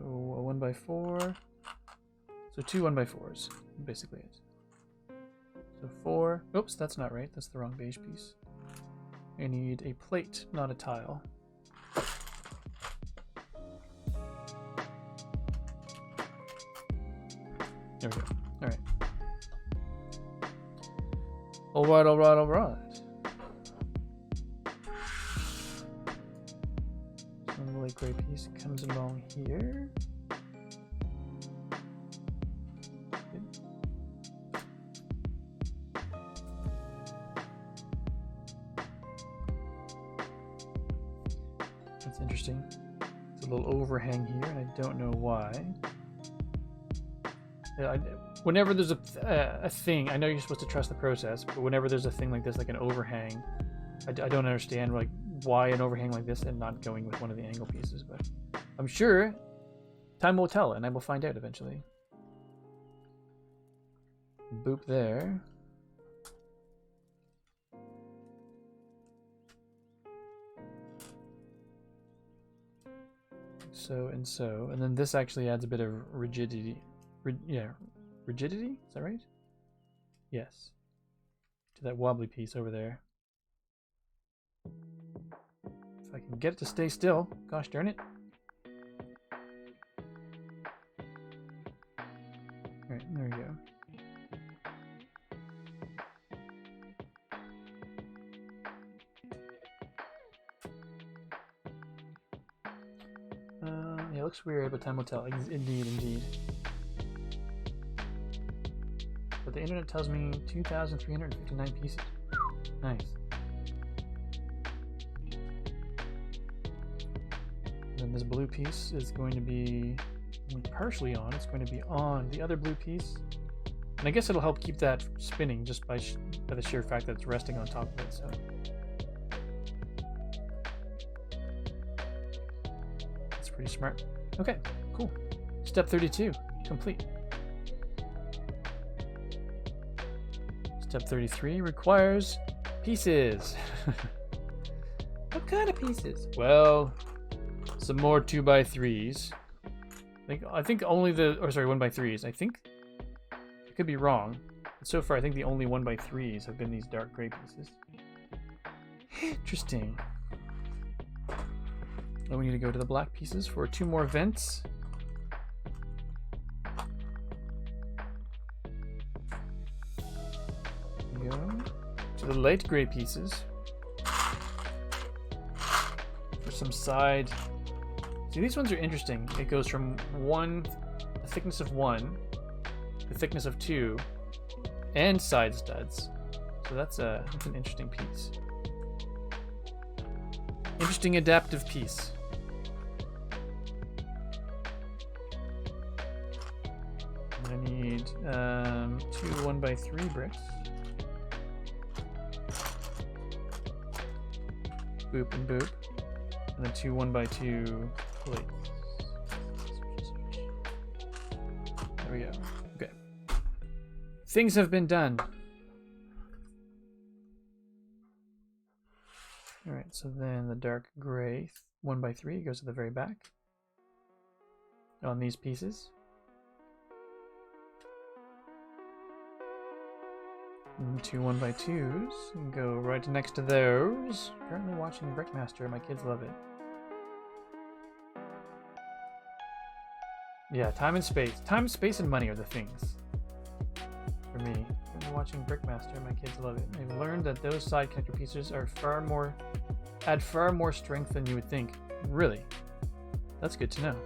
1x4. So 2 1x4s, basically it. So 4. Oops, that's not right. That's the wrong beige piece. I need a plate, not a tile. There we go. Alright. Alright, alright, alright. So the light gray piece comes along here. That's interesting. It's a little overhang here, and I don't know why. Yeah, whenever there's a thing, I know you're supposed to trust the process, but whenever there's a thing like this, like an overhang, I don't understand like why an overhang like this and not going with one of the angle pieces. But I'm sure time will tell, and I will find out eventually. Boop there. So and so, and then this actually adds a bit of rigidity. Rigidity? Is that right? Yes. To that wobbly piece over there. If I can get it to stay still. Gosh darn it. Alright, there we go. Yeah, it looks weird, but time will tell. Indeed, indeed. But the internet tells me 2,359 pieces. Nice. And then this blue piece is going to be partially on. It's going to be on the other blue piece. And I guess it'll help keep that spinning just by the sheer fact that it's resting on top of it. So that's pretty smart. Okay, cool. Step 32, complete. Step 33 requires pieces. What kind of pieces? Well, some more 2x3s. I think only the, or sorry, 1x3s. I think, I could be wrong, but so far I think the only 1x3s have been these dark gray pieces. Interesting. Oh, we need to go to the black pieces for 2 more vents. Go to the light gray pieces for some side. See, these ones are interesting. It goes from a thickness of 1, the thickness of 2, and side studs. So that's an interesting piece. Interesting adaptive piece. I need 2 1x3 bricks. Boop and boop. And then 2 1x2 plates. There we go. Okay. Things have been done. Alright, so then the dark gray 1x3 goes to the very back on these pieces. And 2 1x2s and go right next to those. Currently watching Brickmaster. My kids love it. Yeah, time and space. Time, space, and money are the things for me. I'm watching Brickmaster. My kids love it. I've learned that those side connector pieces are add far more strength than you would think. Really, that's good to know.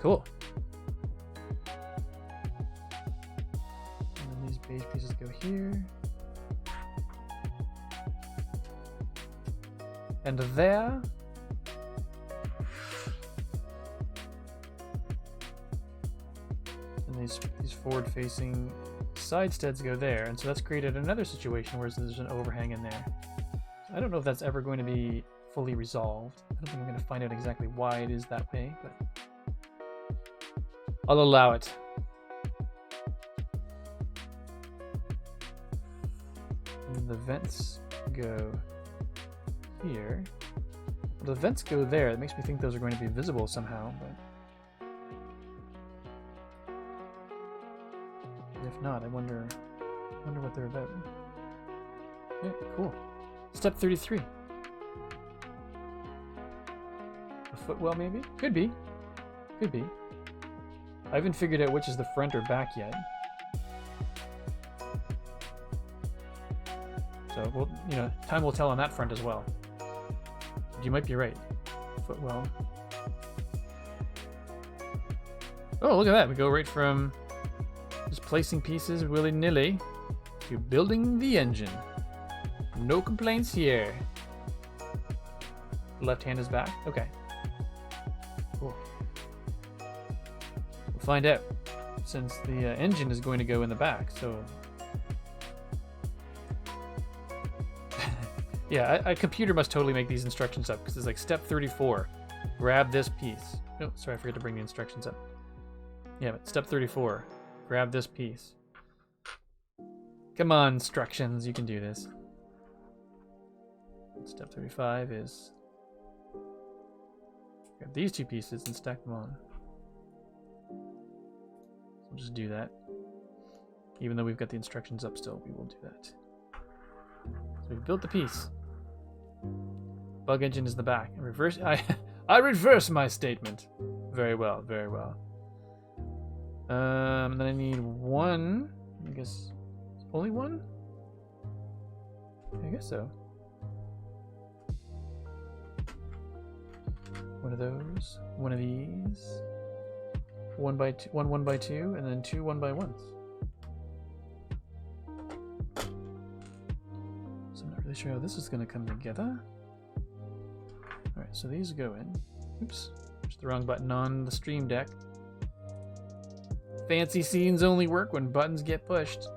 Cool. Beige pieces go here. And there. And these forward-facing side studs go there. And so that's created another situation where there's an overhang in there. I don't know if that's ever going to be fully resolved. I don't think I'm going to find out exactly why it is that way, but I'll allow it. The vents go here. The vents go there. It makes me think those are going to be visible somehow, but if not, I wonder what they're about. Yeah, cool. Step 33. A footwell, maybe? Could be. Could be. I haven't figured out which is the front or back yet. So, well, you know, time will tell on that front as well. You might be right. Footwell. Oh, look at that. We go right from just placing pieces willy-nilly to building the engine. No complaints here. The left hand is back. Okay. Cool. We'll find out, since the engine is going to go in the back, so... Yeah, a computer must totally make these instructions up, because it's like step 34. Grab this piece. Oh, sorry, I forgot to bring the instructions up. Yeah, but step 34. Grab this piece. Come on, instructions, you can do this. Step 35 is grab these two pieces and stack them on. So we'll just do that. Even though we've got the instructions up still, we will do that. So we've built the piece. Bug engine is the back. I reverse my statement. Very well, very well. Then I need one. I guess only one? I guess so. One of those, one of these, one by two, and then two 1x1s. So I'm not really sure how this is going to come together. Alright, so these go in. Oops, pushed the wrong button on the stream deck. Fancy scenes only work when buttons get pushed. So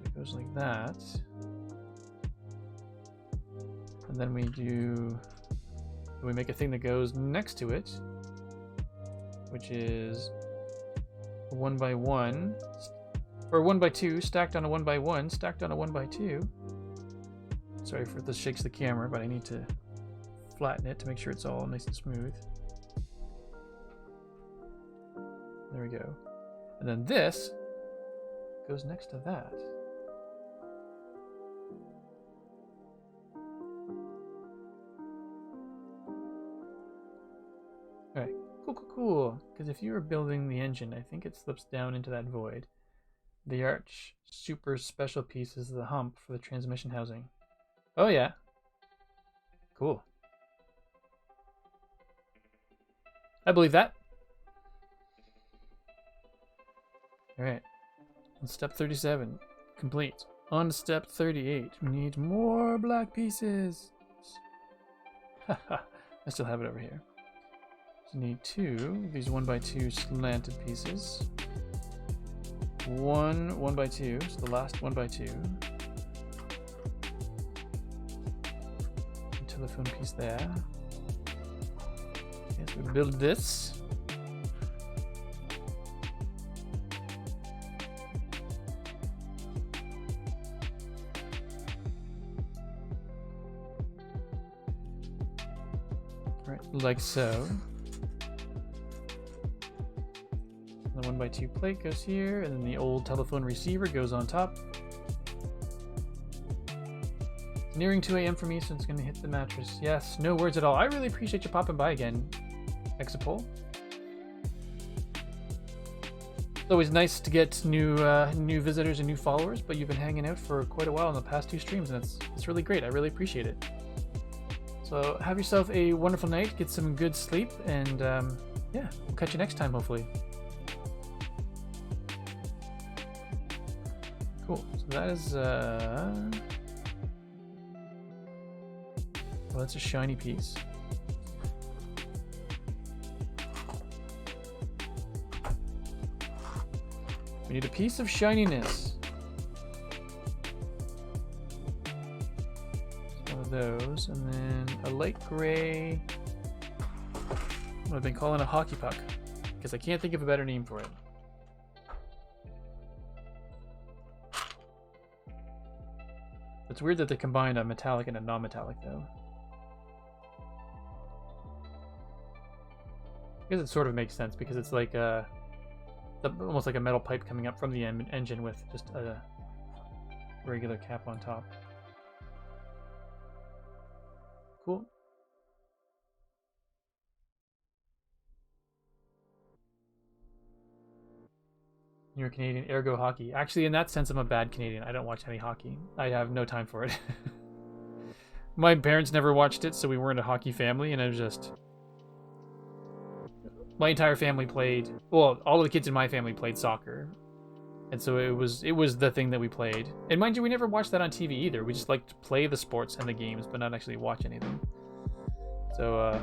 it goes like that. And then we make a thing that goes next to it, which is a 1x1, or a 1x2 stacked on a 1x1, stacked on a 1x2. Sorry if this shakes the camera, but I need to flatten it to make sure it's all nice and smooth. There we go. And then this goes next to that. Alright, cool. Because if you were building the engine, I think it slips down into that void. The arch super special piece is the hump for the transmission housing. Oh yeah. Cool. I believe that. Alright. And step 37. Complete. On to step 38. We need more black pieces. Haha. I still have it over here. So need two of these 1x2 slanted pieces. One 1x2, so the last 1x2. A telephone piece there. Yes, we build this. Right, like so. The 1x2 plate goes here, and then the old telephone receiver goes on top. It's nearing 2 a.m. for me, so it's going to hit the mattress. Yes, no words at all. I really appreciate you popping by again, Exapol. It's always nice to get new visitors and new followers, but you've been hanging out for quite a while in the past 2 streams, and it's really great. I really appreciate it. So have yourself a wonderful night, get some good sleep, and yeah, we'll catch you next time, hopefully. Cool. So that is well, that's a shiny piece. We need a piece of shininess. One of those, and then a light gray. What I've been calling a hockey puck, because I can't think of a better name for it. It's weird that they combined a metallic and a non-metallic, though. I guess it sort of makes sense because it's like almost like a metal pipe coming up from the engine with just a regular cap on top. Cool. You're Canadian, ergo hockey. Actually, in that sense, I'm a bad Canadian. I don't watch any hockey. I have no time for it. My parents never watched it, so we weren't a hockey family, and it was just... My entire family played... Well, all of the kids in my family played soccer. And so it was the thing that we played. And mind you, we never watched that on TV either. We just liked to play the sports and the games, but not actually watch any of them. So,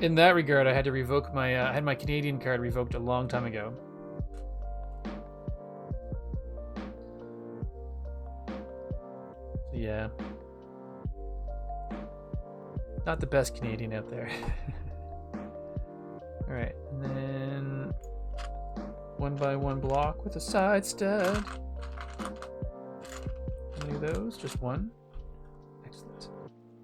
in that regard, I had to revoke my... I had my Canadian card revoked a long time ago. Yeah. Not the best Canadian out there. Alright, and then 1x1 block with a side stud. How many of those? Just one? Excellent.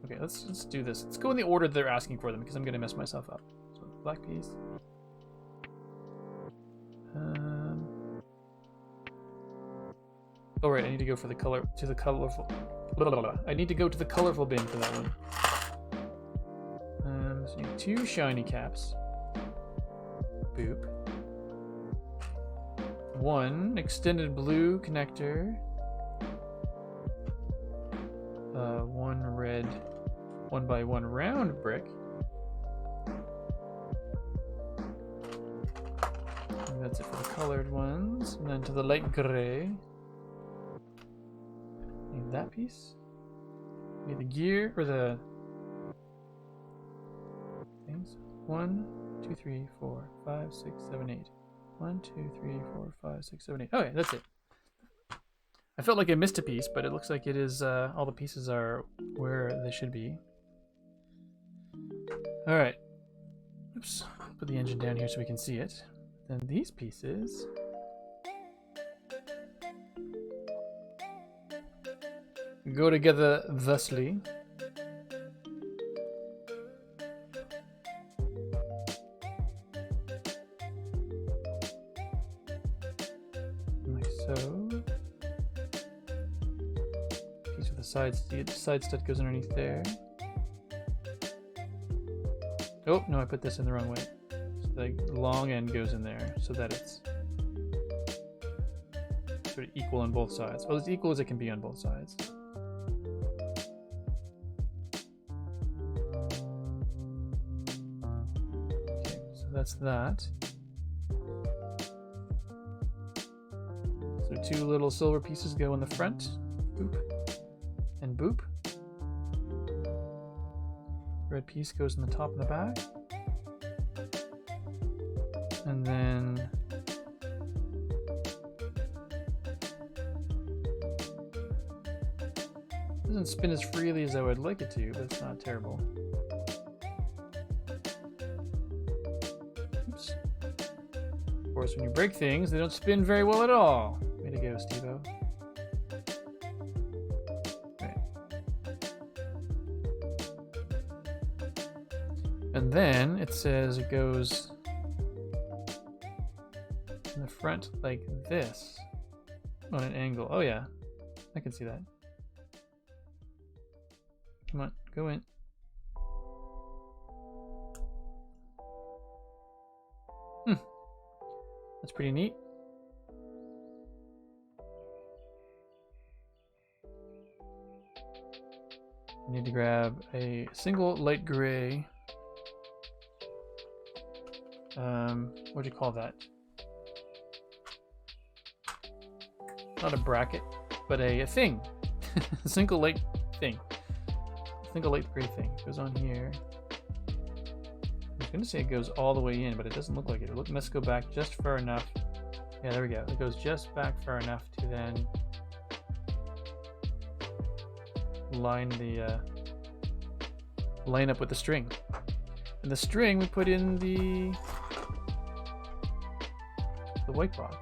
Okay, let's do this. Let's go in the order that they're asking for them because I'm going to mess myself up. So, black piece. Oh right, I need to go for the colorful. I need to go to the colorful bin for that one. So you need 2 shiny caps. Boop. 1 extended blue connector. 1 red 1x1 round brick. And that's it for the colored ones. And then to the light gray. Need that piece. Need the gear or the things. 1, 2, 3, 4, 5, 6, 7, 8. 1, 2, 3, 4, 5, 6, 7, 8. Okay, that's it. I felt like I missed a piece, but it looks like it is. All the pieces are where they should be. All right. Oops. Put the engine down here so we can see it. Then these pieces. Go together thusly. Like so. Piece of the side stud goes underneath there. Oh, no, I put this in the wrong way. So the long end goes in there so that it's sort of equal on both sides. Well, as equal as it can be on both sides. That's that. So 2 little silver pieces go in the front. Boop. And boop. Red piece goes in the top and the back. And then it doesn't spin as freely as I would like it to, but it's not terrible. Of course, when you break things, they don't spin very well at all. Way to go, Steve-O. Okay. And then it says it goes in the front like this on an angle. Oh yeah, I can see that. Come on, go in. That's pretty neat. I need to grab a single light gray. What do you call that? Not a bracket, but a thing. A single light thing. A single light gray thing goes on here. I was going to say it goes all the way in, but it doesn't look like it. It must go back just far enough. Yeah, there we go. It goes just back far enough to then line up with the string. And the string we put in the white box.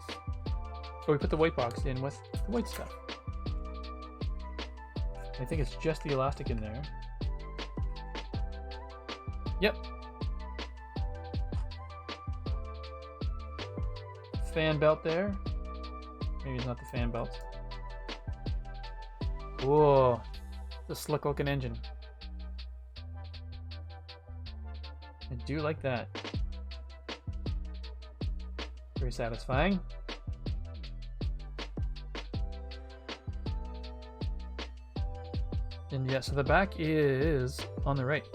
Or we put the white box in with the white stuff. I think it's just the elastic in there. Yep. Fan belt there. Maybe it's not the fan belt. Whoa. The slick looking engine. I do like that. Very satisfying. And yeah, so the back is on the right.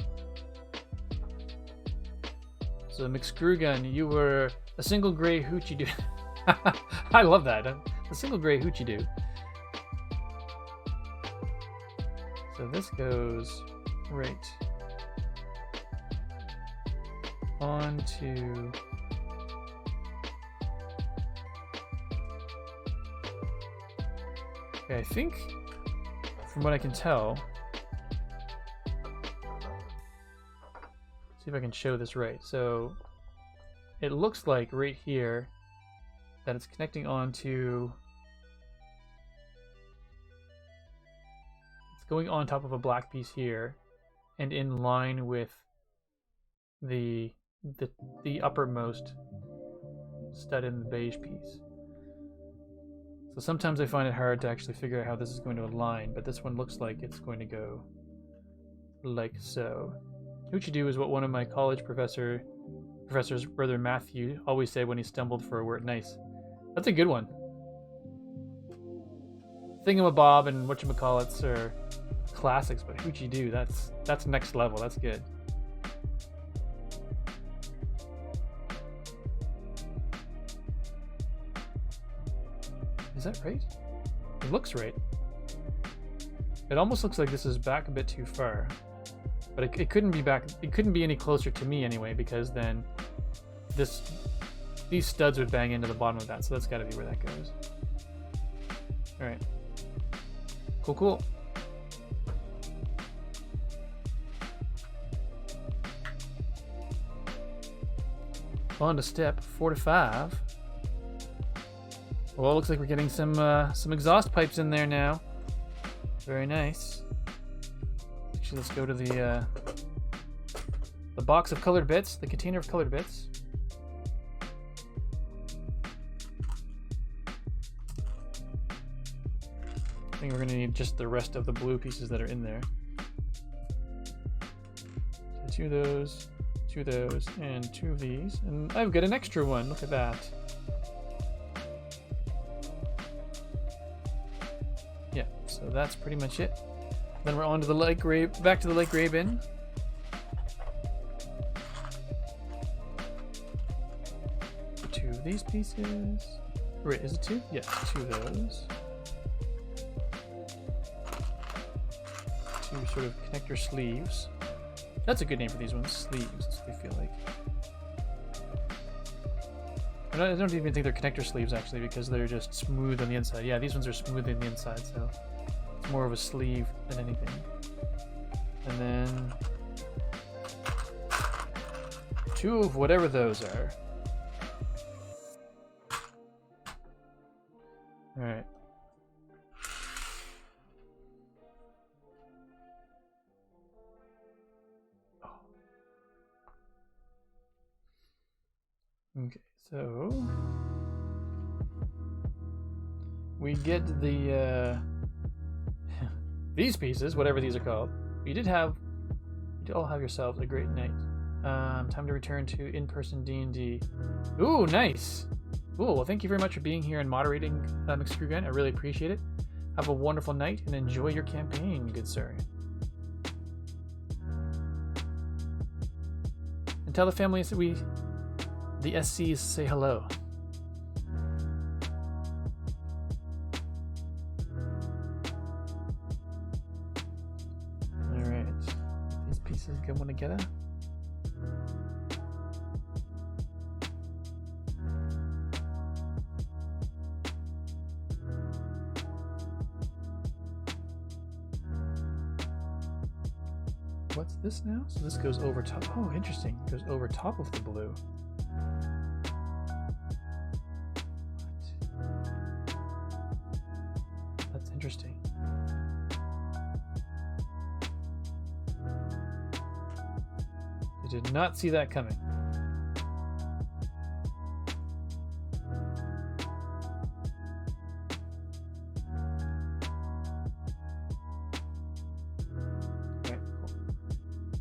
So McScrew Gun, you were a single gray hoochie doo. I love that. A single gray hoochie doo. So this goes right onto okay, I think from what I can tell, see if I can show this right. So it looks like right here that it's connecting onto, it's going on top of a black piece here and in line with the uppermost stud in the beige piece. So sometimes I find it hard to actually figure out how this is going to align, but this one looks like it's going to go like so. Hoochie doo is what one of my college professor's brother Matthew always said when he stumbled for a word. Nice. That's a good one. Thingamabob and whatchamacallits are classics, but hoochie doo, that's next level. That's good. Is that right? It looks right. It almost looks like this is back a bit too far. But it couldn't be back. It couldn't be any closer to me anyway, because then these studs would bang into the bottom of that. So that's got to be where that goes. All right. Cool, cool. On to step 4 to 5. Well, it looks like we're getting some exhaust pipes in there now. Very nice. Actually, let's go to the box of colored bits, the container of colored bits. I think we're going to need just the rest of the blue pieces that are in there. So 2 of those, 2 of those, and 2 of these. And I've got an extra one. Look at that. Yeah, so that's pretty much it. Then we're on to the light gray, back to the light gray bin. Two of these pieces. Wait, is it 2? Yes, 2 of those. 2 sort of connector sleeves. That's a good name for these ones, sleeves, that's what they feel like. I don't even think they're connector sleeves actually, because they're just smooth on the inside. Yeah, these ones are smooth on the inside, so it's more of a sleeve than anything. And then 2 of whatever those are. All right. Okay, so we get the these pieces, whatever these are called. You did all have yourselves a great night. Time to return to in-person D&D. Ooh, nice. Cool. Well, thank you very much for being here and moderating McScrew Gun. I really appreciate it. Have a wonderful night and enjoy your campaign, good sir. And tell the families that the SCs say hello. Alright. These pieces going together. What's this now? So this goes over top. Oh, interesting. It goes over top of the blue. That's interesting. Did not see that coming. Okay, cool.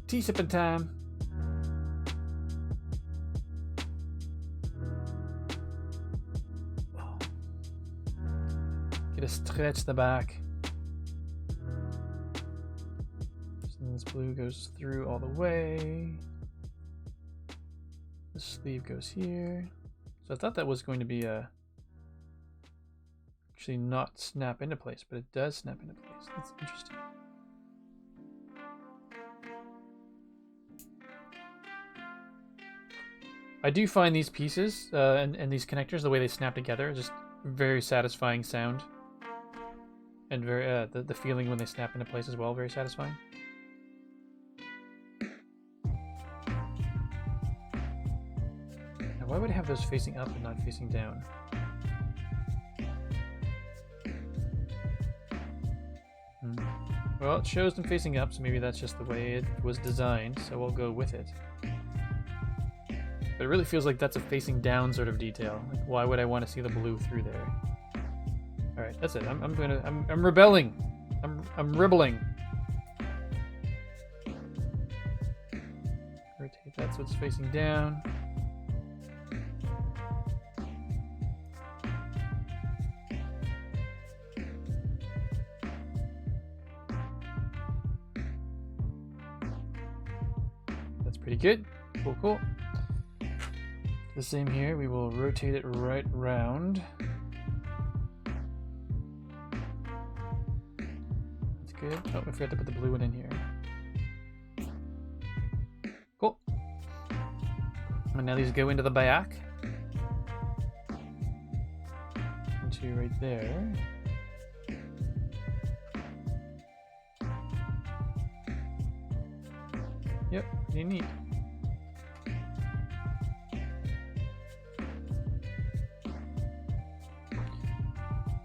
Tea sipping time. Get a stretch the back. And this blue goes through all the way. The sleeve goes here. So I thought that was going to be actually not snap into place, but it does snap into place. That's interesting. I do find these pieces and these connectors, the way they snap together, just very satisfying sound. And very the feeling when they snap into place as well, very satisfying. Why would I have those facing up and not facing down? Well, it shows them facing up, so maybe that's just the way it was designed, so we'll go with it. But it really feels like that's a facing down sort of detail. Like, why would I want to see the blue through there? Alright, that's it. I'm rebelling. I'm ribbling. Rotate that so it's facing down. Pretty good. Cool, cool. The same here. We will rotate it right round. That's good. Oh, I forgot to put the blue one in here. Cool. And now these go into the back. Into right there. Yep, pretty neat.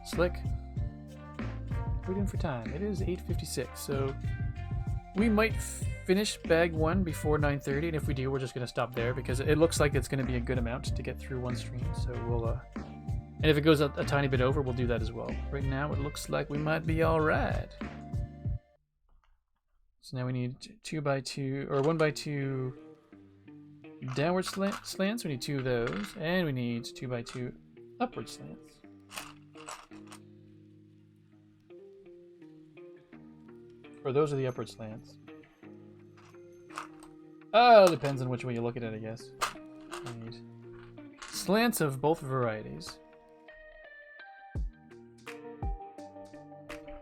Slick. What are we doing for time? It is 8:56, so we might finish bag 1 before 9:30, and if we do, we're just going to stop there because it looks like it's going to be a good amount to get through one stream. So we'll, and if it goes a tiny bit over, we'll do that as well. Right now, it looks like we might be all right. So now we need 2x2 or 1x2 downward slants. We need 2 of those, and we need 2x2 upward slants. Or those are the upward slants. Oh, depends on which way you look at it, I guess. We need slants of both varieties.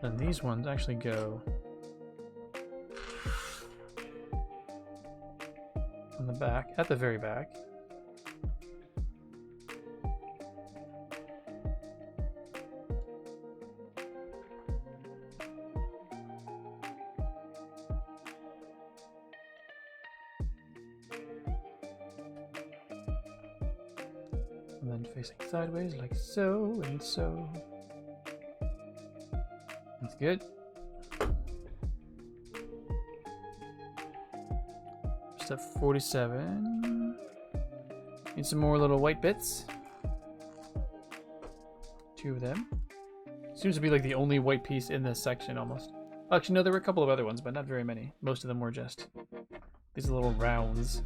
And these ones actually go on the back, at the very back. And then facing sideways like so and so. That's good. Step 47. Need some more little white bits. 2 of them. Seems to be like the only white piece in this section almost. Actually, no, there were a couple of other ones, but not very many. Most of them were just these little rounds.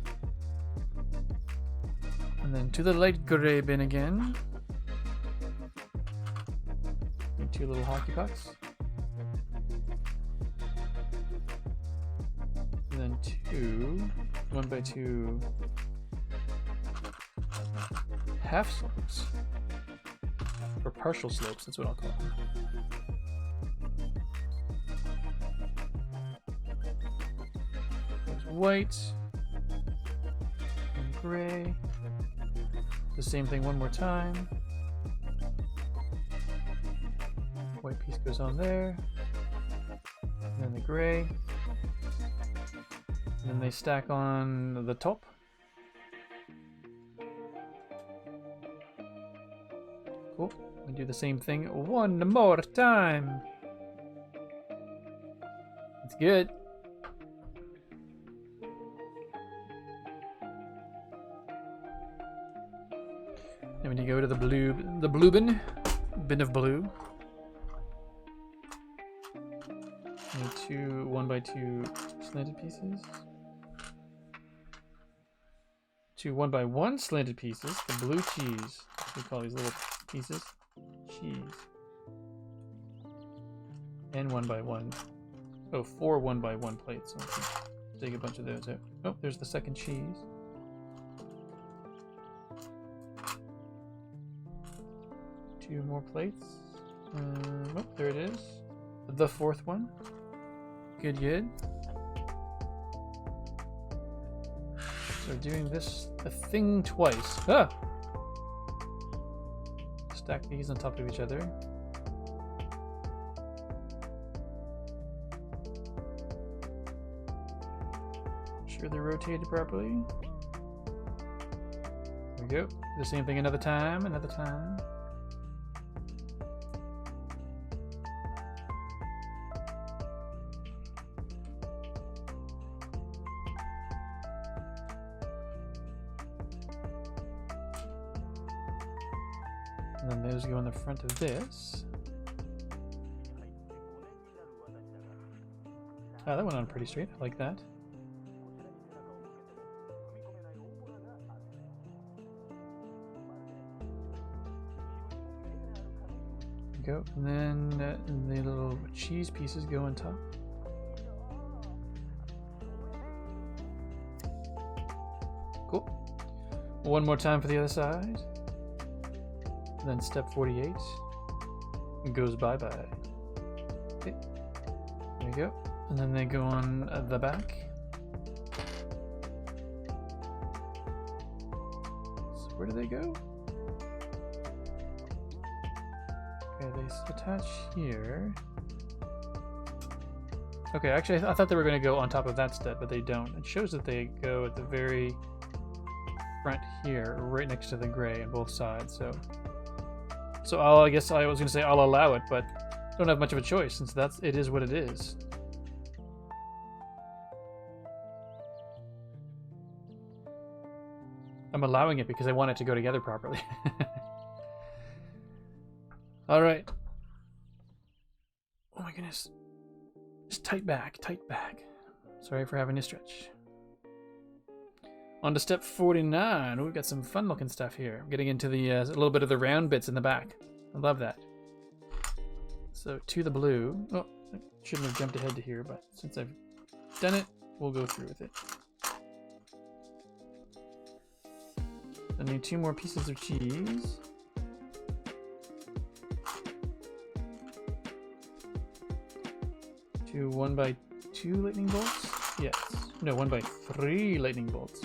And then to the light gray bin again. Need 2 little hockey pucks. And then 2 1x2 half slopes. Or partial slopes, that's what I'll call them. There's white and gray. The same thing one more time. White piece goes on there. And then the gray. And then they stack on the top. Cool. We do the same thing one more time. It's good. when you go to the blue bin of blue. And two 1x2 slanted pieces. Two 1x1 slanted pieces. The blue cheese. We call these little pieces cheese. And 1x1. Oh, 4 1x1 plates. So let's take a bunch of those out. Oh, there's the second cheese. Two more plates. Oh, there it is. The fourth one. Good, good. So doing this thing twice. Ah! Stack these on top of each other. Sure they're rotated properly. There we go. Do the same thing another time, another time. And then those go in the front of this. Ah, that went on pretty straight. I like that. Go, and then the little cheese pieces go on top. Cool. One more time for the other side. And then step 48 goes bye-bye. Okay, there you go. And then they go on the back. So where do they go? Okay, they attach here. Okay, actually I thought they were going to go on top of that step, but they don't. It shows that they go at the very front here, right next to the gray on both sides. So I guess I was going to say I'll allow it, but don't have much of a choice since it is what it is. I'm allowing it because I want it to go together properly. All right. Oh my goodness. Just tight back, tight back. Sorry for having to stretch. On to step 49. We've got some fun looking stuff here. Getting into the a little bit of the round bits in the back. I love that. So to the blue. Oh, I shouldn't have jumped ahead to here, but since I've done it, we'll go through with it. I need two more pieces of cheese. Two 1x2 lightning bolts? Yes. No, 1x3 lightning bolts.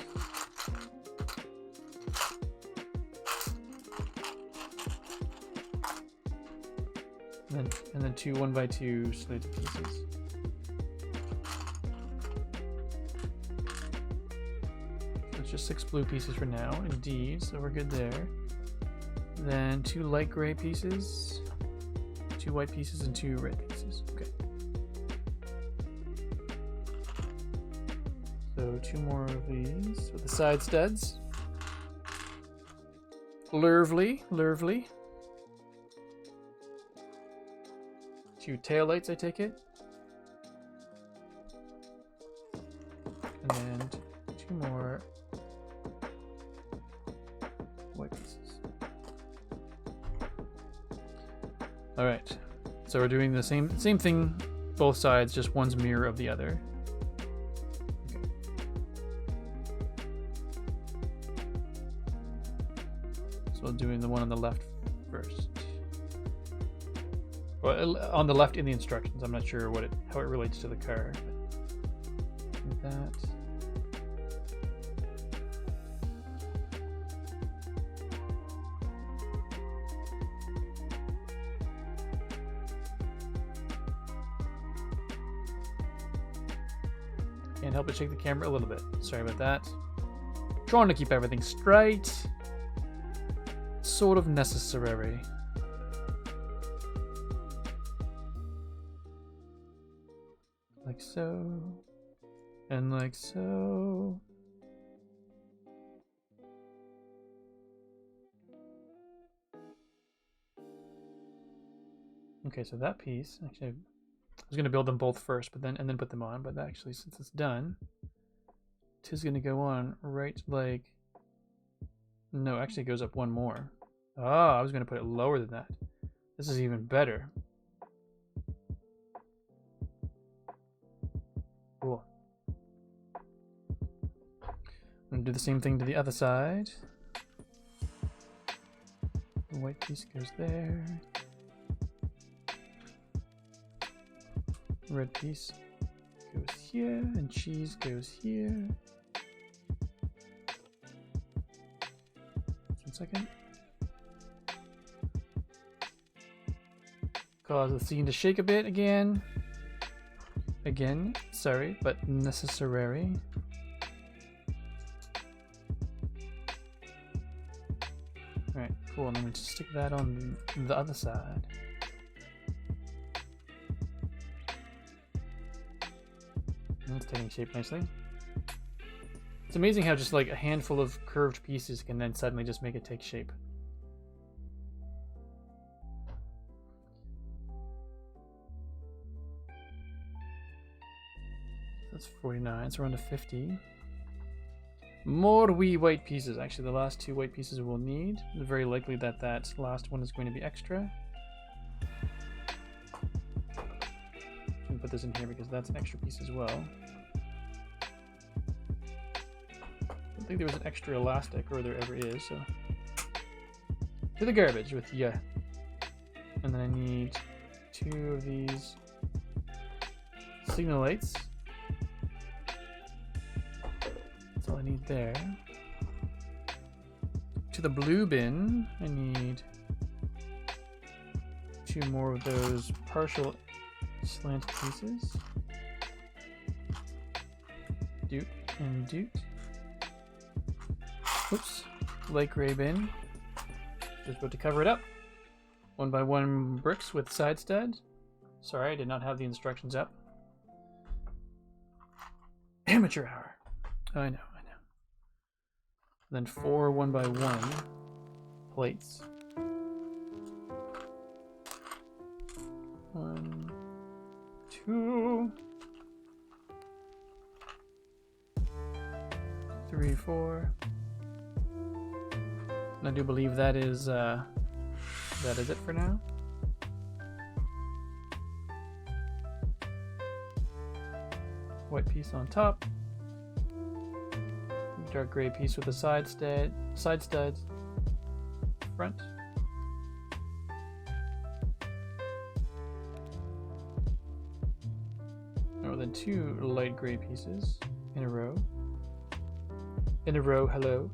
And then two 1x2 slated pieces. So it's just 6 blue pieces for now, indeed, so we're good there. Then two light gray pieces, two white pieces, and two red pieces. Okay. So two more of these with the side studs. Lovely, lovely. Two tail lights, I take it. And then two more white pieces. All right. So we're doing the same thing, both sides, just one's mirror of the other. So doing the one on the left first. Well, on the left in the instructions. I'm not sure how it relates to the car. Like that. Can't help but shake the camera a little bit. Sorry about that. Trying to keep everything straight. Sort of necessary. Like so. And like so. Okay, so that piece, actually, I was going to build them both first, but then put them on. But actually, since it's done, it is going to go on right like. No, actually, it goes up one more. Oh, I was going to put it lower than that. This is even better. Cool. I'm going to do the same thing to the other side. The white piece goes there. Red piece goes here, and cheese goes here. Just 1 second. Cause the scene to shake a bit again. Again, sorry, but necessary. Alright, cool, and then we just stick that on the other side. And it's taking shape nicely. It's amazing how just like a handful of curved pieces can then suddenly just make it take shape. That's 49, so we're on to 50. More wee white pieces. Actually, the last 2 white pieces we'll need. It's very likely that that last one is going to be extra. I'm going to put this in here because that's an extra piece as well. I don't think there was an extra elastic, or there ever is, so. To the garbage with ya. And then I need 2 of these signal lights. That's all I need there. To the blue bin, I need 2 more of those partial slant pieces. Doot and doot. Oops. Light gray bin. Just about to cover it up. 1 by 1 bricks with side stud. Sorry, I did not have the instructions up. Amateur hour. I know. Then 4 1 by 1 plates. 1, 2, 3, 4. And I do believe that is it for now. White piece on top. Dark gray piece with the side studs, front. Oh, then 2 light gray pieces in a row. In a row, hello.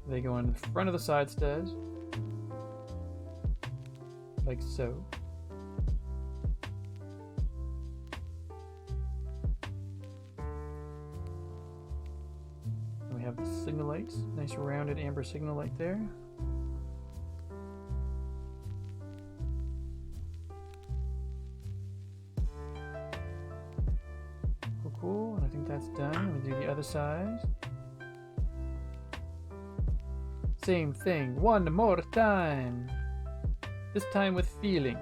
They go on the front of the side stud, like so. Have the signal lights, nice rounded amber signal light there. Cool, and I think that's done. I'm gonna do the other side. Same thing, 1 more time. This time with feeling.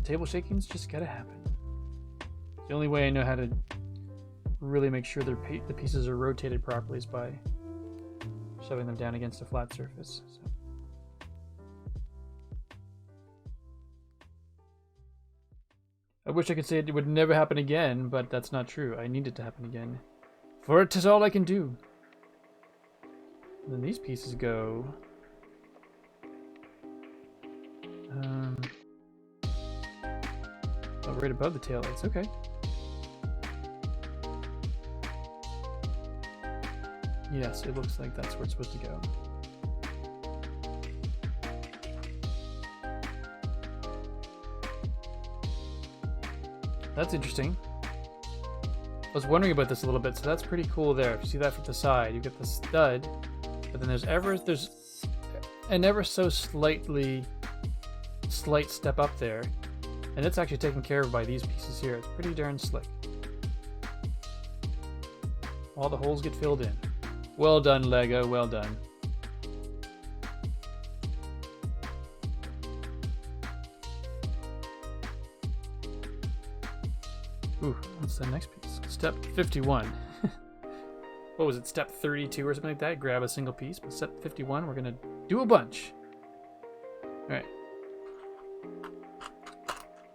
Table shaking's just gotta happen. It's the only way I know how to really make sure the pieces are rotated properly is by shoving them down against a flat surface. So. I wish I could say it would never happen again, but that's not true. I need it to happen again. For it is all I can do. And then these pieces go... Oh, right above the taillights, okay. Yes, it looks like that's where it's supposed to go. That's interesting. was wondering about this a little bit, so that's pretty cool there. If you see that from the side, you get the stud, but then there's an ever so slight step up there, and it's actually taken care of by these pieces here. It's pretty darn slick. All the holes get filled in. Well done, Lego, well done. Ooh, what's the next piece? Step 51. What was it, step 32 or something like that? Grab a single piece. But step 51, we're gonna do a bunch. Alright.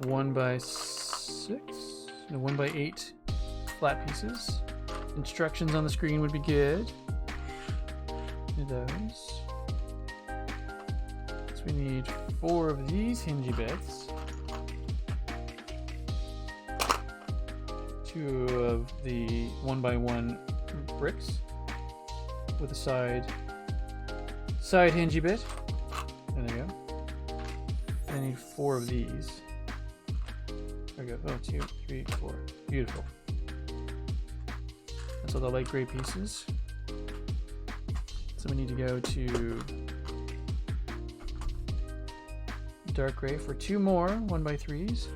1x6? No, 1x8 flat pieces. Instructions on the screen would be good. Do those. So we need 4 of these hingy bits. 2 of the 1x1 bricks with a side hingy bit. And there we go. I need 4 of these. There we go. 1, 2, 3, 4. Beautiful. That's all the light gray pieces. So we need to go to dark gray for 2 more 1x3s.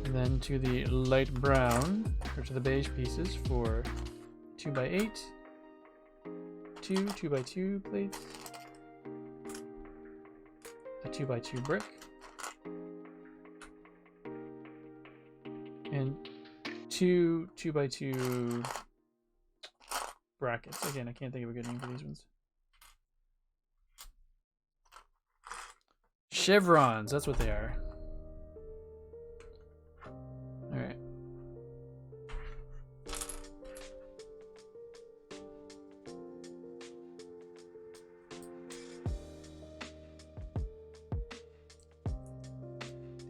And then to the light brown, or to the beige pieces for 2x8, 2x2 plates, a 2x2 brick, and 2 2x2 brackets. Again, I can't think of a good name for these ones. Chevrons, that's what they are. Alright.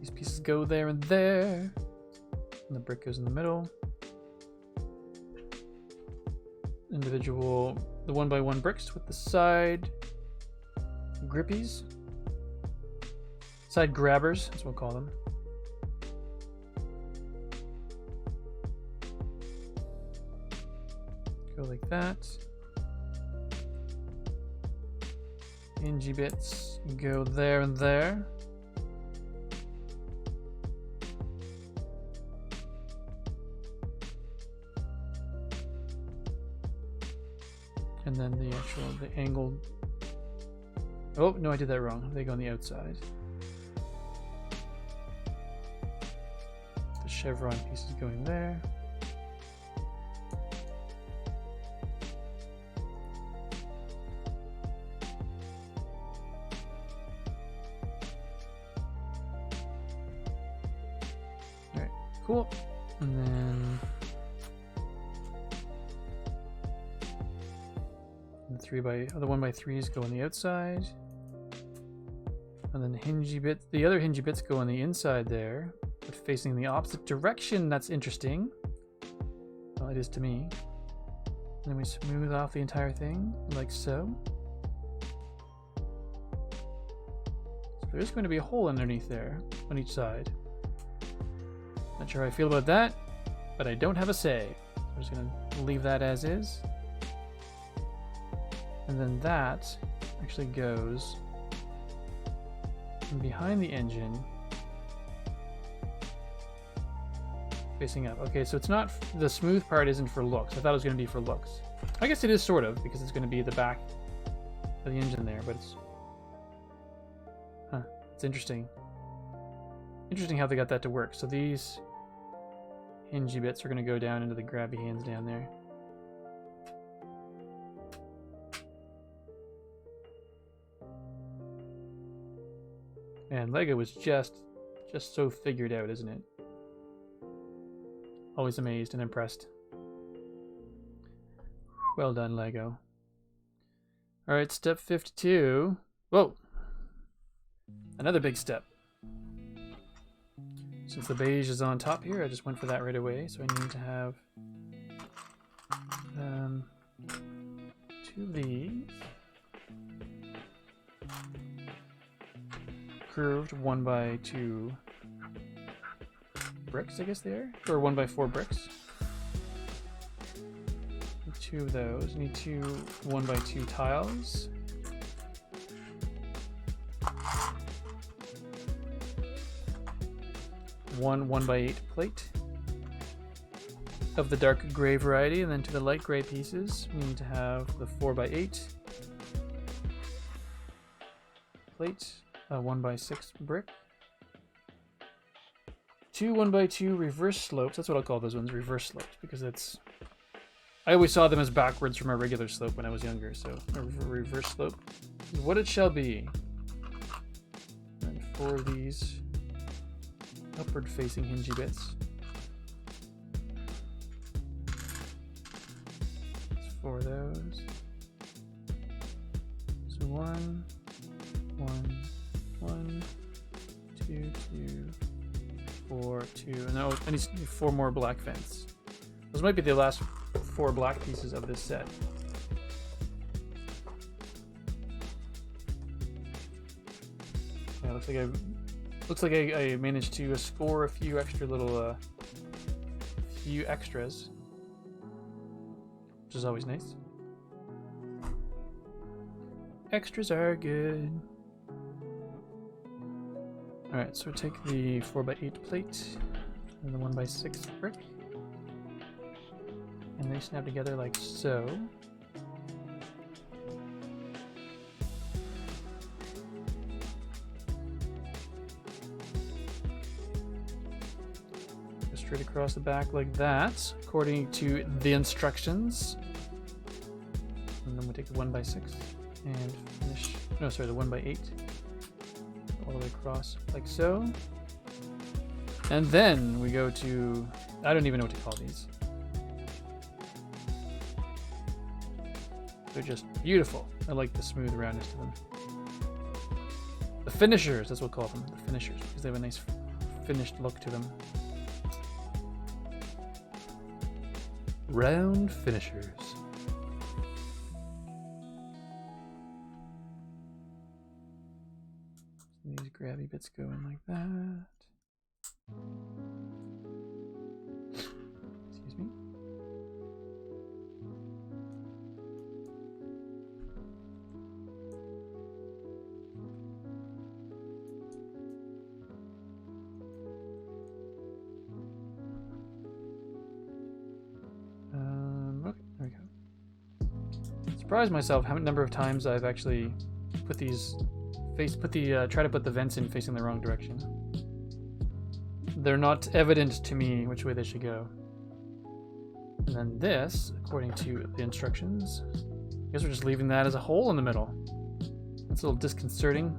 These pieces go there and there. And the brick goes in the middle. Individual, the 1x1 bricks with the side grippies. Side grabbers, that's what we'll call them. Go like that. Hingy bits go there and there. And then the angled. Oh, no, I did that wrong. They go on the outside. The chevron piece is going there. Alright, cool. And then the 1x3s go on the outside, and then the other hingy bits go on the inside there, but facing the opposite direction. That's interesting. Well, it is to me. And then we smooth off the entire thing like so. So there's going to be a hole underneath there on each side. Not sure how I feel about that, but I don't have a say. I'm just going to leave that as is. And then that actually goes from behind the engine, facing up. Okay, so it's not, the smooth part isn't for looks. I thought it was going to be for looks. I guess it is sort of, because it's going to be the back of the engine there, but it's, it's interesting. Interesting how they got that to work. So these hingy bits are going to go down into the grabby hands down there. And Lego was just so figured out, isn't it? Always amazed and impressed. Well done, Lego. Alright, step 52. Whoa! Another big step. Since the beige is on top here, I just went for that right away. So I need to have 2 of these. Curved 1x2 bricks, I guess they are, or 1x4 bricks. Need 2 of those. Need 2 1x2 tiles. One 1x8 plate of the dark gray variety, and then to the light gray pieces, we need to have the 4x8 plate, a 1x6 brick, 2 1x2 reverse slopes. That's what I'll call those ones, reverse slopes, because it's. I always saw them as backwards from a regular slope when I was younger, so a reverse slope is what it shall be. And 4 of these upward facing hingy bits. That's 4 of those. So 1, 2, 4, 2, and now I need 4 more black fence. Those might be the last 4 black pieces of this set. Yeah, looks like I managed to score a few extra little few extras, which is always nice. Extras are good. Alright, so take the 4x8 plate and the 1x6 brick, and they snap together like so. Go straight across the back like that, according to the instructions. And then we take the 1x6 and finish. No, sorry, the 1x8. All the way across like so. And then we go to, I don't even know what to call these. They're just beautiful. I like the smooth roundness to them. The finishers, that's what we'll call them, the finishers, because they have a nice finished look to them. Round finishers. These grabby bits go in like that. Excuse me. Okay, there we go. Surprised myself how many number of times I've actually put these try to put the vents in facing the wrong direction. They're not evident to me which way they should go. And then this, according to the instructions, I guess we're just leaving that as a hole in the middle. That's a little disconcerting.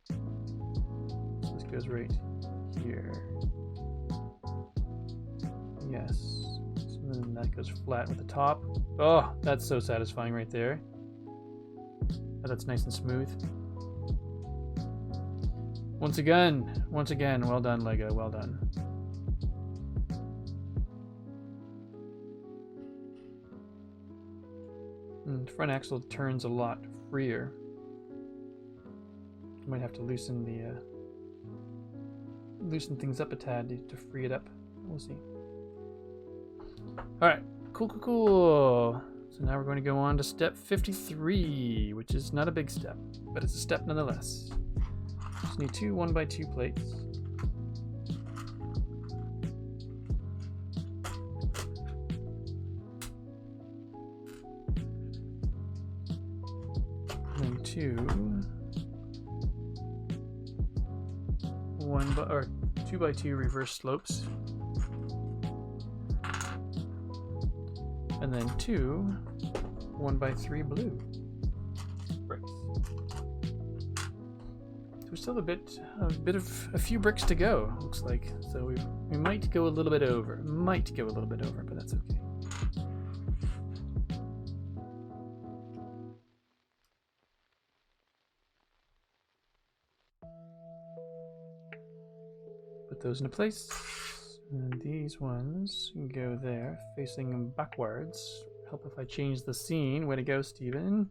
So this goes right here. Yes. So then that goes flat with the top. Oh, that's so satisfying right there. Oh, that's nice and smooth. Once again, well done, Lego, well done. Front axle turns a lot freer. Might have to loosen things up a tad to free it up. We'll see. All right, cool. So now we're going to go on to step 53, which is not a big step, but it's a step nonetheless. Just need 2 1x2 plates. And then 2 2x2 reverse slopes. And then 2 1x3 blue bricks. So we still have a few bricks to go, looks like. So we might go a little bit over. But that's okay. Put those into place. And these ones go there, facing them backwards. Help if I change the scene. Way to go, Steven.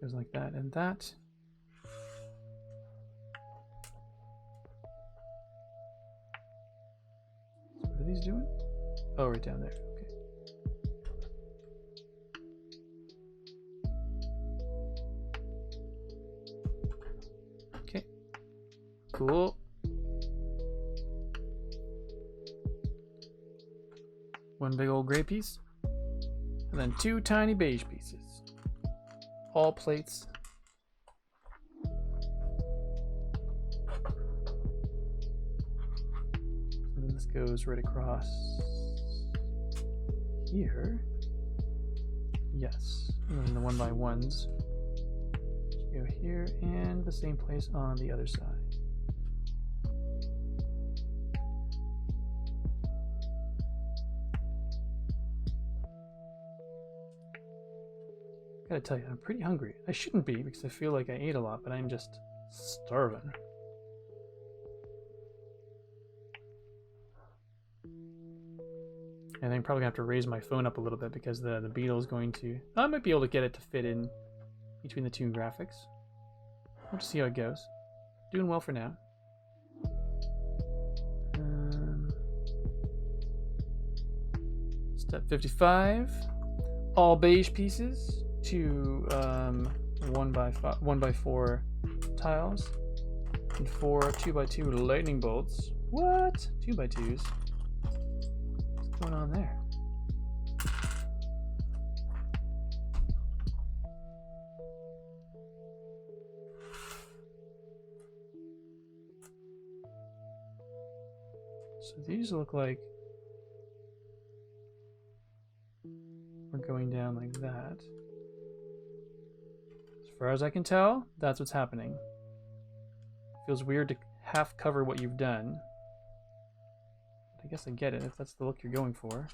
Goes like that and that. are these doing? Oh, right down there. Okay. Okay. Cool. One big old gray piece. And then 2 tiny beige pieces. All plates. And then this goes right across here. Yes. And then the 1x1s go here and the same place on the other side. Gotta tell you, I'm pretty hungry. I shouldn't be because I feel like I ate a lot, but I'm just starving. And I'm probably gonna have to raise my phone up a little bit because the Beetle is going to... I might be able to get it to fit in between the two graphics. We'll just see how it goes. Doing well for now. Step 55. All beige pieces. 2 1x4 tiles and 4 2x2 lightning bolts. What? 2x2s? What's going on there? So these look like we're going down like that. As far as I can tell, that's what's happening. Feels weird to half cover what you've done. But I guess I get it if that's the look you're going for.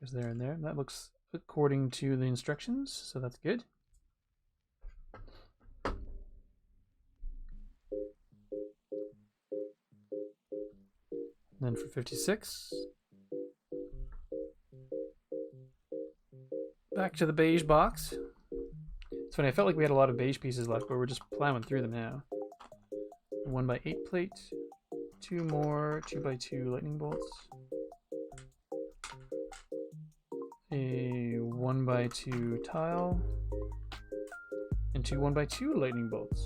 Goes there and there. That looks according to the instructions, so that's good. Then for 56, back to the beige box. It's funny, I felt like we had a lot of beige pieces left, but we're just plowing through them now. 1x8 plate, 2 more 2x2 lightning bolts, a 1x2 tile, and 2 1x2 lightning bolts.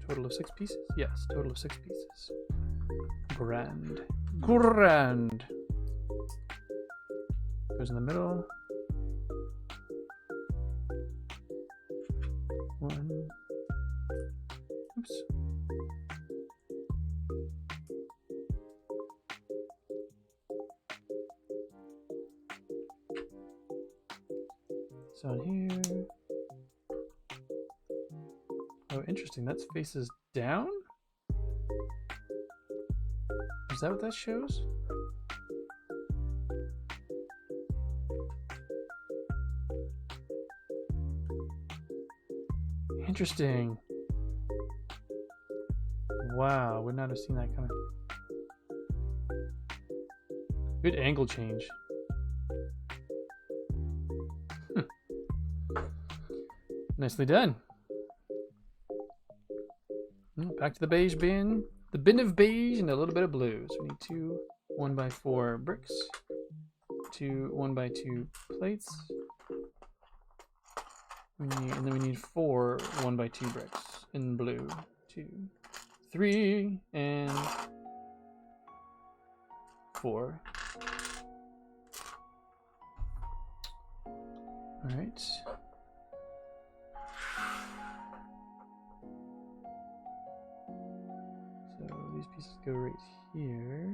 Total of 6 pieces? Yes, total of 6 pieces. Grand. Grand. Goes in the middle. 1. Oops. It's on here. Oh, interesting. That faces down? Is that what that shows? Interesting. Wow, would not have seen that coming. Good angle change. Nicely done. Back to the beige bin. The bin of beige and a little bit of blue. So we need 2 1x4 bricks, 2 1x2 plates, and then we need 4 1x2 bricks in blue. 2, 3, and 4. All right. These pieces go right here.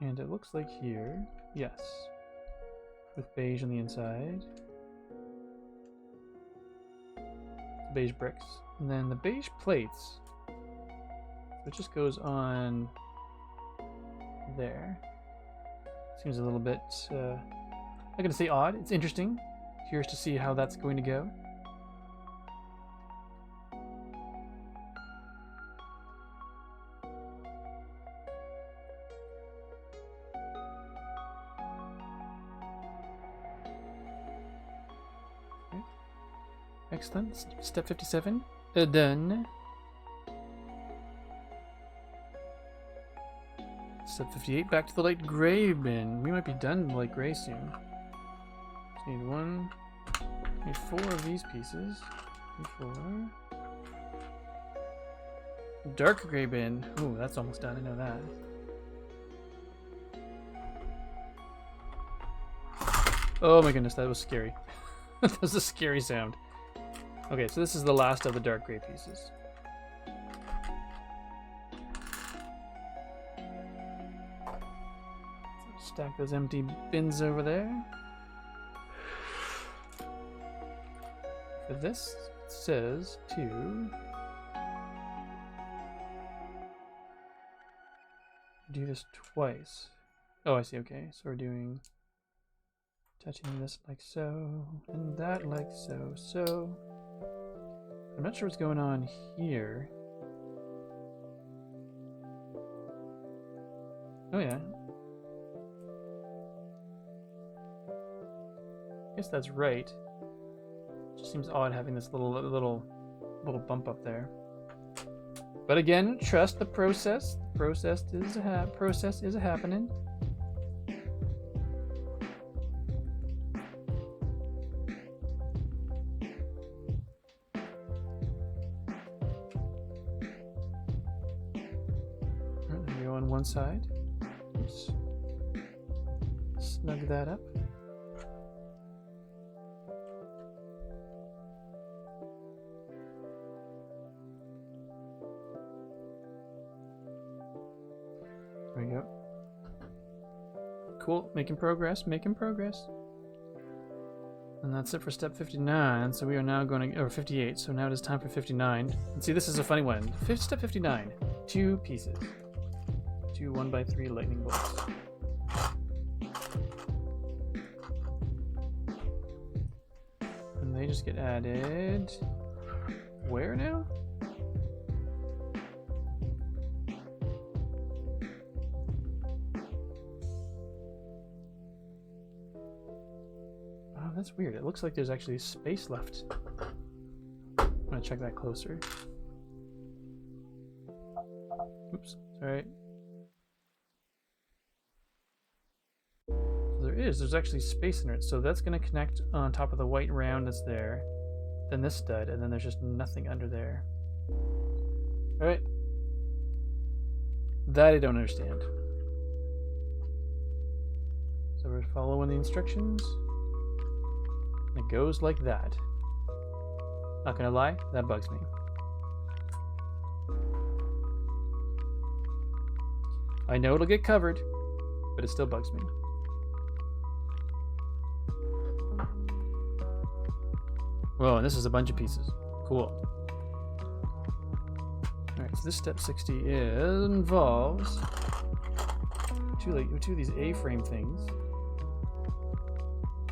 And it looks like here, yes, with beige on the inside. Beige bricks. And then the beige plates, it just goes on there. Seems a little bit, I'm not going to say odd, it's interesting. Curious to see how that's going to go. Excellent. Step 57. Done. Step 58. Back to the light gray bin. We might be done in the light gray soon. Just need one. Need 4 of these pieces. 4. Dark gray bin. Ooh, that's almost done. I know that. Oh my goodness, that was scary. That was a scary sound. Okay, so this is the last of the dark gray pieces. So stack those empty bins over there. For this, it says to do this twice. Oh, I see. Okay, so we're doing touching this like so, and that like so. So I'm not sure what's going on here. Oh yeah. I guess that's right. It just seems odd having this little bump up there. But again, trust the process. The process is happening. On one side. Oops. Snug that up. There we go. Cool. Making progress. Making progress. And that's it for step 59. So we are now going to, or 58. So now it is time for 59. And see, this is a funny one. Step 59. 2 pieces. 2 1x3 lightning bolts. And they just get added. Where now? Oh, that's weird. It looks like there's actually space left. I'm gonna check that closer. Oops, sorry. There's actually space in it, so that's going to connect on top of the white round that's there, then this stud, and then there's just nothing under there. Alright. That I don't understand. So we're following the instructions. It goes like that. Not gonna lie, that bugs me. I know it'll get covered, but it still bugs me. Whoa, and this is a bunch of pieces. Cool. Alright, so this step 60 involves two of these A-frame things.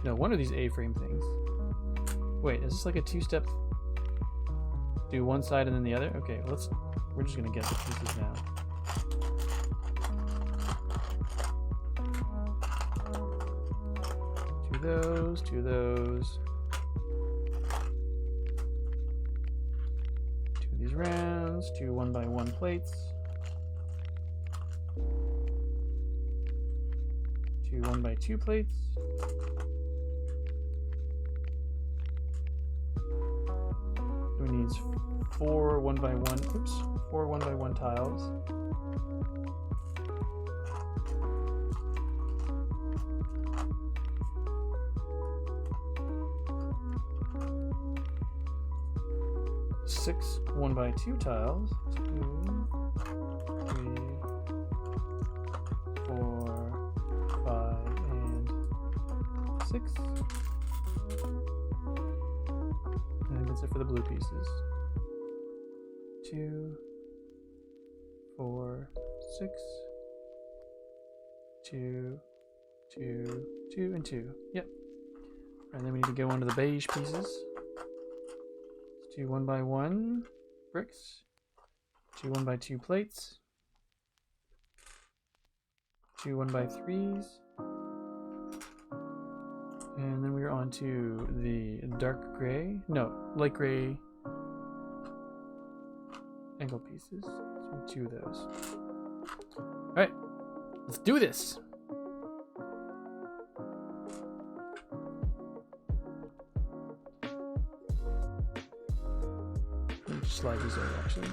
No, one of these A-frame things. Wait, is this like a 2-step? Do one side and then the other? Okay, well, we're just gonna get the pieces now. Two of those. These rounds, 2 1x1 plates, 2 1x2 plates, we need 4 1x1 tiles, six 1x2 tiles. 2, 3, 4, 5, and 6. I think that's it for the blue pieces. 2, 4, 6, 2, 2, 2, and 2. Yep. And then we need to go on to the beige pieces. 2 1x1 bricks, 2 1x2 plates, 2 1x3s, And then we're on to the dark gray. No, light gray angle pieces. So 2 of those. Alright, let's do this! Let me just slide these over actually.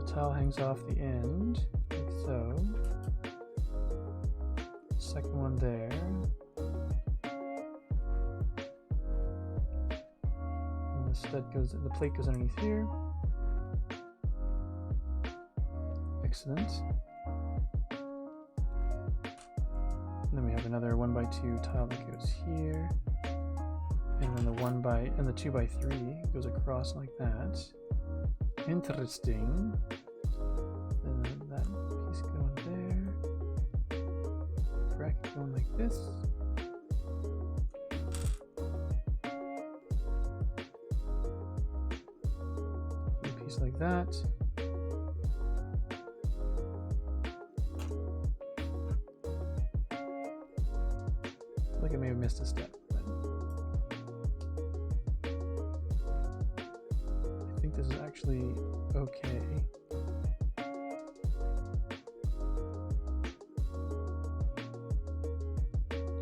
Tile hangs off the end, like so. Second one there. And the stud goes, the plate goes underneath here. Excellent. And then we have another 1x2 tile that goes here. And then the 2x3 goes across like that. Interesting. Then that piece going there. Bracket going like this. A piece like that. I feel like I may have missed a step. I think this is actually okay.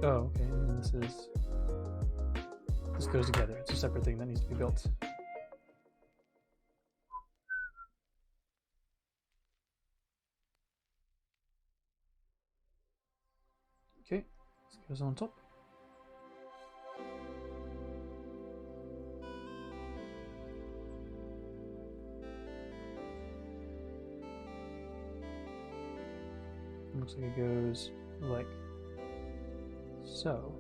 Oh, okay, and this goes together. It's a separate thing that needs to be built. Okay, this goes on top. Looks like it goes like so.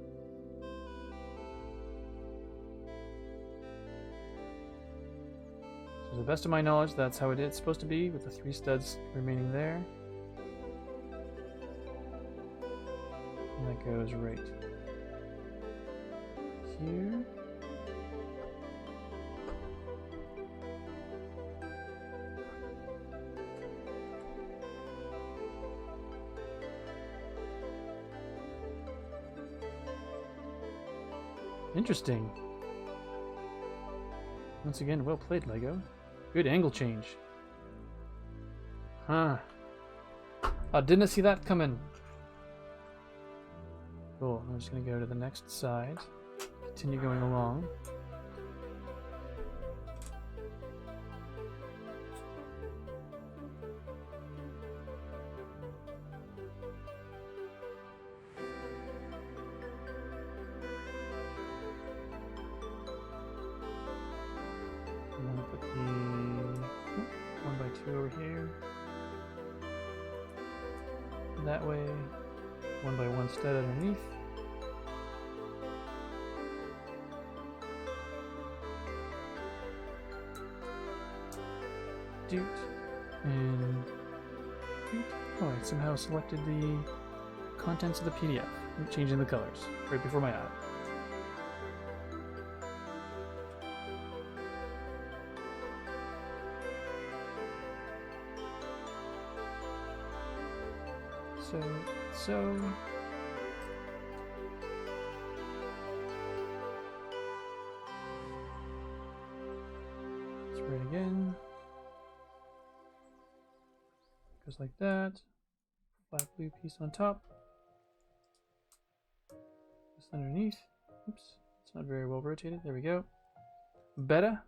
So to the best of my knowledge, that's how it is supposed to be, with the 3 studs remaining there. And that goes right here. Interesting. Once again, well played, Lego. Good angle change. Huh. I didn't see that coming. Cool. I'm just going to go to the next side. Continue going along. I'm going to put the 1x2 over here. That way. 1x1 stud underneath. Doot. And doot. Oh, I somehow selected the contents of the PDF. I'm changing the colors right before my eye. So. Let's write again. Goes like that. Flat blue piece on top. This underneath. Oops, it's not very well rotated. There we go. Better.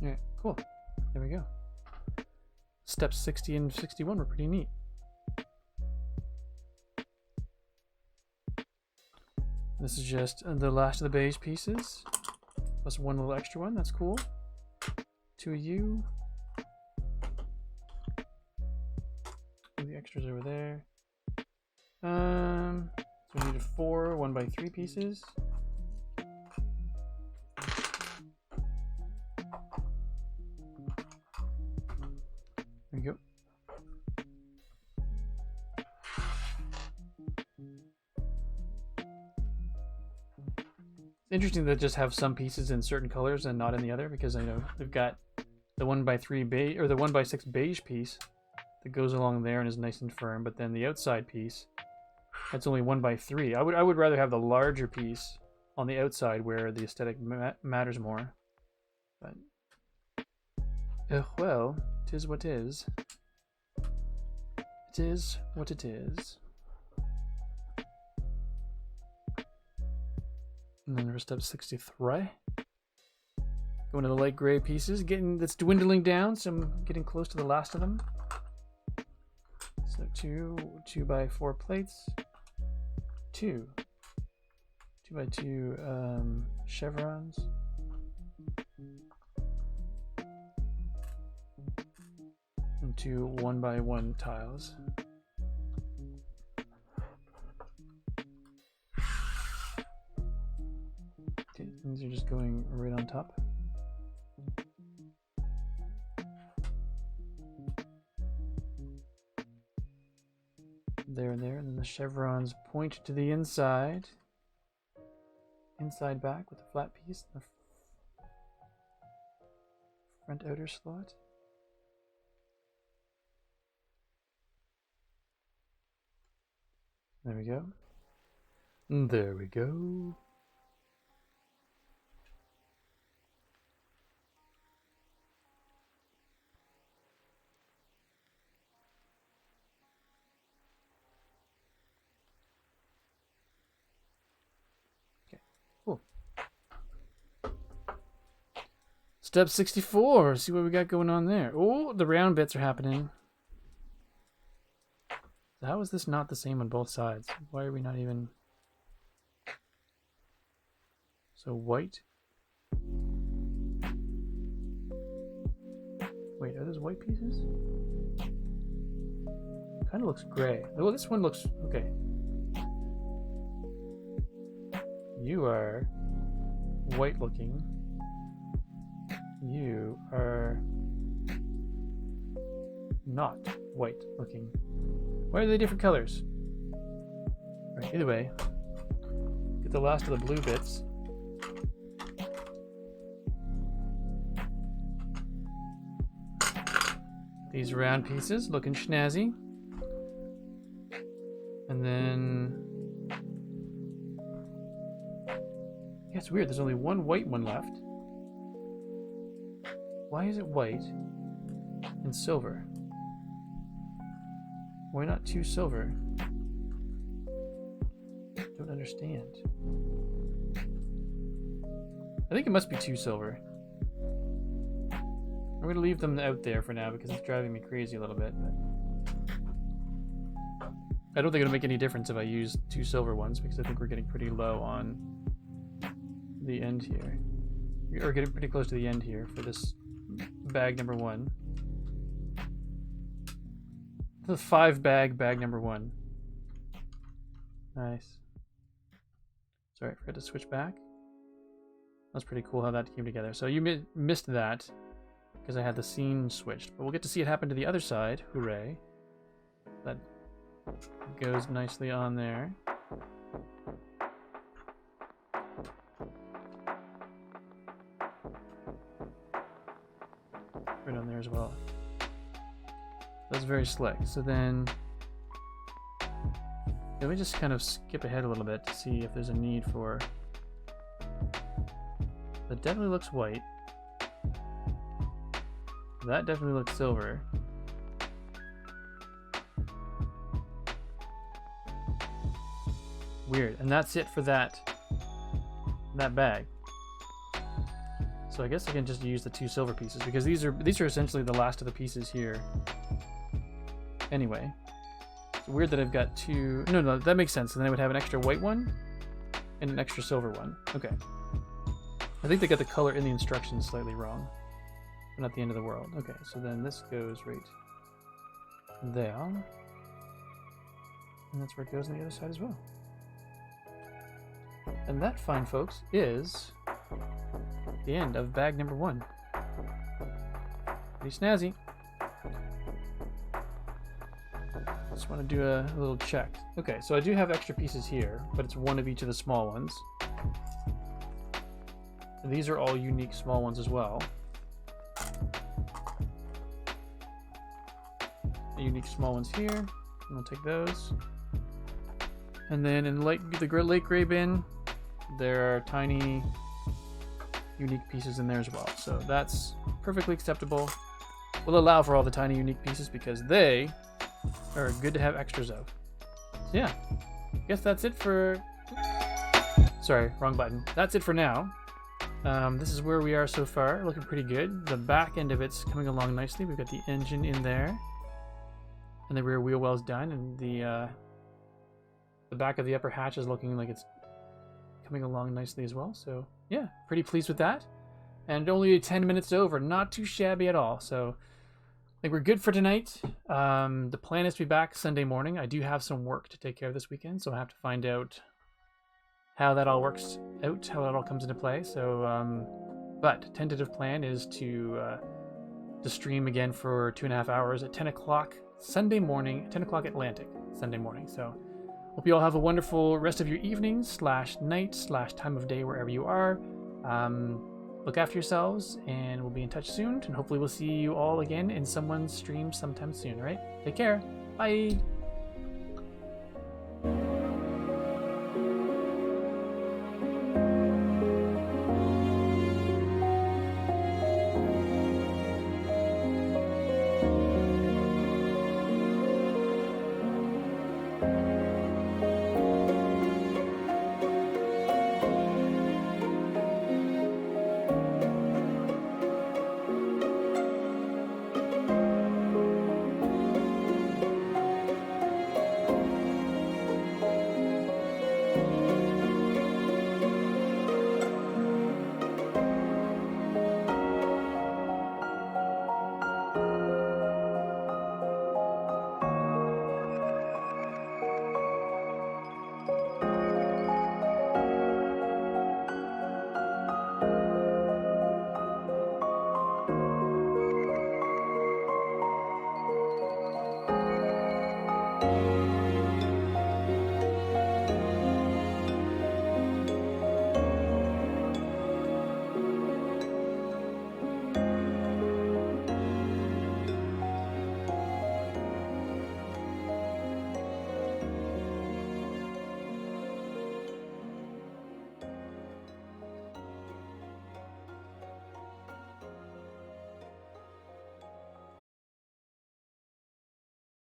Alright, cool. There we go. Steps 60 and 61 were pretty neat. This is just the last of the beige pieces. Plus one little extra one, that's cool. 2 of you. The extras over there. So we needed 4 1x3 pieces. Interesting that just have some pieces in certain colors and not in the other, because I know they've got the 1x3 beige or the 1x6 beige piece that goes along there and is nice and firm, but then the outside piece that's only 1x3. I would rather have the larger piece on the outside where the aesthetic matters more. But well, 'tis what 'tis. It is what it is. And then rest up 63. Going to the light gray pieces, that's dwindling down, so I'm getting close to the last of them. So 2x4 plates, 2x2 chevrons, and 2 1x1 tiles. Okay, these are just going right on top. There and there, and then the chevrons point to the inside back with a flat piece in the front outer slot. There we go. There we go. Cool. Step 64. See what we got going on there. Oh, the round bits are happening. So how is this not the same on both sides? Why are we not even... So white? Wait, are those white pieces? Kind of looks gray. Oh, this one looks... Okay. You are white looking. You are not white looking. Why are they different colors? Right, either way, get the last of the blue bits. These round pieces looking snazzy. And then... Yeah, it's weird. There's only one white one left. Why is it white and silver? Why not 2 silver? Don't understand. I think it must be 2 silver. I'm going to leave them out there for now because it's driving me crazy a little bit. But I don't think it'll make any difference if I use 2 silver ones because I think we're getting pretty low on the end here. We're getting pretty close to the end here for this bag number 1. The 5 bag number 1. Nice. Sorry, I forgot to switch back. That's pretty cool how that came together. So you missed that because I had the scene switched, but we'll get to see it happen to the other side. Hooray. That goes nicely on there. Right on there as well. That's very slick. So then, let me just kind of skip ahead a little bit to see if there's a need for... That definitely looks white. That definitely looks silver. Weird. And that's it for that bag. So I guess I can just use the 2 silver pieces because these are essentially the last of the pieces here. Anyway, it's weird that I've got 2. No, that makes sense. And then I would have an extra white one and an extra silver one. Okay. I think they got the color in the instructions slightly wrong, but not the end of the world. Okay, so then this goes right there, and that's where it goes on the other side as well. And that, fine folks, is the end of bag number 1. Pretty snazzy. Just want to do a little check. Okay, so I do have extra pieces here, but it's one of each of the small ones. These are all unique small ones as well. The unique small ones here, and we'll take those. And then in the late gray bin, there are tiny unique pieces in there as well. So that's perfectly acceptable. We'll allow for all the tiny unique pieces because they are good to have extras of. So yeah, I guess that's it for... Sorry, wrong button. That's it for now. This is where we are so far, looking pretty good. The back end of it's coming along nicely. We've got the engine in there, and the rear wheel well's done, and the back of the upper hatch is looking like it's coming along nicely as well. So yeah, pretty pleased with that. And only 10 minutes over, not too shabby at all. So I think we're good for tonight. The plan is to be back Sunday morning. I do have some work to take care of this weekend, so I have to find out how that all works out, how that all comes into play. So, but tentative plan is to stream again for 2.5 hours at 10 o'clock Sunday morning, 10 o'clock Atlantic Sunday morning. So hope you all have a wonderful rest of your evening / night / time of day wherever you are. Look after yourselves, and we'll be in touch soon. And hopefully we'll see you all again in someone's stream sometime soon, all right? Take care. Bye.